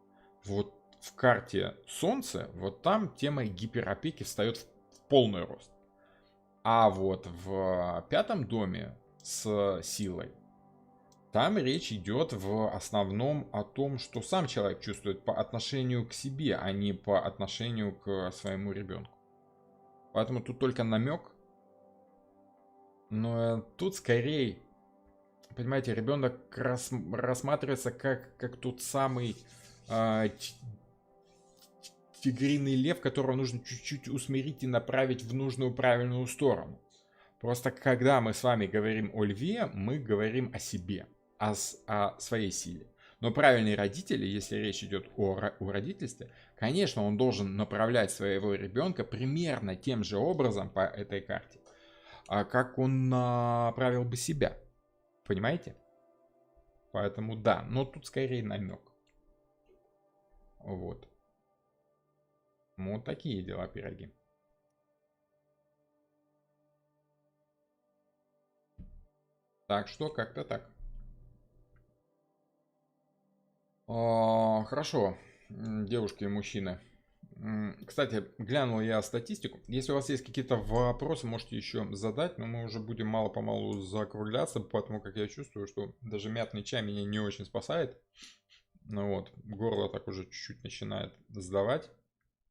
в карте Солнце, вот там тема гиперопеки встает в полный рост. А вот в пятом доме с силой, там речь идет в основном о том, что сам человек чувствует по отношению к себе, а не по отношению к своему ребенку. Поэтому тут только намек. Но тут скорее, понимаете, ребенок рассматривается как тот самый тигриный лев, которого нужно чуть-чуть усмирить и направить в нужную правильную сторону. Просто когда мы с вами говорим о льве, мы говорим о себе, о своей силе. Но правильный родитель, если речь идет о родительстве, конечно, он должен направлять своего ребенка примерно тем же образом по этой карте, как он направил бы себя. Понимаете? Поэтому да, но тут скорее намек. Вот. Вот такие дела, пироги. Так что как-то так. Хорошо, девушки и мужчины. Кстати, глянул я статистику. Если у вас есть какие-то вопросы, можете еще задать, но мы уже будем мало-помалу закругляться, потому как я чувствую, что даже мятный чай меня не очень спасает. Ну вот, горло так уже чуть-чуть начинает сдавать.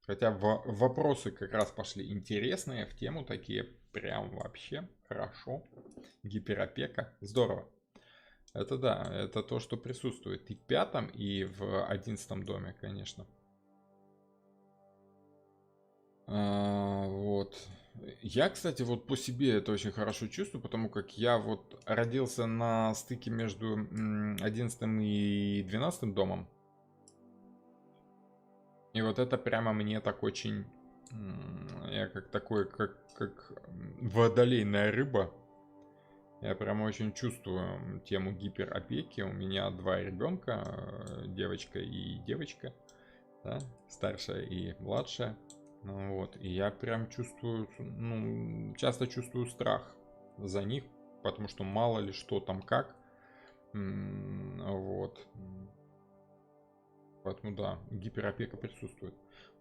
Хотя вопросы как раз пошли интересные, в тему такие, прям вообще хорошо. Гиперопека, здорово. Это да, это то, что присутствует и в пятом, и в 11 доме, конечно. Вот. Я, кстати, вот по себе это очень хорошо чувствую, потому как я вот родился на стыке между 11 и 12 домом. И вот это прямо мне так очень... Я как такой, как водолейная рыба. Я прямо очень чувствую тему гиперопеки. У меня два ребенка, девочка и девочка, да, старшая и младшая. Ну вот, и я прям чувствую, ну, часто чувствую страх за них, потому что мало ли что там как. Вот. Поэтому да, гиперопека присутствует.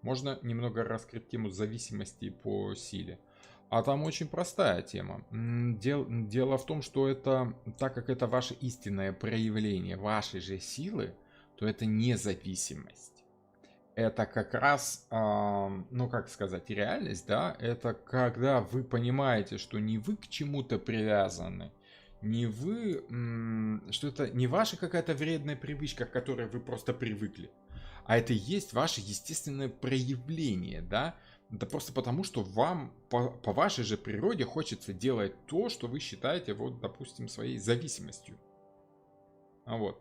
Можно немного раскрыть тему зависимости по силе. А там очень простая тема. Дело в том, что это, так как это ваше истинное проявление вашей же силы, то это не зависимость. Это как раз, ну как сказать, реальность, да, это когда вы понимаете, что не вы к чему-то привязаны, не вы, что это не ваша какая-то вредная привычка, к которой вы просто привыкли, а это и есть ваше естественное проявление, да, это просто потому, что вам по вашей же природе хочется делать то, что вы считаете, вот, допустим, своей зависимостью. Вот.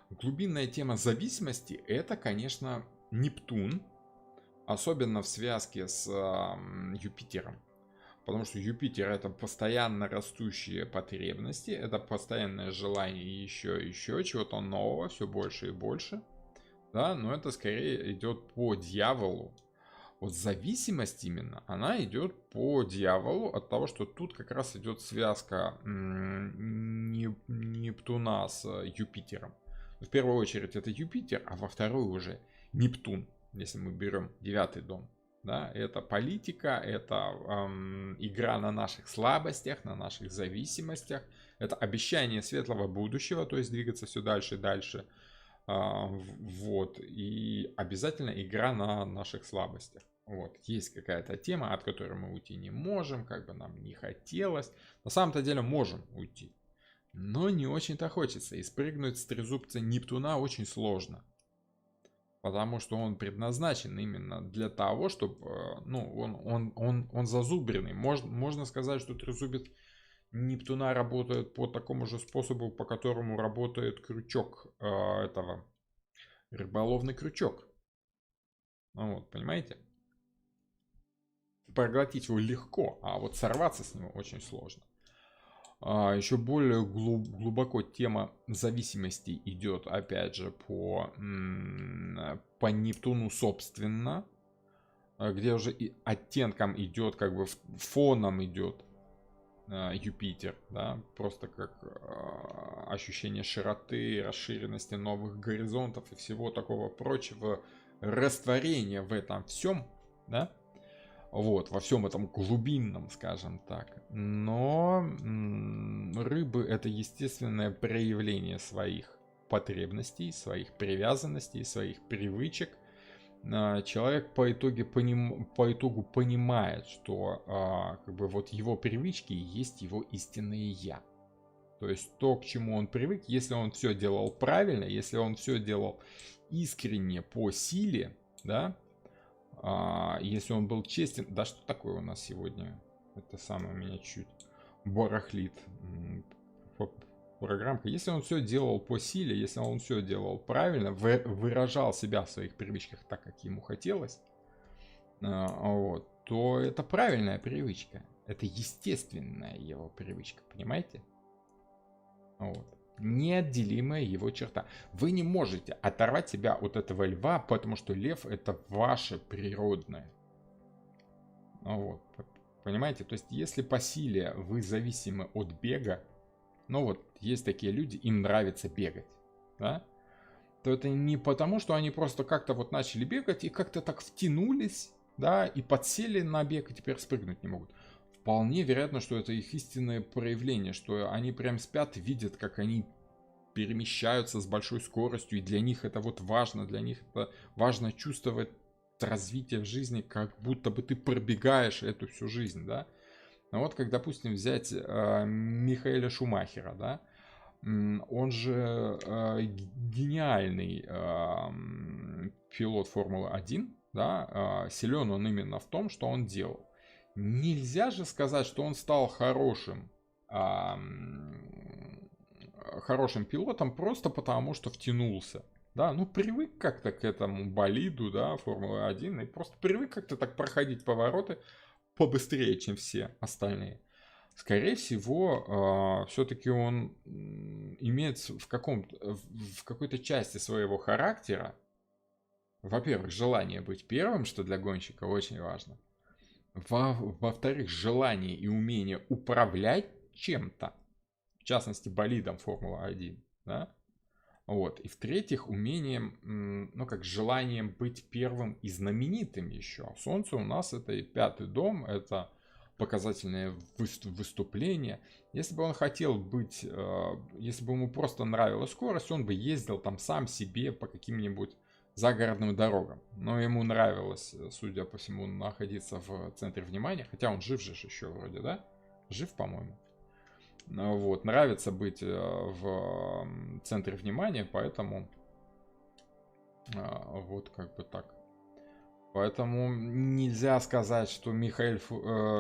Глубинная тема зависимости это, конечно, Нептун, особенно в связке с Юпитером. Потому что Юпитер это постоянно растущие потребности, это постоянное желание еще чего-то нового, все больше и больше. Да, но это скорее идет по дьяволу. Вот зависимость именно, она идет по дьяволу от того, что тут как раз идет связка Нептуна с Юпитером. В первую очередь это Юпитер, а во вторую уже Нептун, если мы берем 9 дом. Да, это политика, это игра на наших слабостях, на наших зависимостях, это обещание светлого будущего, то есть двигаться все дальше и дальше. Вот, и обязательно игра на наших слабостях. Вот, есть какая-то тема, от которой мы уйти не можем, как бы нам не хотелось. На самом-то деле можем уйти, но не очень-то хочется. И спрыгнуть с трезубца Нептуна очень сложно. Потому что он предназначен именно для того, чтобы, ну, он зазубренный. Можно сказать, что трезубец Нептуна работает по такому же способу, по которому работает крючок этого, рыболовный крючок. Ну вот, понимаете? Проглотить его легко, а вот сорваться с него очень сложно. Еще более глубоко тема зависимости идет, опять же, по Нептуну собственно, где уже и оттенком идет, как бы фоном идет Юпитер, да, просто как ощущение широты, расширенности новых горизонтов и всего такого прочего, растворения в этом всем, да. Вот, во всем этом глубинном, скажем так. Но рыбы — это естественное проявление своих потребностей, своих привязанностей, своих привычек. Человек по итогу понимает, что как бы вот его привычки есть его истинное я. То есть то, к чему он привык, если он все делал правильно, если он все делал искренне по силе, да, если он был честен. Да, что такое у нас сегодня? Это самое меня чуть барахлит программка. Если он все делал по силе, если он все делал правильно, выражал себя в своих привычках так, как ему хотелось, вот, то это правильная привычка. Это естественная его привычка, понимаете? Вот. Неотделимая его черта. Вы не можете оторвать себя от этого льва, потому что лев — это ваше природное. Вот. Понимаете? То есть, если по силе вы зависимы от бега, ну вот, есть такие люди, им нравится бегать, да? То это не потому, что они просто как-то вот начали бегать и как-то так втянулись, да, и подсели на бег и теперь спрыгнуть не могут. Вполне вероятно, что это их истинное проявление, что они прям спят, видят, как они перемещаются с большой скоростью, и для них это вот важно, для них это важно чувствовать развитие в жизни, как будто бы ты пробегаешь эту всю жизнь, да. Ну вот, как, допустим, взять Михаэля Шумахера, да, он же гениальный пилот Формулы-1, да, силен он именно в том, что он делал. Нельзя же сказать, что он стал хорошим пилотом просто потому, что втянулся. Да, ну привык как-то к этому болиду, да, Формулы-1, и просто привык как-то так проходить повороты побыстрее, чем все остальные. Скорее всего, все-таки он имеет в какой-то части своего характера, во-первых, желание быть первым, что для гонщика очень важно. Во-вторых, желание и умение управлять чем-то, в частности, болидом Формула-1, да? Вот. И в-третьих, умением, ну как желанием быть первым и знаменитым еще. Солнце у нас это и пятый дом, это показательное выступление. Если бы он хотел быть, если бы ему просто нравилась скорость, он бы ездил там сам себе по каким-нибудь загородным дорогам. Но ему нравилось, судя по всему, находиться в центре внимания, хотя он жив же еще вроде, да? Жив, по-моему. Вот, нравится быть в центре внимания, поэтому вот как бы так. Поэтому нельзя сказать, что Михаэль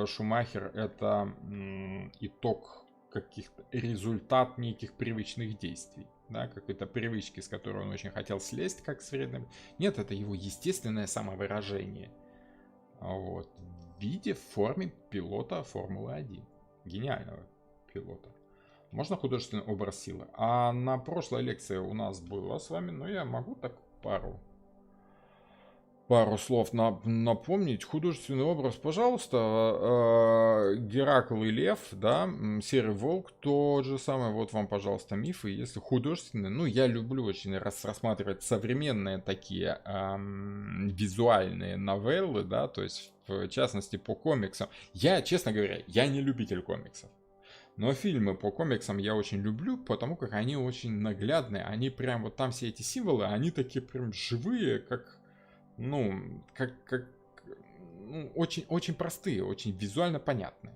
Шумахер это итог каких-то, результат неких привычных действий. Да, какой-то привычки, с которой он очень хотел слезть, как с вредным. Нет, это его естественное самовыражение. Вот. В виде, в форме пилота Формулы-1. Гениального пилота. Можно художественный образ силы? А на прошлой лекции у нас было с вами, но я могу так пару слов напомнить. Художественный образ, пожалуйста. Геракл и Лев, да, Серый Волк, тот же самый. Вот вам, пожалуйста, мифы. Если художественные, ну, я люблю очень рассматривать современные такие визуальные новеллы, да, то есть, в частности, по комиксам. Я, честно говоря, я не любитель комиксов. Но фильмы по комиксам я очень люблю, потому как они очень наглядные. Они прям, вот там все эти символы, они такие прям живые, как, ну, ну, очень, очень простые, очень визуально понятные.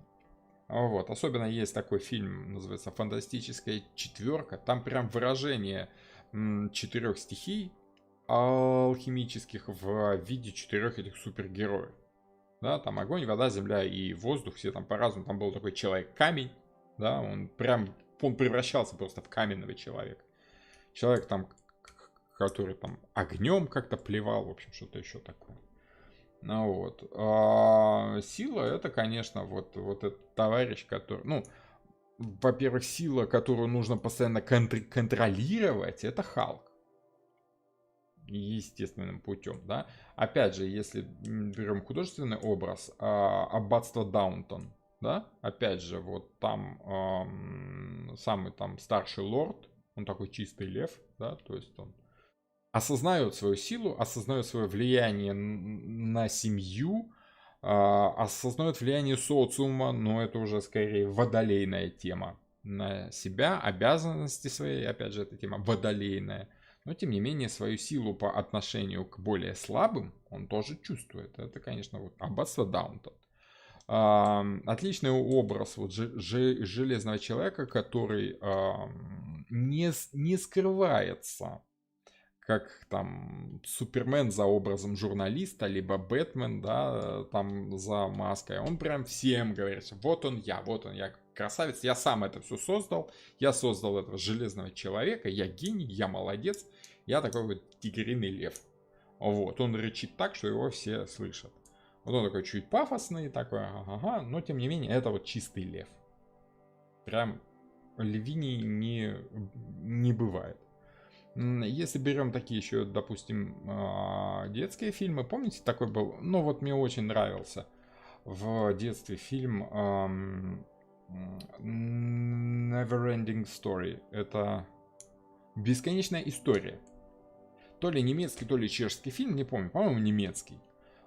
Вот, особенно есть такой фильм, называется «Фантастическая четверка». Там прям выражение 4 стихий алхимических в виде 4 этих супергероев. Да, там огонь, вода, земля и воздух, все там по-разному. Там был такой человек-камень, да, он превращался просто в каменного человека. Человек там, который там огнем как-то плевал, в общем, что-то еще такое. Ну вот. Сила это, конечно, вот этот товарищ, который, ну, во-первых, сила, которую нужно постоянно контролировать, это Халк. Естественным путем, да. Опять же, если берем художественный образ, аббатство Даунтон, да, опять же, вот там самый там старший лорд, он такой чистый лев, да, то есть он осознает свою силу, осознает свое влияние на семью, осознает влияние социума, но это уже скорее водолейная тема. На себя, обязанности свои, опять же, эта тема водолейная. Но, тем не менее, свою силу по отношению к более слабым он тоже чувствует. Это, конечно, вот аббатство Даунтон. Отличный образ вот железного человека, который не скрывается, как там Супермен за образом журналиста, либо Бэтмен, да, там за маской. Он прям всем говорит, вот он, я красавец, я сам это все создал, я создал этого железного человека, я гений, я молодец, я такой вот тигриный лев. Вот, он рычит так, что его все слышат. Вот он такой чуть пафосный, такой, ага, но тем не менее, это вот чистый лев. Прям львиний не бывает. Если берем такие еще, допустим, детские фильмы, помните, такой был, ну вот мне очень нравился в детстве фильм Neverending Story. Это бесконечная история. То ли немецкий, то ли чешский фильм, не помню, по-моему, немецкий.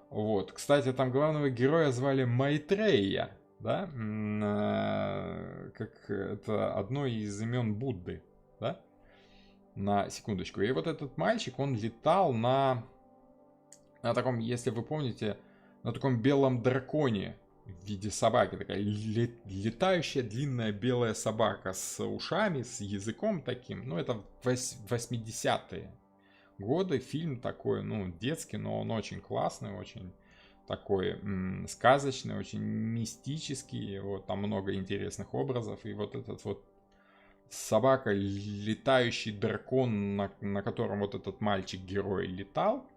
Вот, кстати, там главного героя звали Майтрея, да, как это одно из имен Будды, да, на секундочку. И вот этот мальчик, он летал на таком, если вы помните, на таком белом драконе в виде собаки, такая летающая длинная белая собака с ушами, с языком таким, ну это 80-е годы, фильм такой, ну, детский, но он очень классный, очень такой сказочный, очень мистический, вот там много интересных образов, и вот этот вот собака, летающий дракон, на котором вот этот мальчик-герой летал,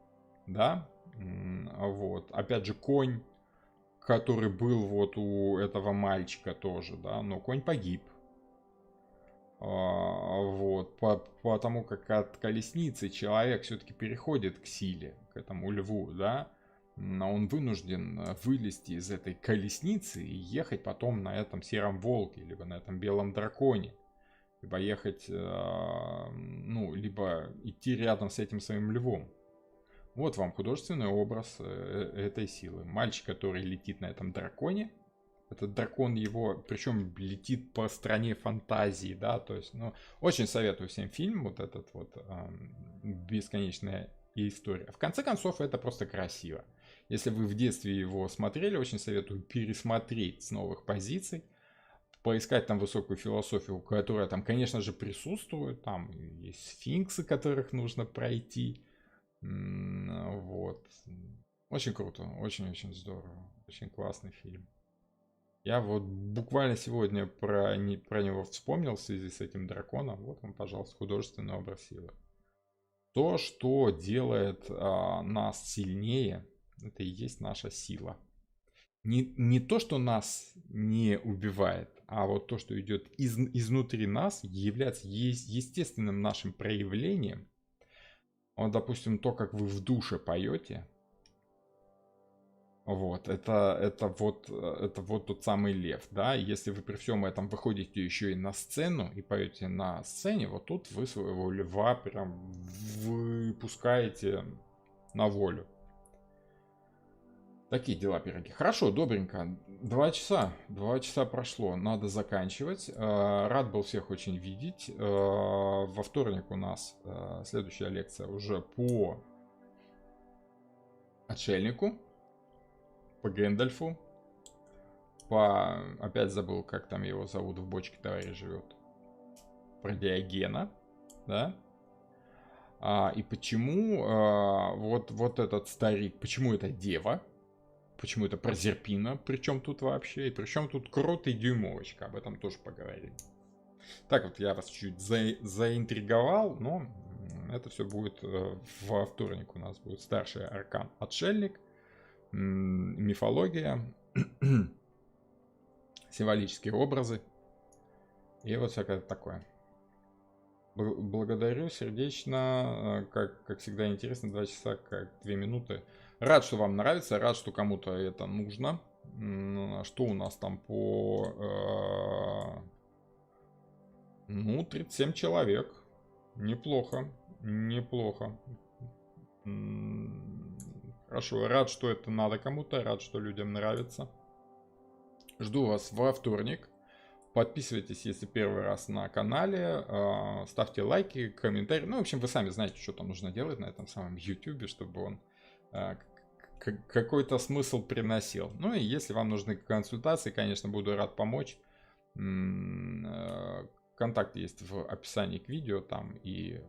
да, вот, опять же, конь, который был вот у этого мальчика тоже, да, но конь погиб, вот, потому как от колесницы человек все-таки переходит к силе, к этому льву, да, но он вынужден вылезти из этой колесницы и ехать потом на этом сером волке, либо на этом белом драконе, либо ехать, ну, либо идти рядом с этим своим львом. Вот вам художественный образ этой силы. Мальчик, который летит на этом драконе, этот дракон его, причем летит по стране фантазии, да, то есть, ну, очень советую всем фильм, вот этот вот «Бесконечная история». В конце концов, это просто красиво. Если вы в детстве его смотрели, очень советую пересмотреть с новых позиций, поискать там высокую философию, которая там, конечно же, присутствует, там есть сфинксы, которых нужно пройти, вот. Очень круто, очень-очень здорово, очень классный фильм. Я вот буквально сегодня про него вспомнил в связи с этим драконом. Вот он, пожалуйста, художественный образ силы. То, что делает нас сильнее, это и есть наша сила. Не то, что нас не убивает, а вот то, что идет изнутри нас, является естественным нашим проявлением. Вот, допустим, то, как вы в душе поете, вот, это вот тот самый лев, да, если вы при всем этом выходите еще и на сцену и поете на сцене, вот тут вы своего льва прям выпускаете на волю. Такие дела, пироги. Хорошо, добренько. 2 часа прошло, надо заканчивать. Рад был всех очень видеть. Во вторник у нас следующая лекция уже по отшельнику, по Гэндальфу, опять забыл, как там его зовут, в бочке товарищ живет, про Диогена, да? И почему вот этот старик, почему это дева? Почему это Прозерпина? Причем тут вообще? И причем тут Крот и Дюймовочка? Об этом тоже поговорим. Так вот, я вас чуть заинтриговал, но это все будет во вторник у нас будет старший аркан Отшельник, мифология, символические образы и вот всякое такое. Благодарю сердечно, как всегда интересно, 2 часа, как 2 минуты. Рад, что вам нравится, рад, что кому-то это нужно. Что у нас там по... Ну, 37 человек. Неплохо, неплохо. Хорошо, рад, что это надо кому-то, рад, что людям нравится. Жду вас во вторник. Подписывайтесь, если первый раз на канале, ставьте лайки, комментарии. Ну, в общем, вы сами знаете, что там нужно делать на этом самом YouTube, чтобы он какой-то смысл приносил. Ну и если вам нужны консультации, конечно, буду рад помочь. Контакт есть в описании к видео, там и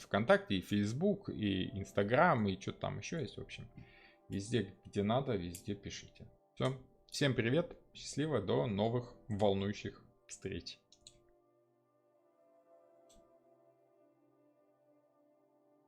ВКонтакте, и Facebook, и Instagram, и что-то там еще есть, в общем. Везде, где надо, везде пишите. Все. Всем привет, счастливо, до новых волнующих встреч.